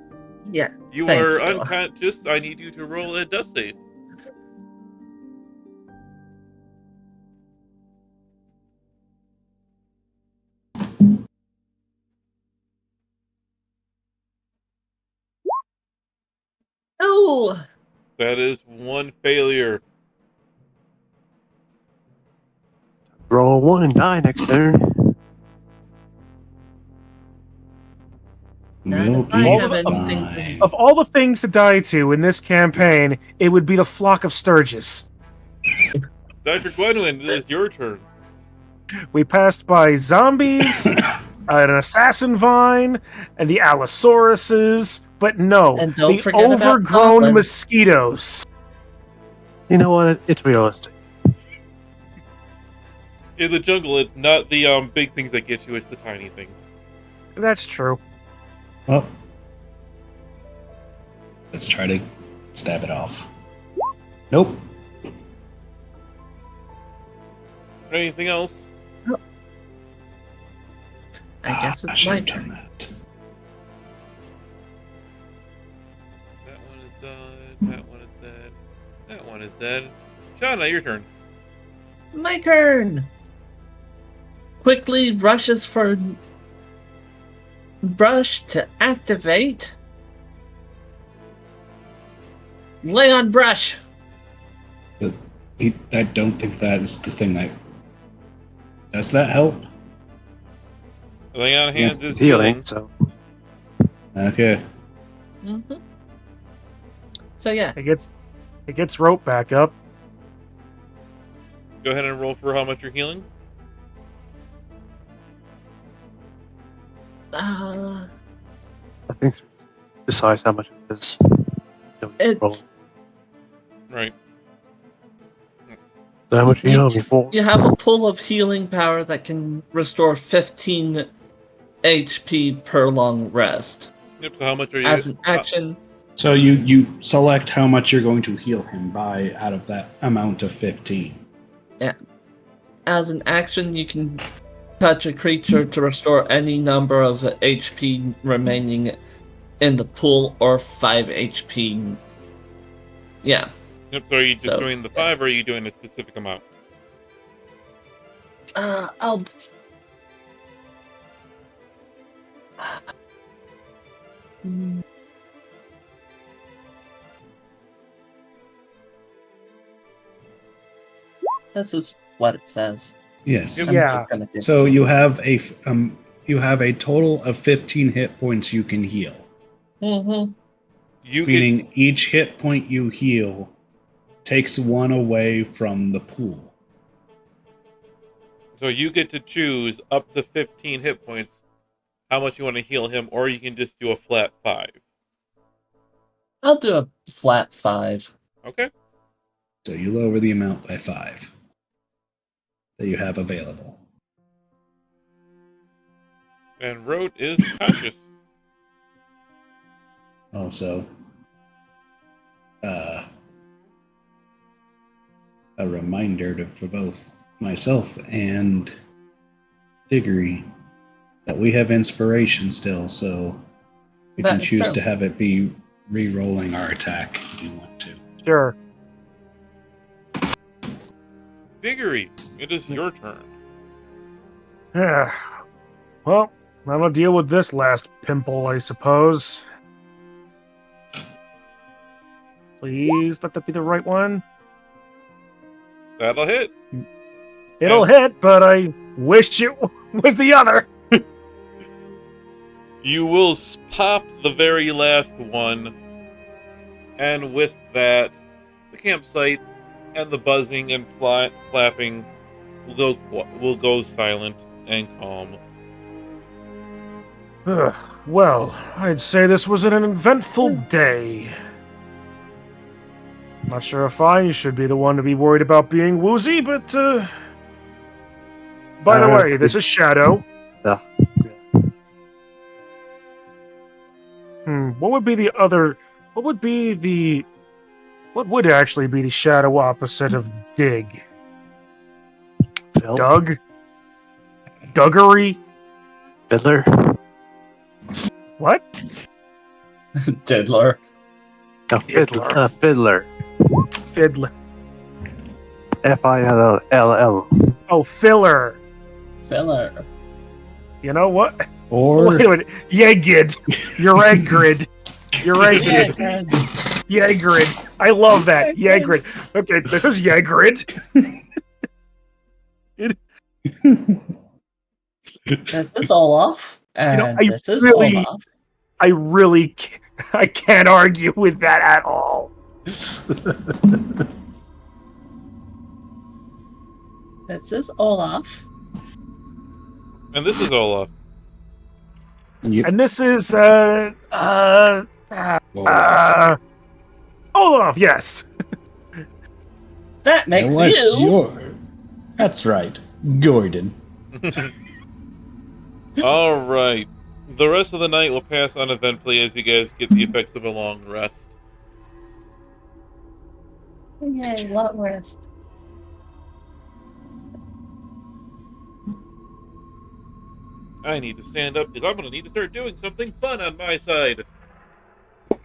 Yeah. You Thank are you. unconscious. I need you to roll a death save. Oh, That is 1 failure. Roll 1 and die next turn. and You'll if I be have anything fine. Of all the things to die to in this campaign, it would be the flock of Sturgis. Dr. Gwenwyn, it is your turn. We passed by zombies, an assassin vine, and the Allosauruses, but no, And don't the forget about overgrown goblins. mosquitoes. You know what? It's realistic. In the jungle, it's not the big things that get you, it's the tiny things. That's true. Well, let's try to stab it off. Nope. Anything else? I guess I it's should my have turn. done that. That one is done. That one is dead. That one is dead. Shauna, your turn. My turn. Quickly rushes for brush to activate. Lay on brush. I don't think that is the thing that... Does that help? Lay on hands Yes, is Healing, healing. so. Okay. Mm-hmm. So yeah, It gets rope back up. Go ahead and roll for how much you're healing. uh, I think decides how much it is. it's Right. So how much are you healing me for? you have a pool of healing power that can restore 15 HP per long rest. Yep, so how much are you... As an action, So you select how much you're going to heal him by out of that amount of 15. as an action, you can touch a creature to restore any number of HP remaining in the pool, or 5 HP. Yeah. Yep, so are you just So, doing the 5 or are you doing a specific amount? I'll. This is what it says. Yes. I'm Yeah. just gonna do- So you have a total of 15 hit points you can heal. Mhm. You get... Meaning each hit point you heal takes 1 away from the pool. So you get to choose up to 15 hit points how much you want to heal him, or you can just do a flat 5. I'll do a flat 5. Okay? So you lower the amount by 5 that you have available. And Rote is conscious. Also, a reminder for both myself and Diggory that we have inspiration still, so we can That is choose true. to have it be re-rolling our attack if you want to. Sure. Diggory, it is your turn. Well, I'm gonna deal with this last pimple, I suppose. Please let that be the right one. That'll hit. It'll hit, but I wish it was the other. You will pop the very last one, and with that, the campsite and the buzzing and flapping will go silent and calm. Well, I'd say this was an eventful day. Not sure if I should be the one to be worried about being woozy, but, by the way, this is Shadow. Yeah. What would actually be the shadow opposite of dig? Phil? Doug? Duggery? Fiddler? What? Diddler. No, Fiddler. Fiddler. Fiddler. Fill. Oh, filler. Filler. You know what? Or Wait a minute. Yegrid. You're Egrid. You're Egrid. Yegrid. I love that. Yegrid. Okay, this is Yegrid. This is Olaf. And I this is really- Olaf. I can't argue with that at all. This is Olaf. And this is Olaf. Yep. And this is Olaf. Olaf, yes. That makes And what's you. That's right, Gordon. All right. The rest of the night will pass uneventfully as you guys get the effects of a long rest. Yay, long rest. I need to stand up because I'm going to need to start doing something fun on my side.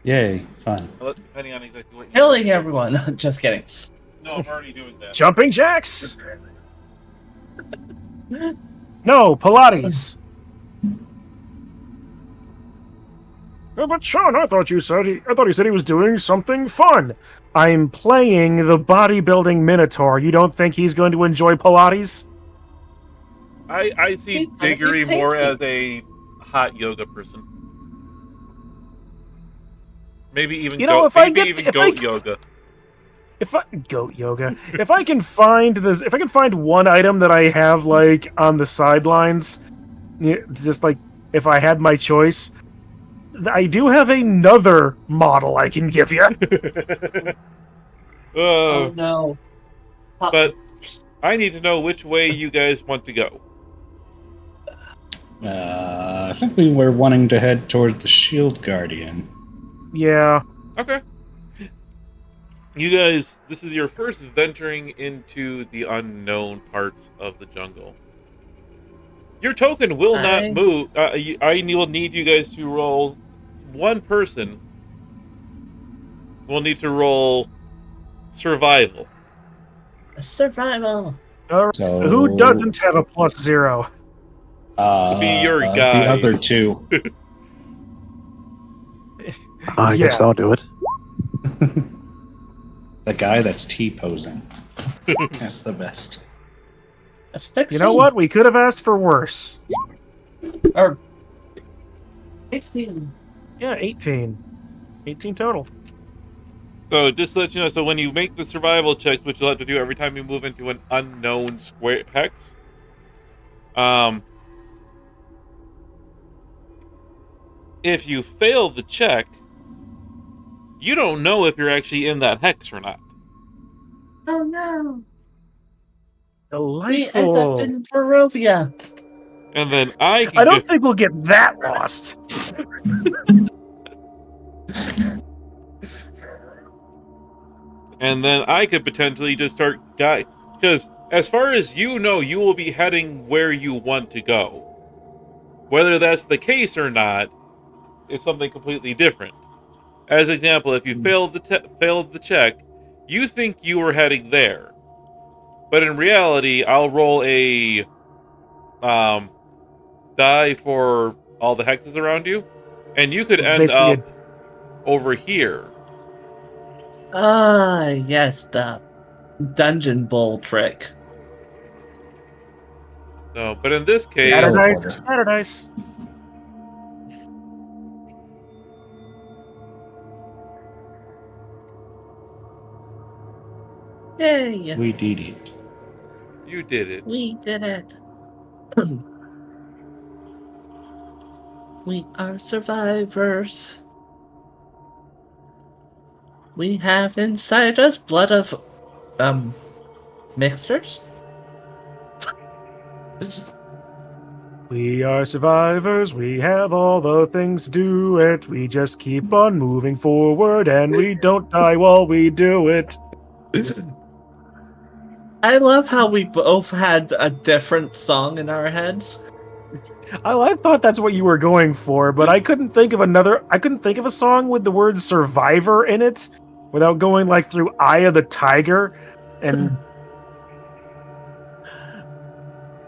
Yay, fun. Depending on exactly what you Killing everyone. Just kidding. No, I'm already doing that. Jumping jacks? No, Pilates. But Sean, I thought he said he was doing something fun. I'm playing the bodybuilding Minotaur. You don't think he's going to enjoy Pilates? I see He's gonna be Diggory more painted. as a hot yoga person. Maybe even You know, goat, if I maybe get- even if I goat c- yoga. Goat yoga. If I can find one item that I have like on the sidelines, just like if I had my choice, I do have another model I can give you. Oh no. But I need to know which way you guys want to go. I think we were wanting to head towards the Shield Guardian. Yeah. Okay. You guys, this is your first venturing into the unknown parts of the jungle. Your token will not move. I will need you guys to roll. One person will need to roll survival. Survival. All right. So Who doesn't have a +0? Be your The guy. other two. I guess Yeah. I'll do it. The guy that's T-posing. That's the best. You know what? We could have asked for worse. Or 16. Yeah, 18. 18 total. So just to let you know, so when you make the survival checks, which you'll have to do every time you move into an unknown square hex, if you fail the check, you don't know if you're actually in that hex or not. Oh no. We end Delightful. up in Barovia. And then I can I don't think we'll get that lost. and then I could potentially just start because as far as you know, you will be heading where you want to go. Whether that's the case or not is something completely different. As an example, if you failed the check, you think you were heading there, but in reality, I'll roll a die for all the hexes around you, and you could end Basically up over here. Ah, yes, the dungeon bowl trick. So, but in this case, Paradise. Paradise. Yay! We did it. You did it. We did it. We are survivors. We have inside us blood of, mixtures? We are survivors. We have all the things to do it. We just keep on moving forward and we don't die while we do it. I love how we both had a different song in our heads. I thought that's what you were going for, but I couldn't think of a song with the word survivor in it without going like through Eye of the Tiger and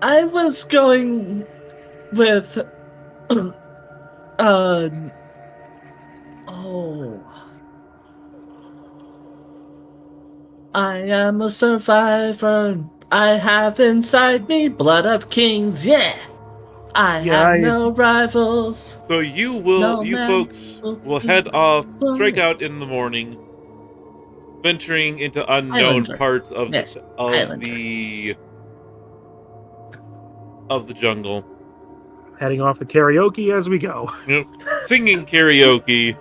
I was going with I am a survivor. I have inside me blood of kings, yeah. I have no rivals. So you man folks will will be head off, strike lonely. out in the morning, venturing into unknown Highlander. parts of Yes, the Highlander. of the jungle. heading off the karaoke as we go. Yep. Singing karaoke,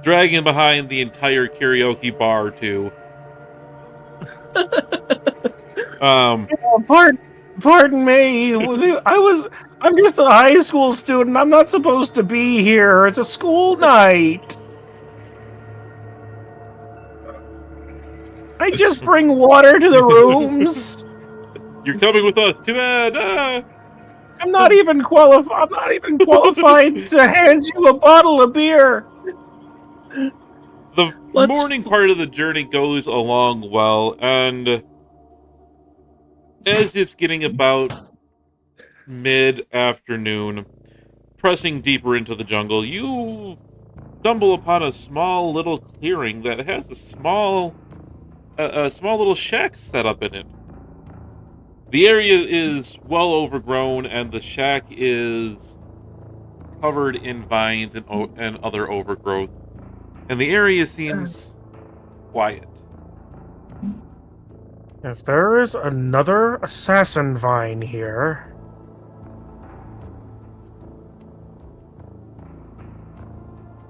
dragging behind the entire karaoke bar too. Pardon me. I'm just a high school student. I'm not supposed to be here. It's a school night. I just bring water to the rooms. You're coming with us. Too bad. I'm not even qualified to hand you a bottle of beer. The morning part of the journey goes along well, and as it's getting about mid-afternoon, pressing deeper into the jungle, you stumble upon a small little clearing that has a small little shack set up in it. The area is well overgrown, and the shack is covered in vines and other overgrowth. And the area seems quiet. If there is another assassin vine here...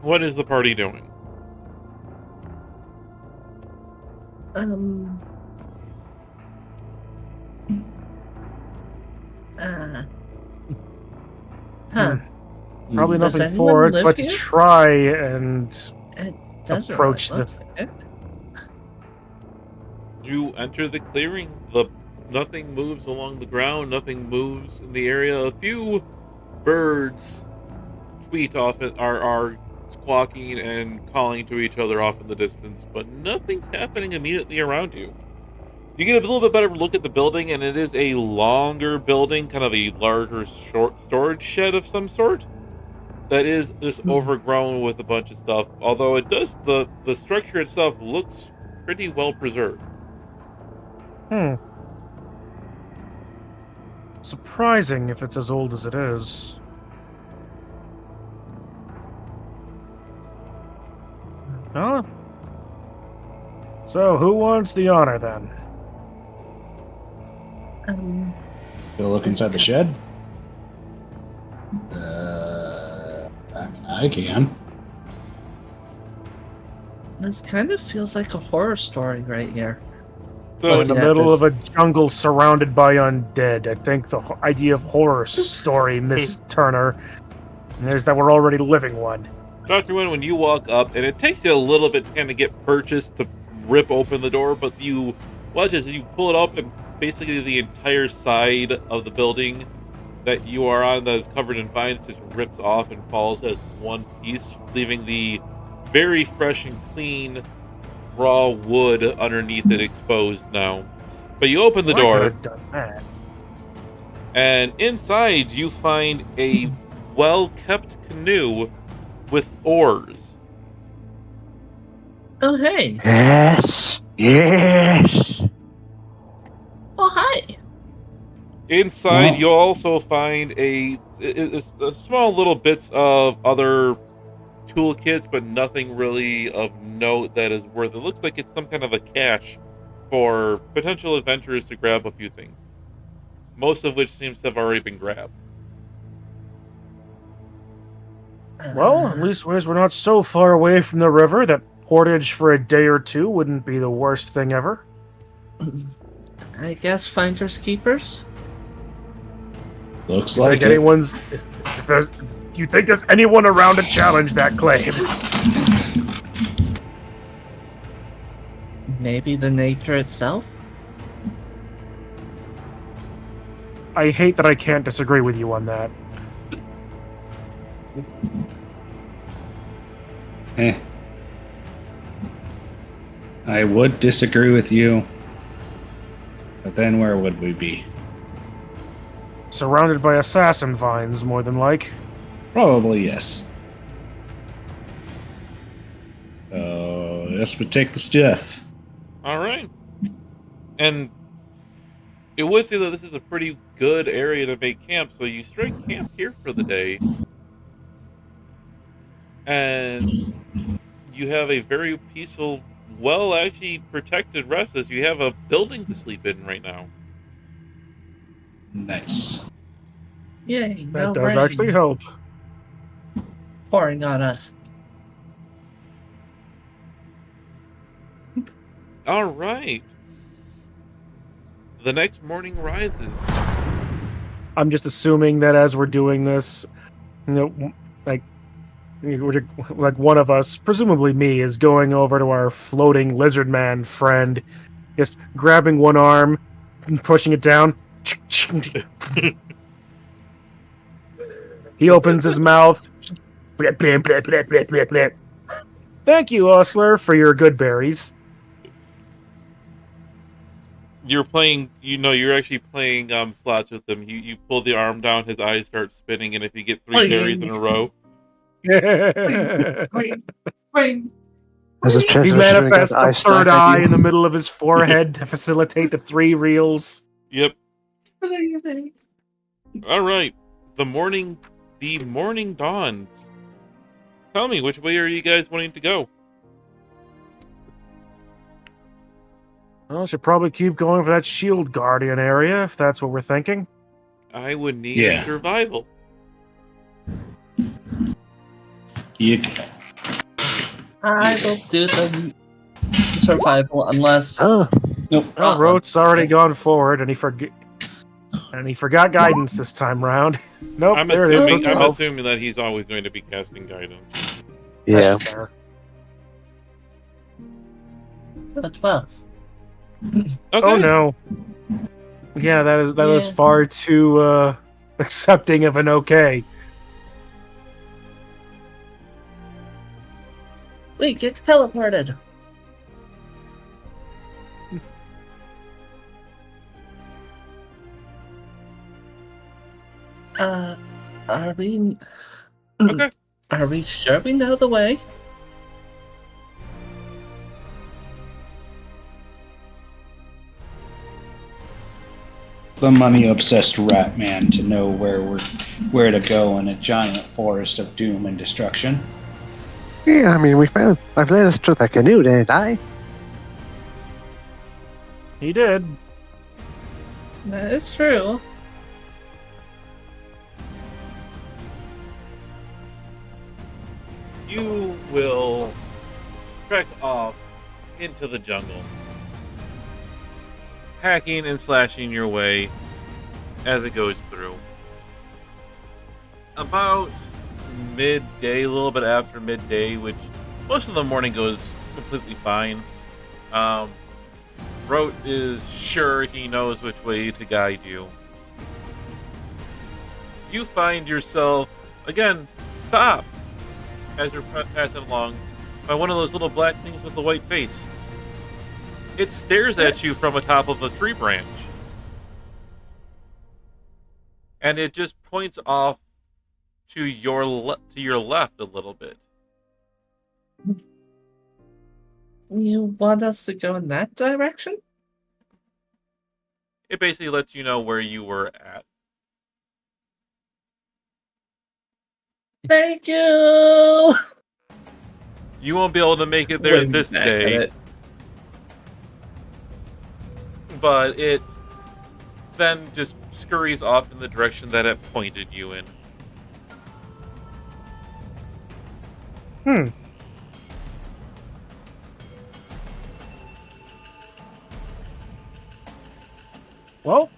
What is the party doing? Probably Does nothing for anyone it but live to here? try and It doesn't approach really the... look like it. You enter the clearing. Nothing moves along the ground. Nothing moves in the area. A few birds tweet off it, are squawking and calling to each other off in the distance, but nothing's happening immediately around you. You get a little bit better look at the building, and it is a longer building, kind of a larger storage shed of some sort that is just overgrown with a bunch of stuff. Although it does, the structure itself looks pretty well preserved. Surprising if it's as old as it is. Huh? So, who wants the honor then? Go look inside the shed? I can. This kind of feels like a horror story right here. We're in the Looking at middle this. of a jungle surrounded by undead. I think the idea of horror story, Miss Turner, is that we're already living one. Dr. Wynn, when you walk up, and it takes you a little bit to kind of get purchased to rip open the door, but you watch as you pull it up, and basically the entire side of the building that you are on that is covered in vines just rips off and falls as one piece, leaving the very fresh and clean raw wood underneath it exposed now. But you open the I could door, have done that. and inside you find a well-kept canoe with oars. Oh, hey. Yes. Yes. Oh, hi. Inside, Wow. you'll also find a small little bits of other toolkits, but nothing really of note that is worth. It looks like it's some kind of a cache for potential adventurers to grab a few things, most of which seems to have already been grabbed. Well, at least we're not so far away from the river that portage for a day or two wouldn't be the worst thing ever. I guess finders keepers. Looks You like think it. anyone's? Do you think there's anyone around to challenge that claim? Maybe the nature itself? I hate that I can't disagree with you on that. I would disagree with you, but then where would we be? Surrounded by assassin vines, more than like. Probably yes. Yes, we take the stuff. All right. And it would say that this is a pretty good area to make camp, so you strike camp here for the day. And you have a very peaceful, well, actually protected rest, as you have a building to sleep in right now. Nice. Yay, no That does rain actually help. pouring on us. All right. The next morning rises. I'm just assuming that as we're doing this, like one of us, presumably me, is going over to our floating lizard man friend, just grabbing one arm and pushing it down. He opens his mouth. Blip, blip, blip, blip, blip, blip, blip. Thank you, Osler, for your good berries. You're playing, you're actually playing slots with him. You pull the arm down, his eyes start spinning, and if you get three berries in a row, As a He transmission manifests a ice third knife eye at in the you. middle of his forehead to facilitate the 3 reels. yep. All right. The morning dawns. Tell me, which way are you guys wanting to go? Well, should probably keep going for that shield guardian area, if that's what we're thinking. I would need Yeah. survival. You, I will do the survival unless. Oh, nope. Well, Rote's already gone forward, and he forgot guidance this time round. Nope, I'm there it is. assuming So I'm 12. assuming that he's always going to be casting guidance. yeah. That's fair. That's 12. Okay. Oh no. Yeah, that was Yeah. far too accepting of an okay. Wait, get teleported. Are we? Okay. Are we sure we know the way? The money-obsessed rat man to know where to go in a giant forest of doom and destruction. Yeah, I mean, I've led us to the canoe, didn't I? He did. That is true. You will trek off into the jungle, hacking and slashing your way as it goes through. About midday, a little bit after midday, which most of the morning goes completely fine. Rote is sure he knows which way to guide you. You find yourself, again, stopped as you're passing along by one of those little black things with the white face. It stares at you from atop of a tree branch. And it just points off to your left a little bit. You want us to go in that direction? It basically lets you know where you were at. Thank you! You won't be able to make it there Looking this back at day, it. but it then just scurries off in the direction that it pointed you in. Hmm. Well,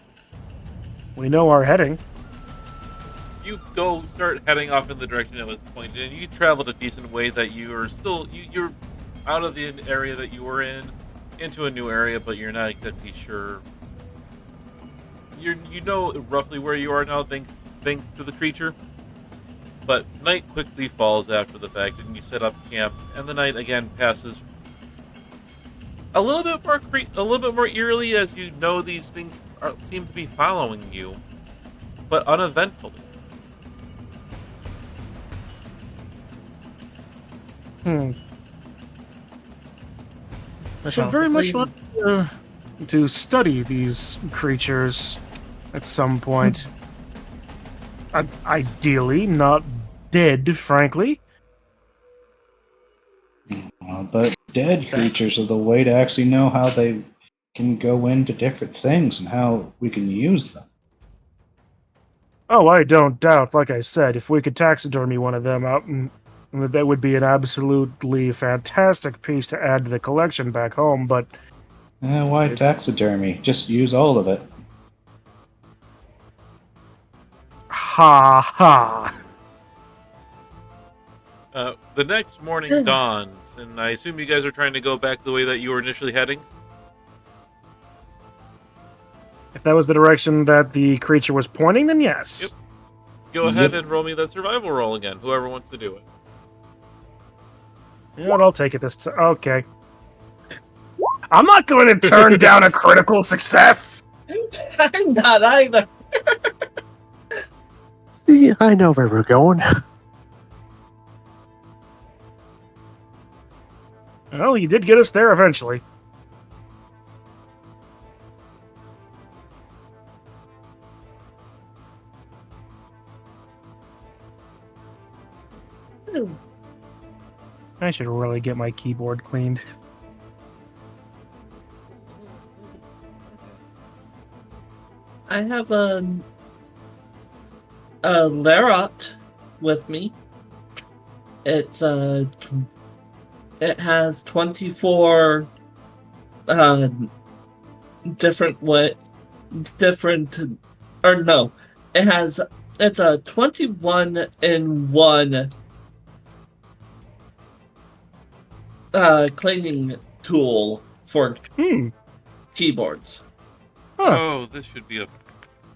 we know our heading. You go start heading off in the direction it was pointed in. You traveled a decent way that you are still you're out of the area that you were in into a new area, but you're not exactly sure. You know roughly where you are now thanks to the creature. But night quickly falls after the fact, and you set up camp, and the night again passes a little bit more eerily as you know these things seem to be following you, but uneventfully. Hmm. I should very much like to study these creatures at some point. Ideally, not dead, frankly. But dead creatures are the way to actually know how they can go into different things and how we can use them. Oh, I don't doubt, like I said, if we could taxidermy one of them out, that would be an absolutely fantastic piece to add to the collection back home, but... Why taxidermy? Just use all of it. Ha ha! The next morning dawns, and I assume you guys are trying to go back the way that you were initially heading? If that was the direction that the creature was pointing, then yes. Yep. Go ahead and roll me that survival roll again, whoever wants to do it. You know what, I'll take it this time. Okay. I'm not going to turn down a critical success! I'm not either. Yeah, I know where we're going. Well, you did get us there eventually. I should really get my keyboard cleaned. I have a Larot with me. It's it has 24 it's a 21 in 1 cleaning tool for keyboards. Huh. Oh, this should be a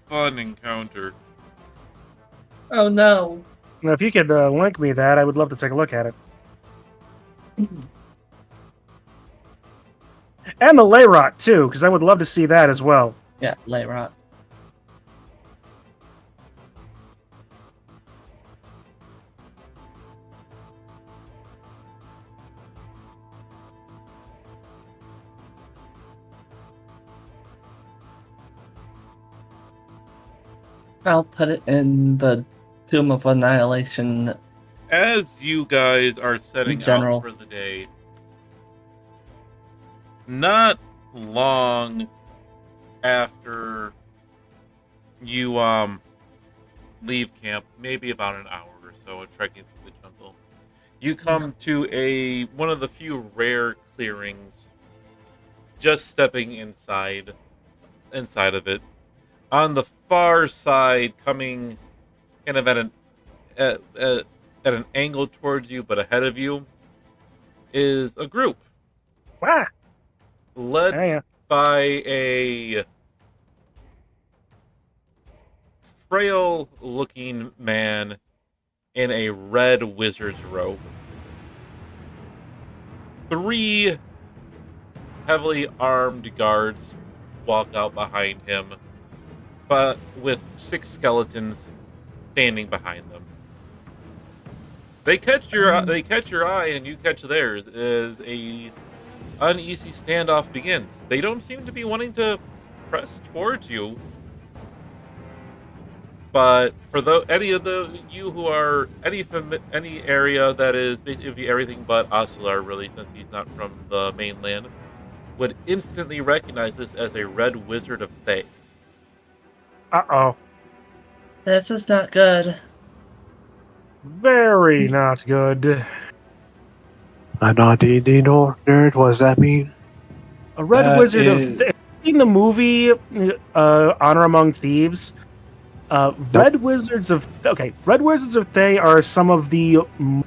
fun encounter. Oh no. Now, if you could link me that, I would love to take a look at it. And the Layrot, too, because I would love to see that as well. Yeah, Larot. I'll put it in the Tomb of Annihilation. As you guys are setting General. out for the day, not long after you leave camp, maybe about an hour or so of trekking through the jungle, you come to one of the few rare clearings. Just stepping inside of it, on the far side, coming kind of at an angle towards you, but ahead of you, is a group Wow. led Yeah. by a frail-looking man in a red wizard's robe. 3 heavily armed guards walk out behind him, but with 6 skeletons standing behind them. They catch your eye, and you catch theirs as a uneasy standoff begins. They don't seem to be wanting to press towards you, But for any of you who are any area that is basically everything but Ostelar, really, since he's not from the mainland, would instantly recognize this as a red wizard of Thay. Uh-oh. This is not good. Very not good. I'm not D&D nerd. What does that mean? A red That wizard is- of... Seen the movie Honor Among Thieves? Red Wizards of Red Wizards of Thay are some of the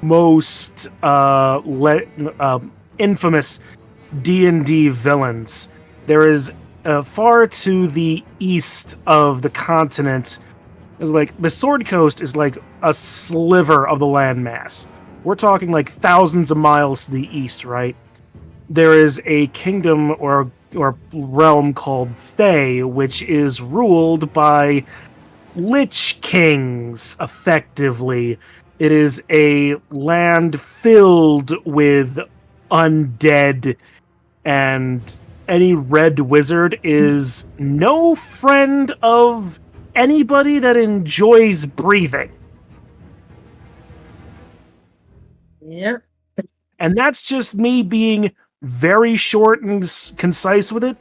most infamous D&D villains. There is far to the east of the continent. Is like the Sword Coast is like a sliver of the landmass. We're talking like thousands of miles to the east, right? There is a kingdom or realm called Thay, which is ruled by Lich Kings, effectively. It is a land filled with undead, and any red wizard is no friend of anybody that enjoys breathing. Yep. And that's just me being very short and concise with it,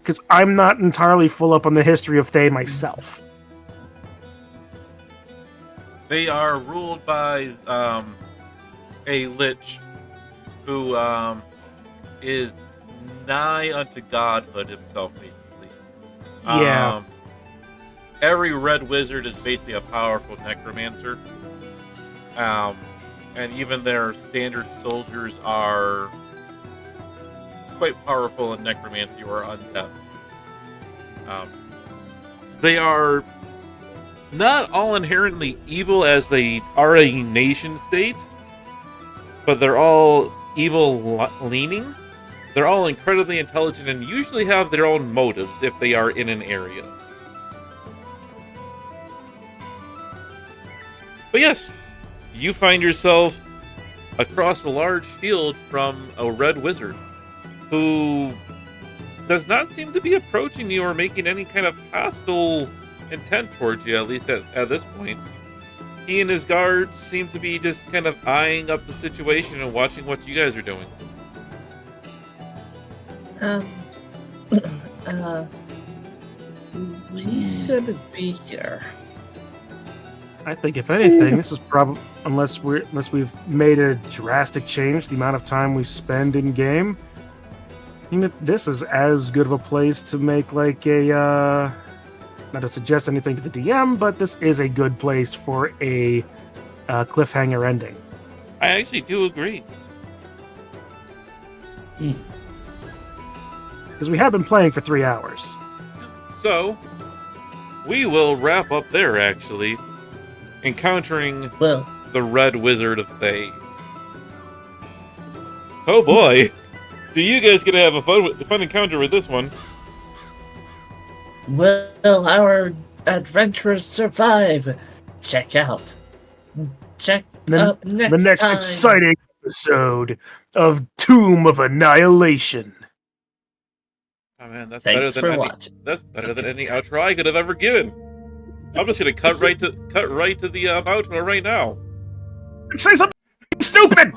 because I'm not entirely full up on the history of Thay myself. They are ruled by a lich who is nigh unto godhood himself, basically. Yeah. Every red wizard is basically a powerful necromancer. And even their standard soldiers are quite powerful in necromancy or undeath. They are not all inherently evil as they are a nation state, but they're all evil leaning. They're all incredibly intelligent and usually have their own motives if they are in an area. But yes, you find yourself across a large field from a red wizard who does not seem to be approaching you or making any kind of hostile intent towards you, at least at this point. He and his guards seem to be just kind of eyeing up the situation and watching what you guys are doing. We shouldn't be here. I think if anything, this is probably unless we've made a drastic change the amount of time we spend in game. I think that this is as good of a place to make like a not to suggest anything to the DM, but this is a good place for a cliffhanger ending. I actually do agree. Because we have been playing for 3 hours. So, we will wrap up there, actually, encountering Well, the Red Wizard of Thay. Oh boy! So you guys gonna have a fun encounter with this one. our adventurers survive. Check out. Check Then up next the next time. exciting episode of Tomb of Annihilation. Oh man, that's Thanks better than for any. watching. That's better than any outro I could have ever given. I'm just gonna cut right to the outro right now. Say something stupid!